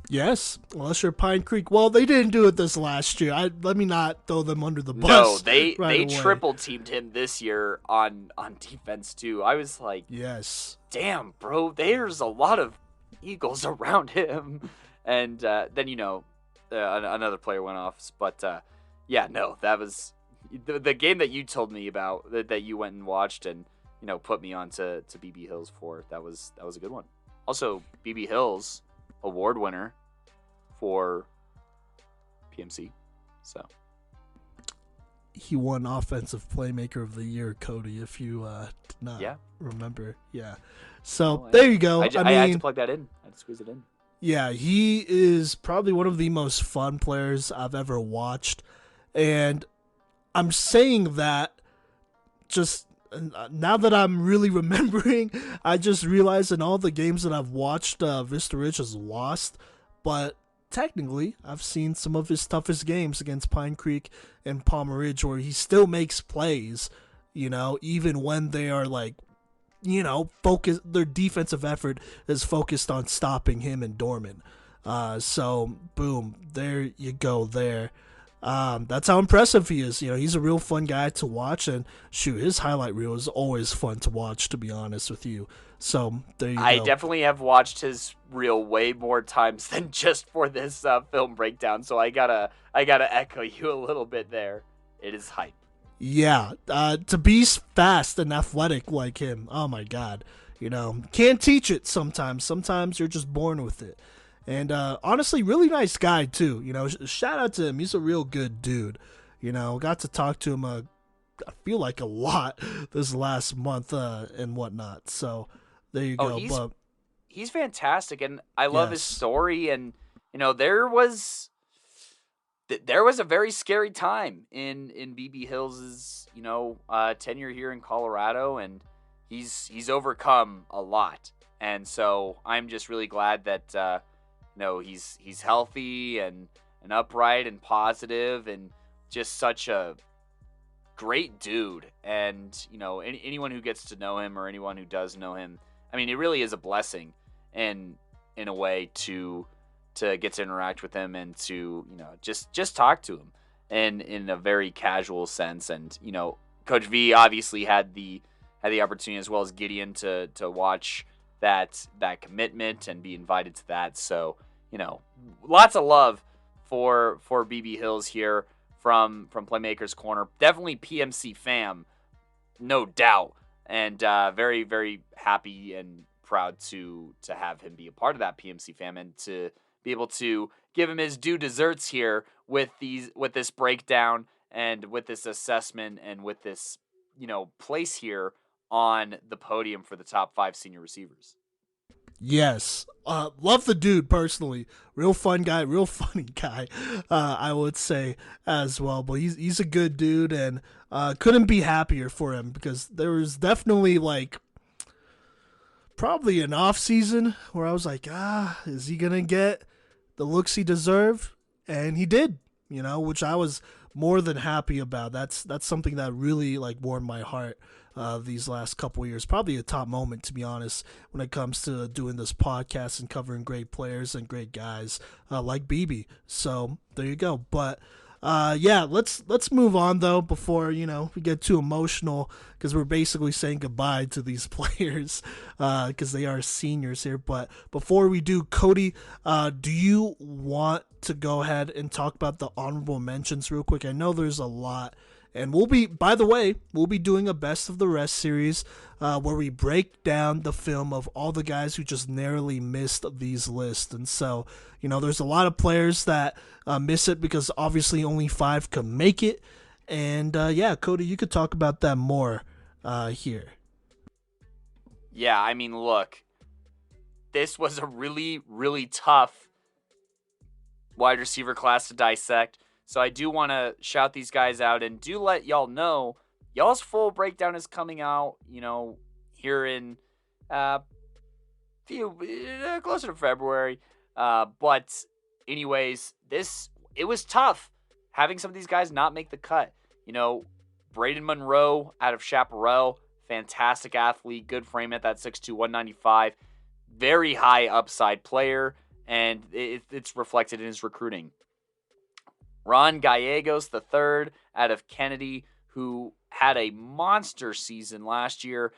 Yes, unless you're Pine Creek. Well, they didn't do it this last year. Let me not throw them under the bus. No, they away. triple teamed him this year on defense too. I was like, yes, damn, bro, there's a lot of Eagles around him. And then another player went off. But yeah, no, that was the game that you told me about that you went and watched and put me on to BB Hills for. That was a good one. Also, BB Hills, award winner for PMC. So he won Offensive Playmaker of the Year, Kodey, if you did not remember. Yeah. So there you go. I had to plug that in. I had to squeeze it in. Yeah, he is probably one of the most fun players I've ever watched. And I'm saying that just now that I'm really remembering, I just realized in all the games that I've watched, Vista Ridge has lost. But technically, I've seen some of his toughest games against Pine Creek and Palmer Ridge where he still makes plays, even when they are like, focus. Their defensive effort is focused on stopping him and Dorman. So, boom, there you go there. That's how impressive he is. He's a real fun guy to watch, and shoot, his highlight reel is always fun to watch, to be honest with you. So there you go. I definitely have watched his reel way more times than just for this film breakdown. So I gotta echo you a little bit there. It is hype. Yeah, to be fast and athletic like him, oh my god. Can't teach it sometimes. Sometimes you're just born with it. And honestly, really nice guy too. Shout out to him. He's a real good dude. Got to talk to him. I feel like a lot this last month and whatnot. So there you Oh, go. But he's fantastic, and I love his yes, story. And there was a very scary time in BB Hills's tenure here in Colorado, and he's overcome a lot. And so I'm just really glad that he's healthy and upright and positive and just such a great dude. And anyone who gets to know him or anyone who does know him, I mean, it really is a blessing, and in a way to get to interact with him and to just talk to him and in a very casual sense. And Coach V obviously had the opportunity, as well as Gideon, to watch that commitment and be invited to that. So lots of love for BB Hills here from Playmakers Corner. Definitely PMC fam, no doubt, and very, very happy and proud to have him be a part of that PMC fam and to be able to give him his due desserts here with this breakdown and with this assessment and with this place here on the podium for the top 5 senior receivers. yes. Love the dude personally. Real fun guy, real funny guy. I would say as well. But he's a good dude, and couldn't be happier for him, because there was definitely probably an off season where I was like, is he gonna get the looks he deserved? And he did, which I was more than happy about. That's something that really warmed my heart these last couple of years. Probably a top moment, to be honest, when it comes to doing this podcast and covering great players and great guys like BB. So there you go. But let's move on though before we get too emotional, because we're basically saying goodbye to these players because they are seniors here. But before we do, Kodey, do you want to go ahead and talk about the honorable mentions real quick? I know there's a lot. And we'll be doing a best of the rest series where we break down the film of all the guys who just narrowly missed these lists. And so, there's a lot of players that miss it because obviously only 5 could make it. And Kodey, you could talk about that more here. Yeah, I mean, look, this was a really, really tough wide receiver class to dissect. So I do want to shout these guys out and do let y'all know y'all's full breakdown is coming out, here in closer to February. But anyways, it was tough having some of these guys not make the cut. Braden Monroe out of Chaparral, fantastic athlete, good frame at that 6'2", 195, very high upside player, and it's reflected in his recruiting. Ron Gallegos III out of Kennedy, who had a monster season last year,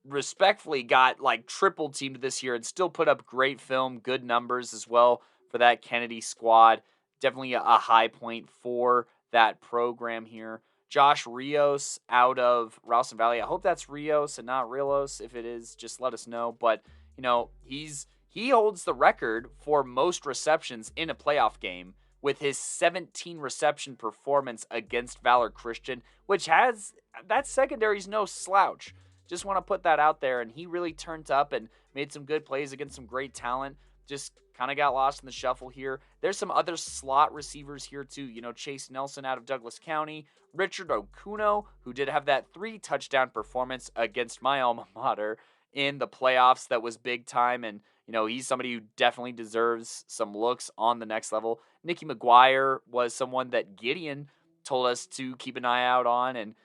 respectfully got triple teamed this year and still put up great film, good numbers as well for that Kennedy squad. Definitely a high point for that program here. Josh Rios out of Ralston Valley. I hope that's Rios and not Rios. If it is, just let us know. But, he holds the record for most receptions in a playoff game with his 17 reception performance against Valor Christian, which has, that secondary's no slouch. Just want to put that out there. And he really turned up and made some good plays against some great talent. Just kind of got lost in the shuffle here. There's some other slot receivers here too. Chase Nelson out of Douglas County, Richard Okuno, who did have that 3-touchdown performance against my alma mater in the playoffs. That was big time. And, he's somebody who definitely deserves some looks on the next level. Nicky McGuire was someone that Gideon told us to keep an eye out on. And,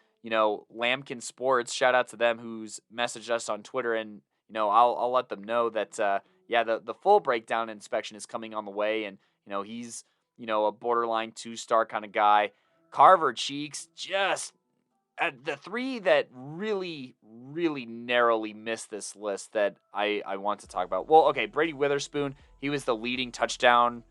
Lambkin Sports, shout out to them, who's messaged us on Twitter. And, I'll let them know that, the full breakdown inspection is coming on the way. And, he's, a borderline 2-star kind of guy. Carver Cheeks, just the 3 that really, really narrowly missed this list that I want to talk about. Well, okay, Brady Witherspoon, he was the leading touchdown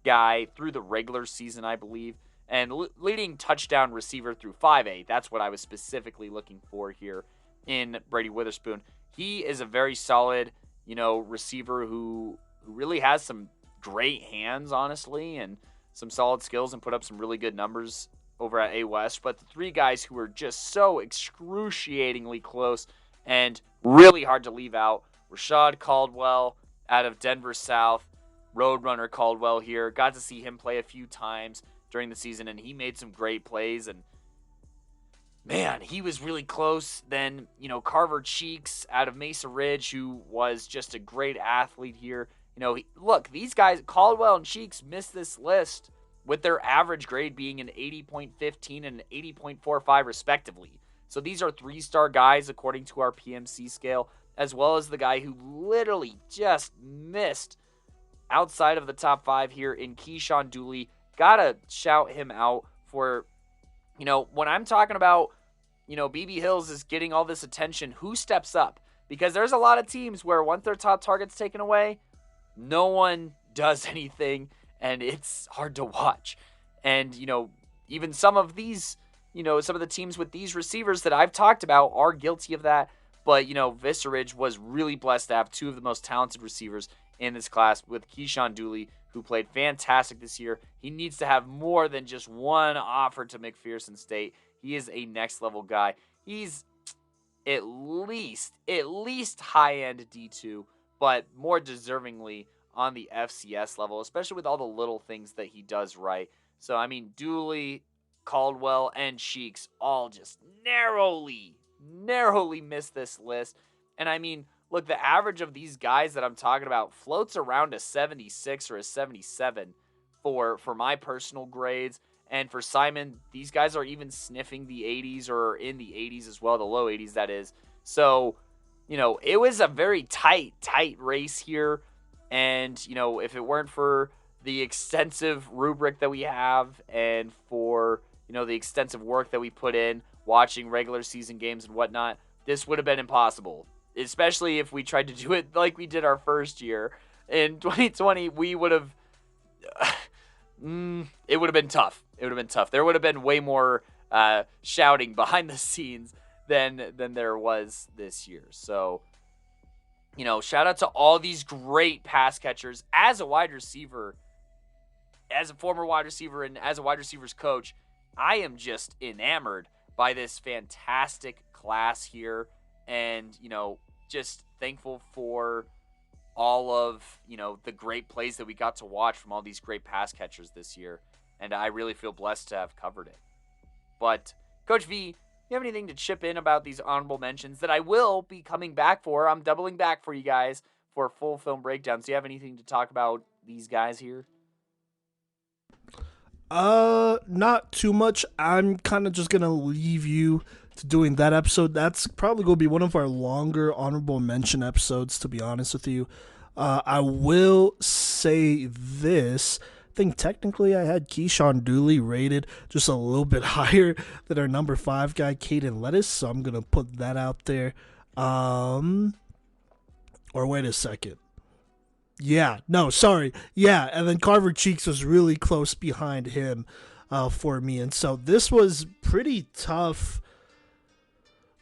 guy through the regular season, I believe, and leading touchdown receiver through 5A. That's what I was specifically looking for here in Brady Witherspoon. he is a very solid, receiver who really has some great hands, honestly, and some solid skills and put up some really good numbers over at A West. But the three guys who are just so excruciatingly close and really hard to leave out, Rashad Caldwell out of Denver South, Roadrunner Caldwell here. Got to see him play a few times during the season, and he made some great plays. And man, he was really close. Then, Carver Cheeks out of Mesa Ridge, who was just a great athlete here. Look, these guys, Caldwell and Cheeks, missed this list with their average grade being an 80.15 and an 80.45 respectively. So these are 3-star guys according to our PMC scale, as well as the guy who literally just missed outside of the top 5 here in Keyshawn Dooley. Gotta shout him out for, when I'm talking about, BB Hills is getting all this attention, who steps up? Because there's a lot of teams where once their top target's taken away, no one does anything, and it's hard to watch. And, even some of these, some of the teams with these receivers that I've talked about are guilty of that. But, Vista Ridge was really blessed to have two of the most talented receivers in this class with Keyshawn Dooley, who played fantastic this year. He needs to have more than just one offer to McPherson State. He is a next-level guy. He's at least high-end D2, but more deservingly on the FCS level, especially with all the little things that he does right. So, Dooley, Caldwell, and Cheeks all just narrowly missed this list. And look, the average of these guys that I'm talking about floats around a 76 or a 77 for my personal grades. And for Simon, these guys are even sniffing the 80s or in the 80s as well, the low 80s, that is. So, it was a very tight race here. And, if it weren't for the extensive rubric that we have and for, the extensive work that we put in watching regular season games and whatnot, this would have been impossible. Especially if we tried to do it like we did our first year. In 2020, we would have... it would have been tough. There would have been way more shouting behind the scenes than there was this year. So, shout out to all these great pass catchers. As a wide receiver, as a former wide receiver and as a wide receivers coach, I am just enamored by this fantastic class here. And, just thankful for all of, the great plays that we got to watch from all these great pass catchers this year. And I really feel blessed to have covered it. But, Coach V, you have anything to chip in about these honorable mentions that I will be coming back for? I'm doubling back for you guys for full film breakdowns. Do you have anything to talk about these guys here? Not too much. I'm kind of just going to leave you to doing that episode. That's probably going to be one of our longer honorable mention episodes, to be honest with you. I will say this. I think technically I had Keyshawn Dooley rated just a little bit higher than our number 5 guy, Caden Lettuce, so I'm going to put that out there. Or wait a second. Yeah, no, sorry. Yeah, and then Carver Cheeks was really close behind him for me. And so this was pretty tough.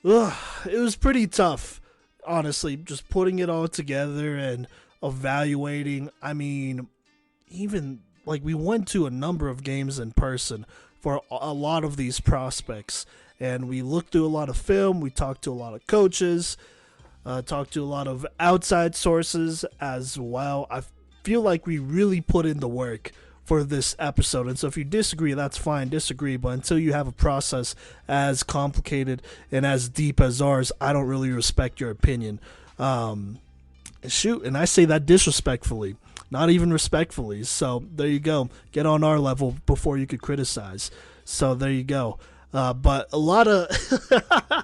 It was pretty tough, honestly, just putting it all together and evaluating. Even like we went to a number of games in person for a lot of these prospects. And we looked through a lot of film. We talked to a lot of coaches. Talked to a lot of outside sources as well. I feel like we really put in the work for this episode. And so if you disagree, that's fine. Disagree. But until you have a process as complicated and as deep as ours, I don't really respect your opinion. Shoot, and I say that disrespectfully, not even respectfully. So there you go. Get on our level before you could criticize. So there you go. But a lot of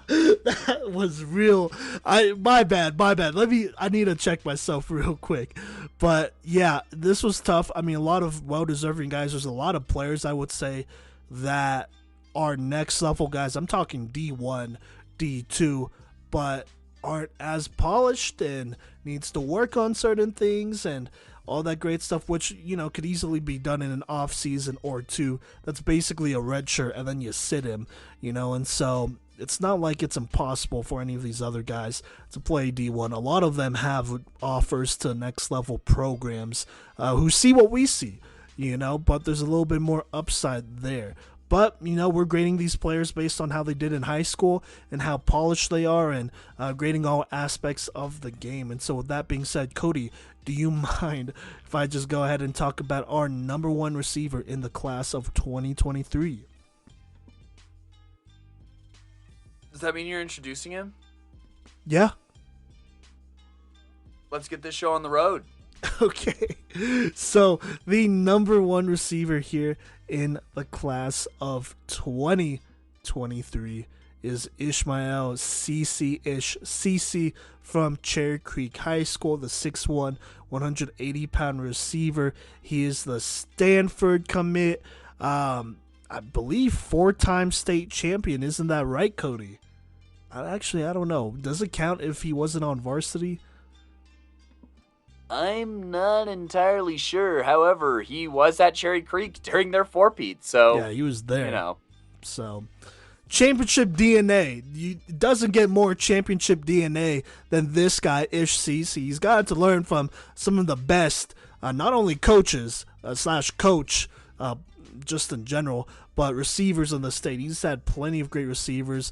that was real. My bad. I need to check myself real quick. But yeah, this was tough. A lot of well-deserving guys. There's a lot of players, I would say, that are next level guys. I'm talking D1, D2, but aren't as polished and needs to work on certain things and all that great stuff, which, could easily be done in an off season or two. That's basically a red shirt, and then you sit him, and so it's not like it's impossible for any of these other guys to play D1. A lot of them have offers to next level programs who see what we see, but there's a little bit more upside there. But, we're grading these players based on how they did in high school and how polished they are, and grading all aspects of the game. And so with that being said, Kodey, do you mind if I just go ahead and talk about our number one receiver in the class of 2023? Does that mean you're introducing him? Yeah. Let's get this show on the road. Okay. So the number one receiver here in the class of 2023 is Ishmael CC from Cherry Creek High School, the 6'1", 180-pound receiver. He is the Stanford commit. I believe 4-time state champion. Isn't that right, Kodey? I don't know. Does it count if he wasn't on varsity? I'm not entirely sure. However, he was at Cherry Creek during their 4-peat, so... Yeah, he was there. So, championship DNA. It doesn't get more championship DNA than this guy, Ish CC. He's got to learn from some of the best, not only coaches, / coach, just in general, but receivers in the state. He's had plenty of great receivers.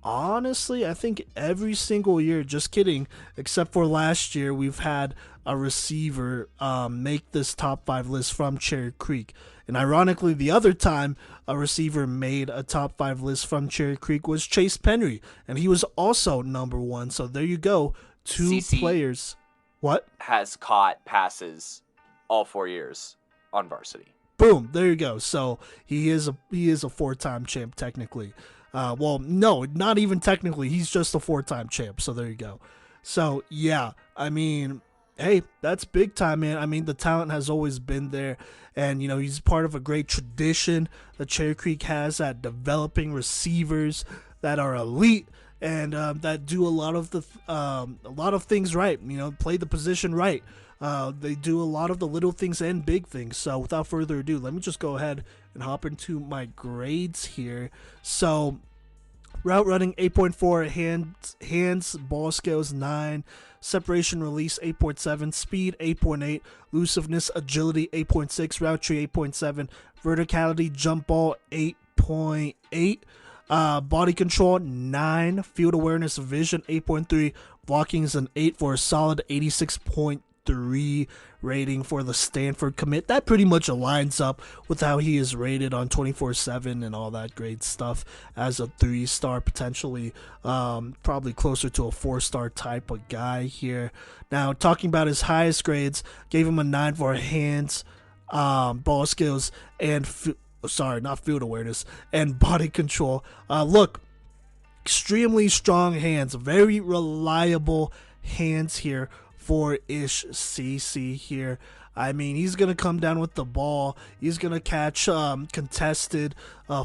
Honestly, I think every single year, just kidding, except for last year, we've had a receiver make this top 5 list from Cherry Creek. And ironically, the other time a receiver made a top 5 list from Cherry Creek was Chase Penry, and he was also number 1. So there you go, 2 CC players. What? Has caught passes all 4 years on varsity. Boom, there you go. So he is a 4-time champ technically. Well, no, not even technically. He's just a 4-time champ. So there you go. So, yeah, I mean, hey, that's big time, man. I mean, the talent has always been there. And, he's part of a great tradition that Cherry Creek has at developing receivers that are elite and that do a lot of things right, play the position right. They do a lot of the little things and big things. So without further ado, let me just go ahead and hop into my grades here. So route running 8.4, hands ball skills 9, separation release 8.7, speed 8.8, elusiveness agility 8.6, route tree 8.7, verticality jump ball 8.8. Body control 9, field awareness vision 8.3, blocking is an 8 for a solid 86.3 rating for the Stanford commit. That pretty much aligns up with how he is rated on 24/7 and all that great stuff as a 3-star, potentially probably closer to a 4-star type of guy here. Now, talking about his highest grades, gave him a 9 for hands, ball skills, and not field awareness, and body control. Look, extremely strong hands, very reliable hands here for Ish CC here. I mean, he's going to come down with the ball. He's going to catch contested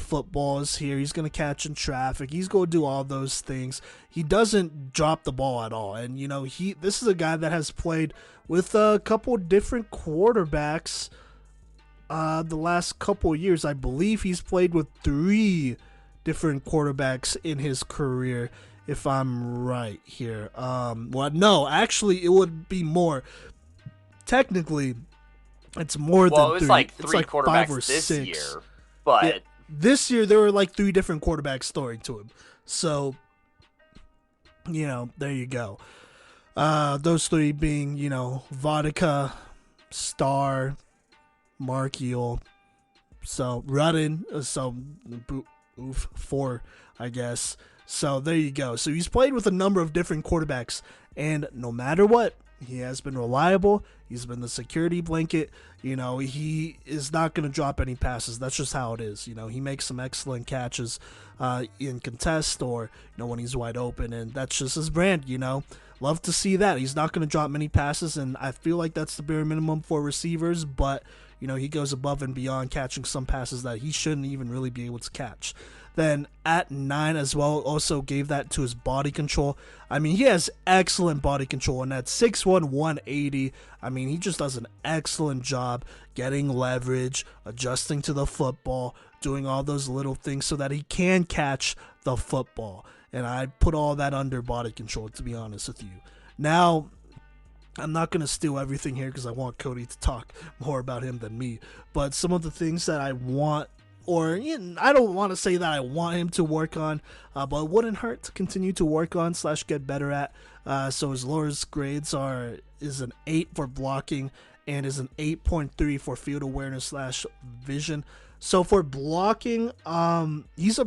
footballs here. He's going to catch in traffic. He's going to do all those things. He doesn't drop the ball at all. And, this is a guy that has played with a couple different quarterbacks the last couple years. I believe he's played with 3 different quarterbacks in his career, if I'm right here. Well, no, actually, it would be more. Technically, it's more than 3. Well, it was like 3 it's quarterbacks 5 or this 6. year. But yeah, this year, there were like 3 different quarterbacks throwing to him. So, there you go. Those 3 being, Vodka, Star, Markiel, so Rudden, 4, I guess. So there you go. So he's played with a number of different quarterbacks, and no matter what, he has been reliable. He's been the security blanket. He is not going to drop any passes. That's just how it is. He makes some excellent catches in contest or, when he's wide open, and that's just his brand, Love to see that. He's not going to drop many passes, and I feel like that's the bare minimum for receivers, but, he goes above and beyond, catching some passes that he shouldn't even really be able to catch. Then at 9 as well, also gave that to his body control. I mean, he has excellent body control, and at 6'1", 180, I mean, he just does an excellent job getting leverage, adjusting to the football, doing all those little things so that he can catch the football. And I put all that under body control, to be honest with you. Now, I'm not going to steal everything here because I want Kodey to talk more about him than me. But some of the things that I want, or I don't want to say that I want him to work on, but it wouldn't hurt to continue to work on / get better at. So his lowest grades is an 8 for blocking and is an 8.3 for field awareness / vision. So for blocking, he's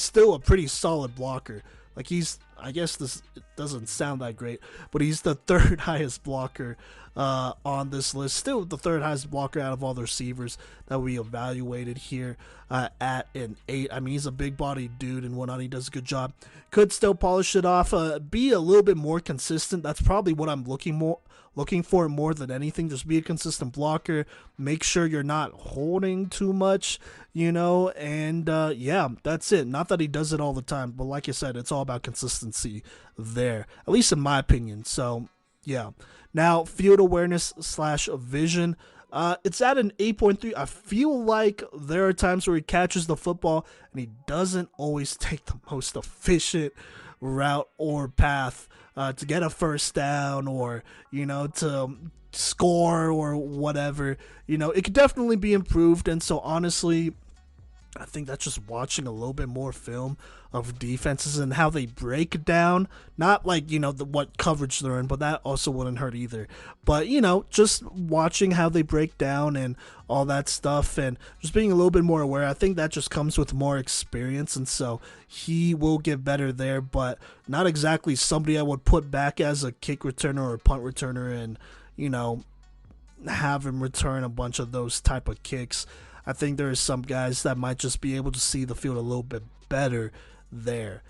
still a pretty solid blocker. Like I guess this doesn't sound that great, but he's the third highest blocker on this list. Still the third highest blocker out of all the receivers that we evaluated here at an 8. I mean, he's a big-bodied dude and whatnot. He does a good job. Could still polish it off, be a little bit more consistent. That's probably what I'm looking for more than anything. Just be a consistent blocker. Make sure you're not holding too much, and yeah, that's it. Not that he does it all the time, but like I said, it's all about consistency there, at least in my opinion. So yeah. Now, field awareness / vision, it's at an 8.3. I feel like there are times where he catches the football and he doesn't always take the most efficient route or path to get a first down or, to score or whatever. It could definitely be improved. And so honestly, I think that's just watching a little bit more film of defenses and how they break down. Not like, what coverage they're in, but that also wouldn't hurt either. But, just watching how they break down and all that stuff and just being a little bit more aware. I think that just comes with more experience. And so he will get better there, but not exactly somebody I would put back as a kick returner or a punt returner and, have him return a bunch of those type of kicks. I think there are some guys that might just be able to see the field a little bit better there,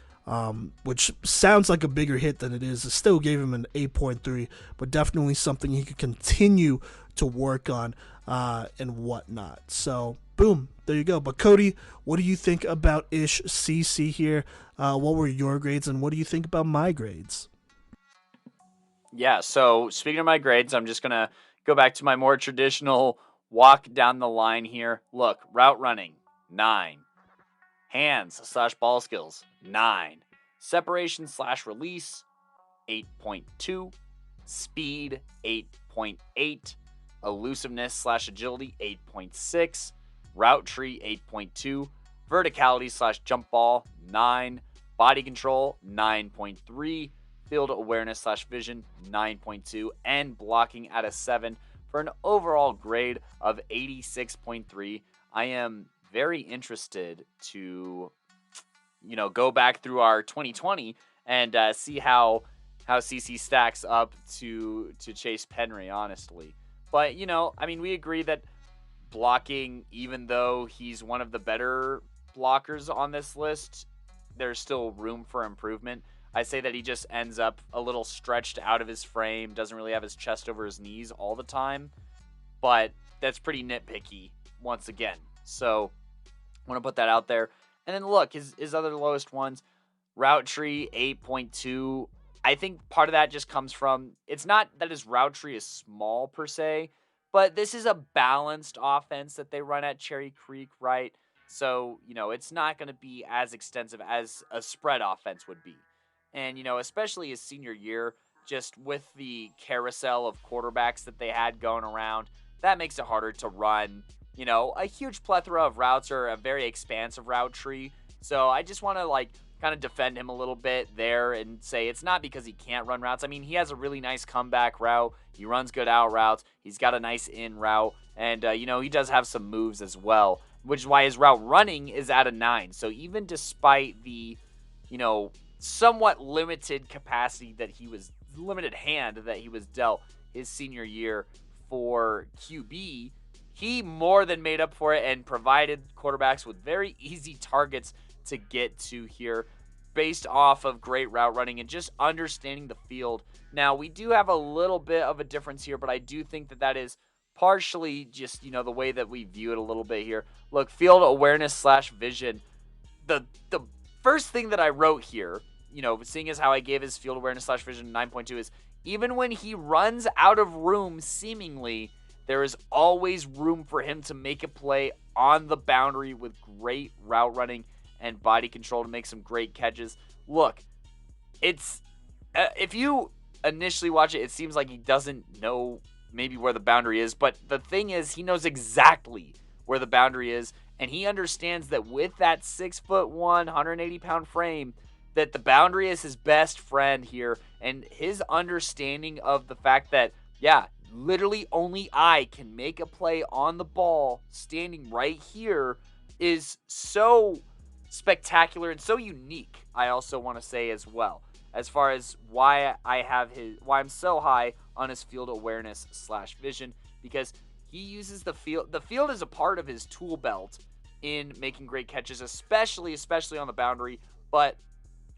which sounds like a bigger hit than it is. It still gave him an 8.3, but definitely something he could continue to work on and whatnot. So, boom, there you go. But Kodey, what do you think about Ish CC here? What were your grades, and what do you think about my grades? Yeah, so speaking of my grades, I'm just going to go back to my more traditional walk down the line here. Look, route running, 9. Hands / ball skills, 9. Separation / release, 8.2. Speed, 8.8. Elusiveness / agility, 8.6. Route tree, 8.2. Verticality / jump ball, 9. Body control, 9.3. Field awareness / vision, 9.2. And blocking at a 7 for an overall grade of 86.3. I am very interested to, go back through our 2020 and see how CC stacks up to Chase Penry, honestly. But, we agree that blocking, even though he's one of the better blockers on this list, there's still room for improvement. I say that he just ends up a little stretched out of his frame, doesn't really have his chest over his knees all the time, but that's pretty nitpicky once again. So I want to put that out there. And then look, his other lowest ones, route tree 8.2. I think part of that just comes from, it's not that his route tree is small per se, but this is a balanced offense that they run at Cherry Creek, right? So, it's not going to be as extensive as a spread offense would be. And, especially his senior year, just with the carousel of quarterbacks that they had going around, that makes it harder to run, a huge plethora of routes or a very expansive route tree. So I just want to, kind of defend him a little bit there and say it's not because he can't run routes. I mean, he has a really nice comeback route. He runs good out routes. He's got a nice in route. And, he does have some moves as well, which is why his route running is at a 9. So even despite the, somewhat limited limited hand that he was dealt his senior year for QB, he more than made up for it and provided quarterbacks with very easy targets to get to here based off of great route running and just understanding the field. Now, we do have a little bit of a difference here, but I do think that is partially just, the way that we view it a little bit here. Look, field awareness / vision. The first thing that I wrote here, seeing as how I gave his field awareness / vision 9.2 is even when he runs out of room, seemingly, there is always room for him to make a play on the boundary with great route running and body control to make some great catches. Look, it's if you initially watch it, it seems like he doesn't know maybe where the boundary is, but the thing is, he knows exactly where the boundary is, and he understands that with that 6'1", 180-pound frame, that the boundary is his best friend here, and his understanding of the fact that, yeah, literally only I can make a play on the ball standing right here is so spectacular and so unique, I also want to say as well, as far as why I'm so high on his field awareness / vision, because he uses the field. The field is a part of his tool belt in making great catches, especially on the boundary, but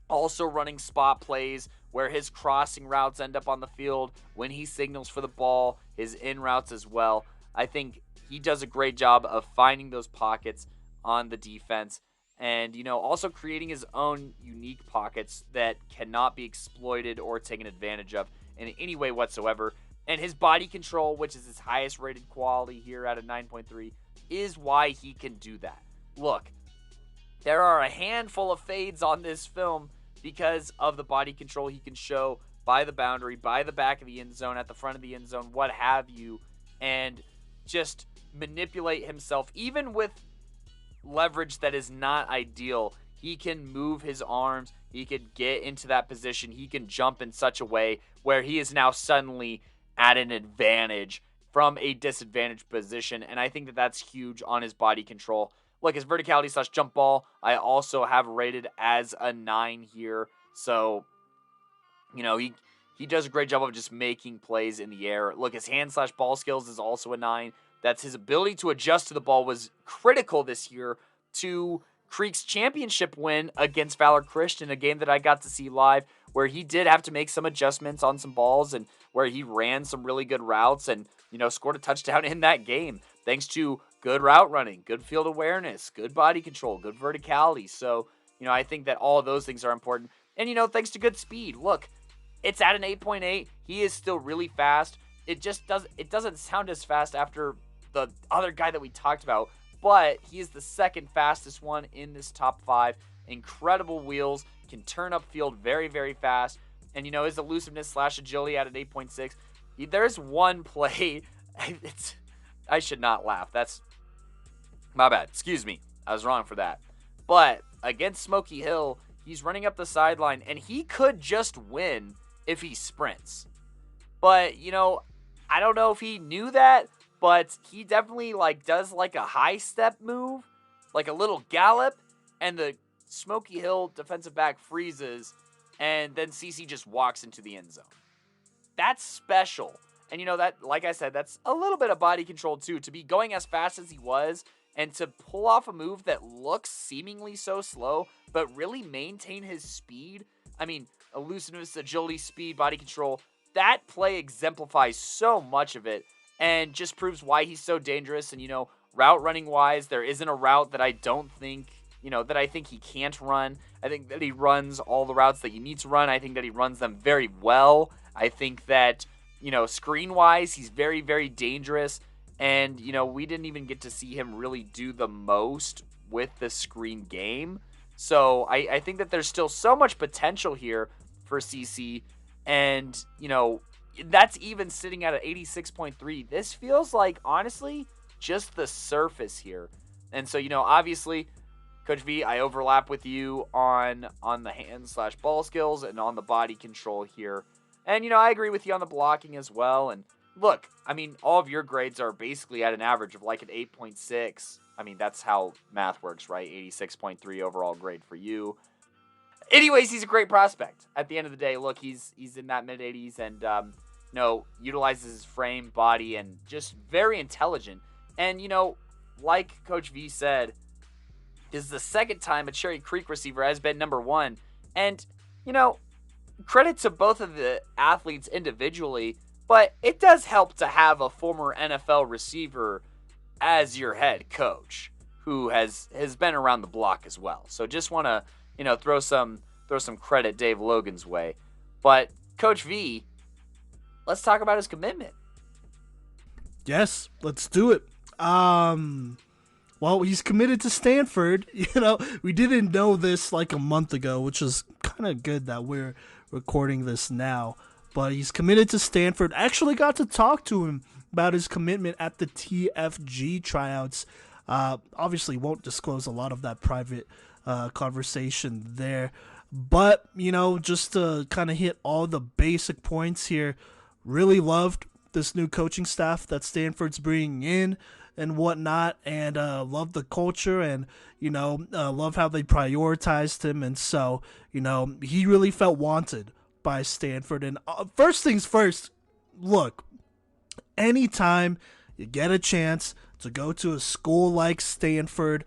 also running spot plays where his crossing routes end up on the field when he signals for the ball, his in routes as well. I think he does a great job of finding those pockets on the defense and, also creating his own unique pockets that cannot be exploited or taken advantage of in any way whatsoever. And his body control, which is his highest rated quality here at a 9.3, is why he can do that. Look, there are a handful of fades on this film because of the body control he can show by the boundary, by the back of the end zone, at the front of the end zone, what have you, and just manipulate himself. Even with leverage that is not ideal, he can move his arms, he could get into that position, he can jump in such a way where he is now suddenly at an advantage from a disadvantaged position, and I think that that's huge on his body control. Look, his verticality / jump ball, I also have rated as a 9 here. So, he does a great job of just making plays in the air. Look, his hand / ball skills is also a 9. That's his ability to adjust to the ball was critical this year to Creek's championship win against Valor Christian, a game that I got to see live, where he did have to make some adjustments on some balls and where he ran some really good routes and, scored a touchdown in that game thanks to good route running, good field awareness, good body control, good verticality. So, I think that all of those things are important. And, thanks to good speed. Look, it's at an 8.8. He is still really fast. It doesn't sound as fast after the other guy that we talked about, but he is the second fastest one in this top 5. Incredible wheels, can turn upfield very, very fast. And, his elusiveness / agility at an 8.6. There's one play. I should not laugh. That's my bad. Excuse me. I was wrong for that. But against Smoky Hill, he's running up the sideline, and he could just win if he sprints. But, I don't know if he knew that, but he definitely does a high step move, like a little gallop, and the Smoky Hill defensive back freezes, and then CC just walks into the end zone. That's special. And that, like I said, that's a little bit of body control too, to be going as fast as he was and to pull off a move that looks seemingly so slow, but really maintain his speed. I mean, elusiveness, agility, speed, body control, that play exemplifies so much of it and just proves why he's so dangerous. And, route running wise, there isn't a route that I don't think, that I think he can't run. I think that he runs all the routes that you need to run. I think that he runs them very well. I think that, screen wise, he's very, very dangerous. And, we didn't even get to see him really do the most with the screen game. So I think that there's still so much potential here for CC. And, that's even sitting at an 86.3. This feels like, honestly, just the surface here. And so, obviously, Coach V, I overlap with you on the hand / ball skills and on the body control here. And, I agree with you on the blocking as well. And look, I mean, all of your grades are basically at an average of like an 8.6. I mean, that's how math works, right? 86.3 overall grade for you. Anyways, he's a great prospect. At the end of the day, look, he's in that mid-80s and, utilizes his frame, body, and just very intelligent. And, like Coach V said, this is the second time a Cherry Creek receiver has been number 1. And, credit to both of the athletes individually, but it does help to have a former NFL receiver as your head coach who has been around the block as well. So just want to, throw some credit Dave Logan's way. But Coach V, let's talk about his commitment. Yes, let's do it. Well, he's committed to Stanford. We didn't know this like a month ago, which is kind of good that we're recording this now. But he's committed to Stanford. Actually got to talk to him about his commitment at the TFG tryouts. Obviously won't disclose a lot of that private conversation there. But, just to kind of hit all the basic points here, really loved this new coaching staff that Stanford's bringing in and whatnot, and love the culture, and love how they prioritized him, and so he really felt wanted by Stanford. And first things first, look, anytime you get a chance to go to a school like Stanford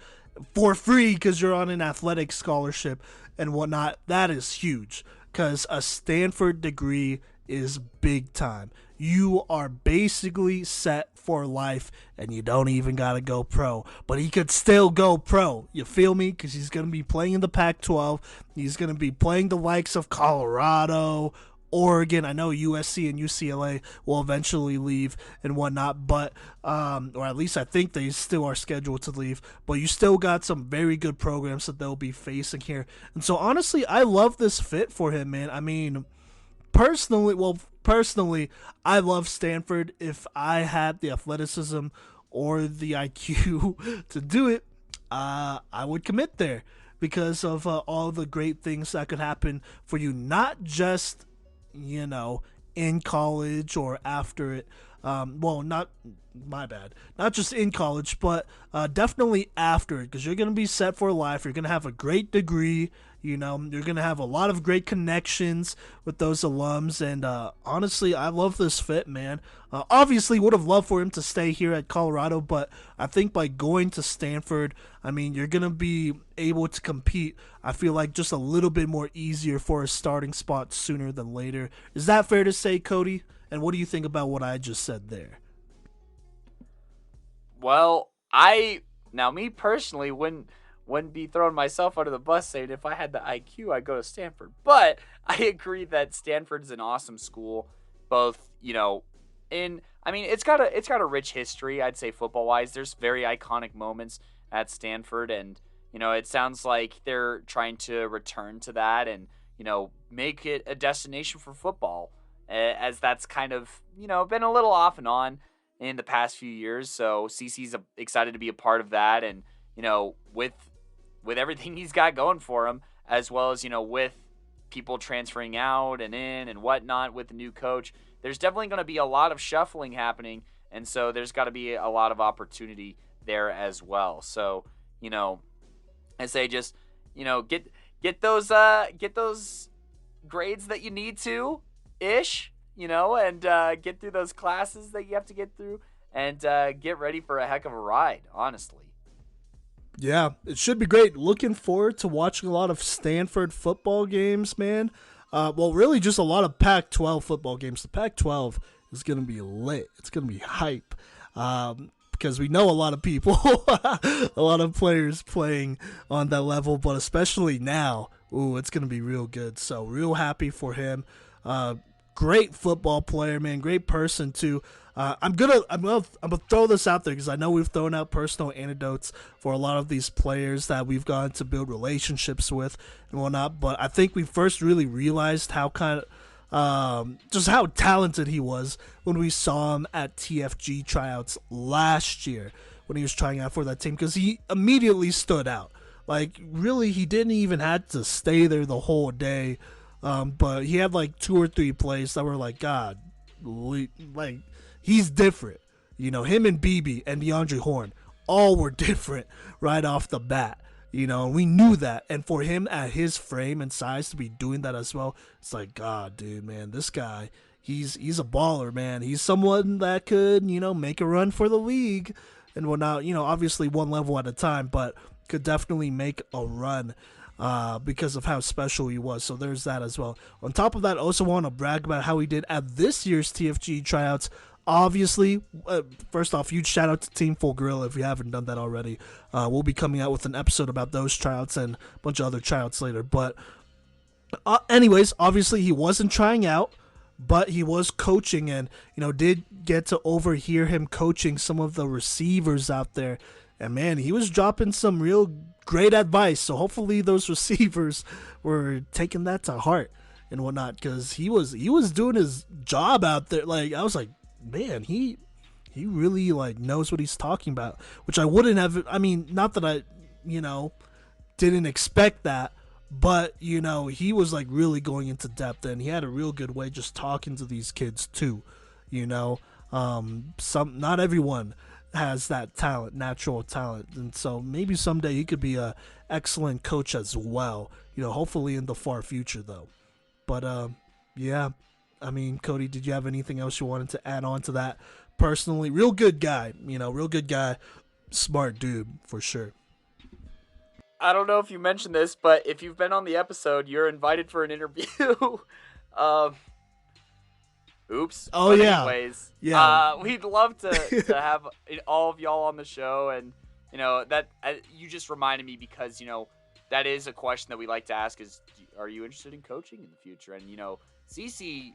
for free because you're on an athletic scholarship and whatnot, that is huge, because a Stanford degree is big time. You are basically set for life, and you don't even gotta go pro. But he could still go pro. You feel me? Because he's gonna be playing in the Pac-12. He's gonna be playing the likes of Colorado, Oregon. I know USC and UCLA will eventually leave and whatnot, but or at least I think they still are scheduled to leave. But you still got some very good programs that they'll be facing here. And so honestly, I love this fit for him, man. I mean, personally, I love Stanford. If I had the athleticism or the IQ to do it, I would commit there because of all the great things that could happen for you, not just, in college or after it. Not my bad. Not just in college, but definitely after it, because you're going to be set for life. You're going to have a great degree. You're going to have a lot of great connections with those alums. And honestly, I love this fit, man. Obviously, would have loved for him to stay here at Colorado, but I think by going to Stanford, I mean, you're going to be able to compete, I feel like, just a little bit more easier for a starting spot sooner than later. Is that fair to say, Kodey? And what do you think about what I just said there? Well, me personally wouldn't be throwing myself under the bus saying if I had the IQ I'd go to Stanford. But I agree that Stanford's an awesome school, both, it's got a rich history, I'd say, football wise. There's very iconic moments at Stanford, and it sounds like they're trying to return to that and make it a destination for football, as that's kind of been a little off and on in the past few years. So CC's excited to be a part of that, and with everything he's got going for him, as well as with people transferring out and in and whatnot with the new coach, there's definitely going to be a lot of shuffling happening, and so there's got to be a lot of opportunity there as well. So I say just get those grades that you need to ish, and get through those classes that you have to get through, and get ready for a heck of a ride, honestly. Yeah, it should be great. Looking forward to watching a lot of Stanford football games, man. Really just a lot of Pac-12 football games. The Pac-12 is going to be lit. It's going to be hype. Because we know a lot of people, a lot of players playing on that level, but especially now, it's going to be real good. So real happy for him. Great football player, man. Great person too. I'm gonna throw this out there because I know we've thrown out personal anecdotes for a lot of these players that we've gone to build relationships with and whatnot. But I think we first really realized how just how talented he was when we saw him at TFG tryouts last year when he was trying out for that team, because he immediately stood out. Like, really, he didn't even have to stay there the whole day. But he had like 2 or 3 plays that were like, God, like, he's different. Him and BB and DeAndre Horn all were different right off the bat. And we knew that. And for him at his frame and size to be doing that as well, it's like, God, dude, man, this guy, he's a baller, man. He's someone that could, make a run for the league and whatnot. Obviously one level at a time, but could definitely make a run. Because of how special he was. So there's that as well. On top of that, I also want to brag about how he did at this year's TFG tryouts. Obviously, first off, huge shout out to Team Full Gorilla if you haven't done that already. We'll be coming out with an episode about those tryouts and a bunch of other tryouts later. But anyways, obviously he wasn't trying out, but he was coaching, and did get to overhear him coaching some of the receivers out there And man, he was dropping some real great advice. So hopefully those receivers were taking that to heart and whatnot, because he was doing his job out there. Like, I was like, man, he really like knows what he's talking about, which I wouldn't have. I mean, not that I, didn't expect that, but he was like really going into depth, and he had a real good way just talking to these kids too. Not everyone has that talent, natural talent, and so maybe someday he could be a excellent coach as well. Hopefully in the far future though. But yeah, I mean, Kodey, did you have anything else you wanted to add on to that? Personally, real good guy, real good guy, smart dude for sure. I don't know if you mentioned this, but if you've been on the episode, you're invited for an interview. Oops. Oh, but yeah. Anyways, yeah. We'd love to have all of y'all on the show, and that you just reminded me, because that is a question that we like to ask: is, are you interested in coaching in the future? And CC,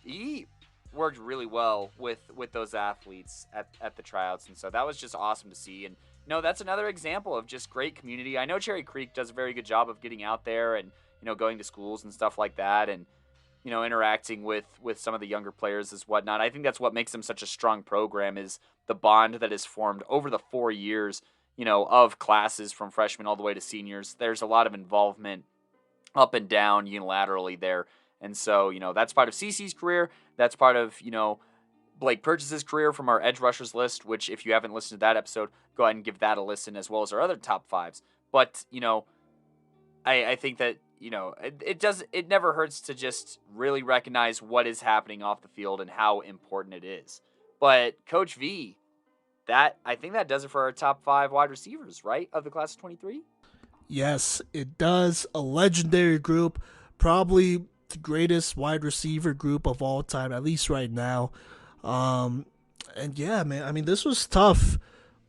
he worked really well with those athletes at the tryouts, and so that was just awesome to see. And that's another example of just great community. I know Cherry Creek does a very good job of getting out there and going to schools and stuff like that, and interacting with some of the younger players as whatnot. I think that's what makes them such a strong program, is the bond that is formed over the 4 years of classes from freshmen all the way to seniors. There's a lot of involvement up and down unilaterally there. And so, that's part of CC's career. That's part of, Blake Purchase's career from our Edge Rushers list, which if you haven't listened to that episode, go ahead and give that a listen, as well as our other top fives. But, I think that, it never hurts to just really recognize what is happening off the field and how important it is. But Coach V, I think that does it for our top 5 wide receivers, right, of the class of 23? Yes, it does. A legendary group, probably the greatest wide receiver group of all time, at least right now. And yeah, man, I mean, this was tough.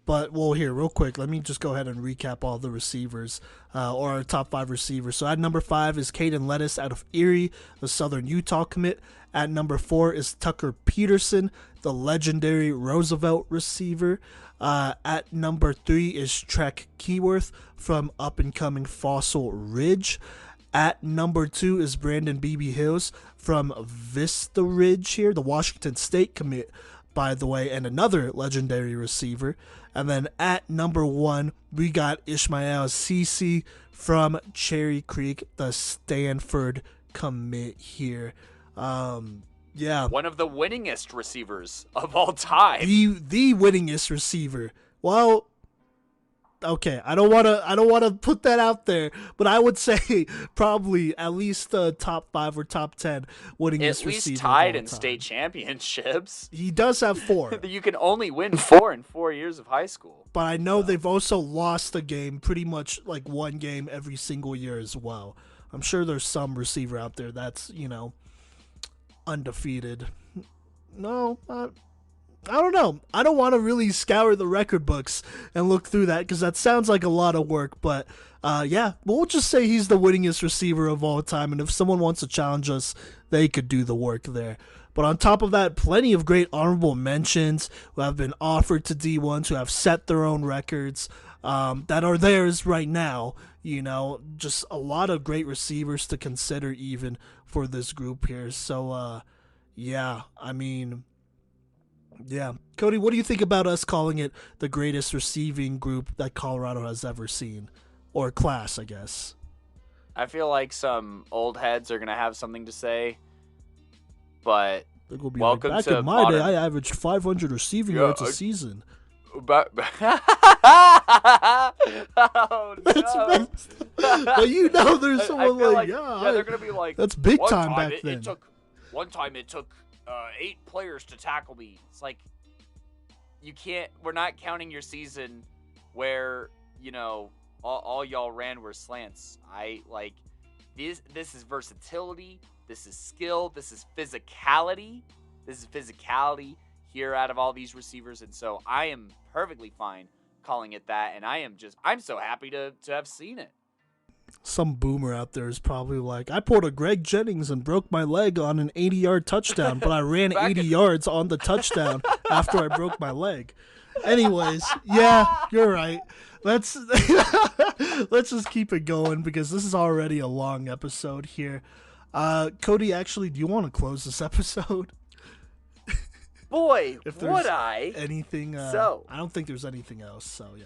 But, well, here, real quick, let me just go ahead and recap all the receivers, or our top 5 receivers. So at number 5 is Caden Lettuce out of Erie, the Southern Utah commit. At number 4 is Tucker Peterson, the legendary Roosevelt receiver. At number 3 is Trek Keyworth from up-and-coming Fossil Ridge. At number 2 is Brandon B.B. Hills from Vista Ridge here, the Washington State commit, by the way, and another legendary receiver. And then at number 1, we got Ishmael Cece from Cherry Creek, the Stanford commit here. Yeah. One of the winningest receivers of all time. The winningest receiver. Well, okay, I don't want to put that out there, but I would say probably at least top 5 or top 10 winningest receiver. At least tied in state championships. He does have 4. You can only win 4 in 4 years of high school. But I know they've also lost a game, pretty much like one game every single year as well. I'm sure there's some receiver out there that's, undefeated. No, I don't know. I don't want to really scour the record books and look through that, because that sounds like a lot of work. But yeah, we'll just say he's the winningest receiver of all time. And if someone wants to challenge us, they could do the work there. But on top of that, plenty of great honorable mentions who have been offered to D1s, who have set their own records that are theirs right now. Just a lot of great receivers to consider even for this group here. So, yeah, I mean... Yeah. Kodey, what do you think about us calling it the greatest receiving group that Colorado has ever seen? Or class, I guess. I feel like some old heads are going to have something to say. But welcome back to in my day, I averaged 500 receiving yards a season. Oh, no. But there's someone like they're going to be like, that's big time back then. One time it took 8 players to tackle me. It's like, we're not counting your season where, all y'all ran were slants. This is versatility. This is skill. This is physicality. Here out of all these receivers. And so I am perfectly fine calling it that. And I'm so happy to have seen it. Some boomer out there is probably like, I pulled a Greg Jennings and broke my leg on an 80-yard touchdown, but I ran 80 yards on the touchdown after I broke my leg. Anyways, yeah, you're right. Let's let's just keep it going because this is already a long episode here. Kodey, actually, do you want to close this episode? Boy, If would there's I. anything, So, I don't think there's anything else. So yeah.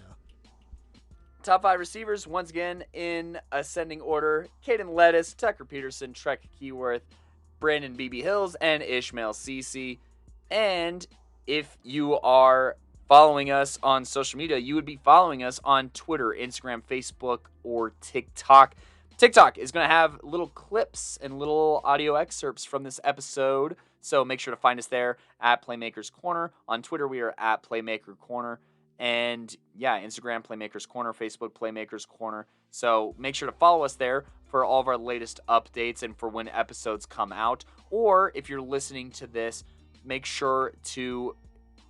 top 5 receivers, once again, in ascending order. Caden Lettuce, Tucker Peterson, Trek Keyworth, Brandon B.B. Hills, and Ishmael Cece. And if you are following us on social media, you would be following us on Twitter, Instagram, Facebook, or TikTok. TikTok is going to have little clips and little audio excerpts from this episode, so make sure to find us there at Playmakers Corner. On Twitter, we are at Playmaker Corner. And yeah, Instagram, Playmakers Corner, Facebook, Playmakers Corner. So make sure to follow us there for all of our latest updates and for when episodes come out. Or if you're listening to this, make sure to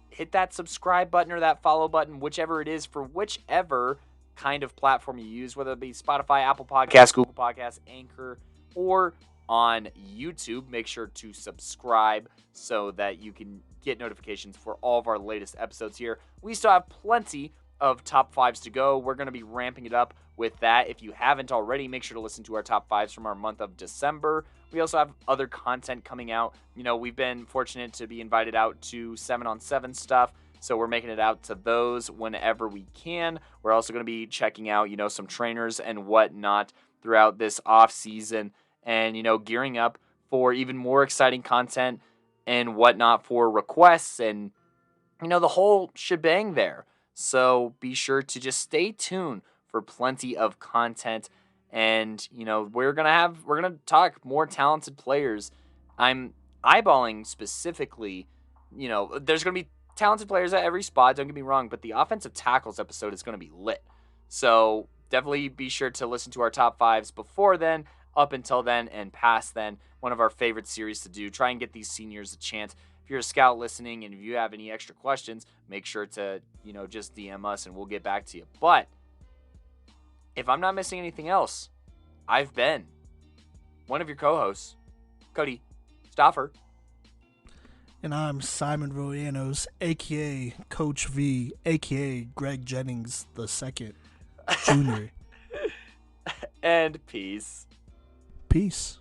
hit that subscribe button or that follow button, whichever it is, for whichever kind of platform you use, whether it be Spotify, Apple Podcasts, Google Podcasts, Anchor, or on YouTube. Make sure to subscribe so that you can get notifications for all of our latest episodes here. We still have plenty of top 5s to go. We're going to be ramping it up with that. If you haven't already, make sure to listen to our top 5s from our month of December. We also have other content coming out. You know, we've been fortunate to be invited out to 7-on-7 stuff, so we're making it out to those whenever we can. We're also going to be checking out, you know, some trainers and whatnot throughout this off season, and, you know, gearing up for even more exciting content and whatnot for requests and, you know, the whole shebang there. So be sure to just stay tuned for plenty of content. And, you know, we're going to talk more talented players. I'm eyeballing specifically, you know, there's going to be talented players at every spot, don't get me wrong, but the offensive tackles episode is going to be lit. So definitely be sure to listen to our top 5s before then, up until then, and past then. One of our favorite series to do. Try and get these seniors a chance. If you're a scout listening and if you have any extra questions, make sure to, you know, just DM us and we'll get back to you. But if I'm not missing anything else, I've been one of your co-hosts, Kodey Stoffer. And I'm Simon Royanos, a.k.a. Coach V, a.k.a. Greg Jennings II, Jr. And peace. Peace.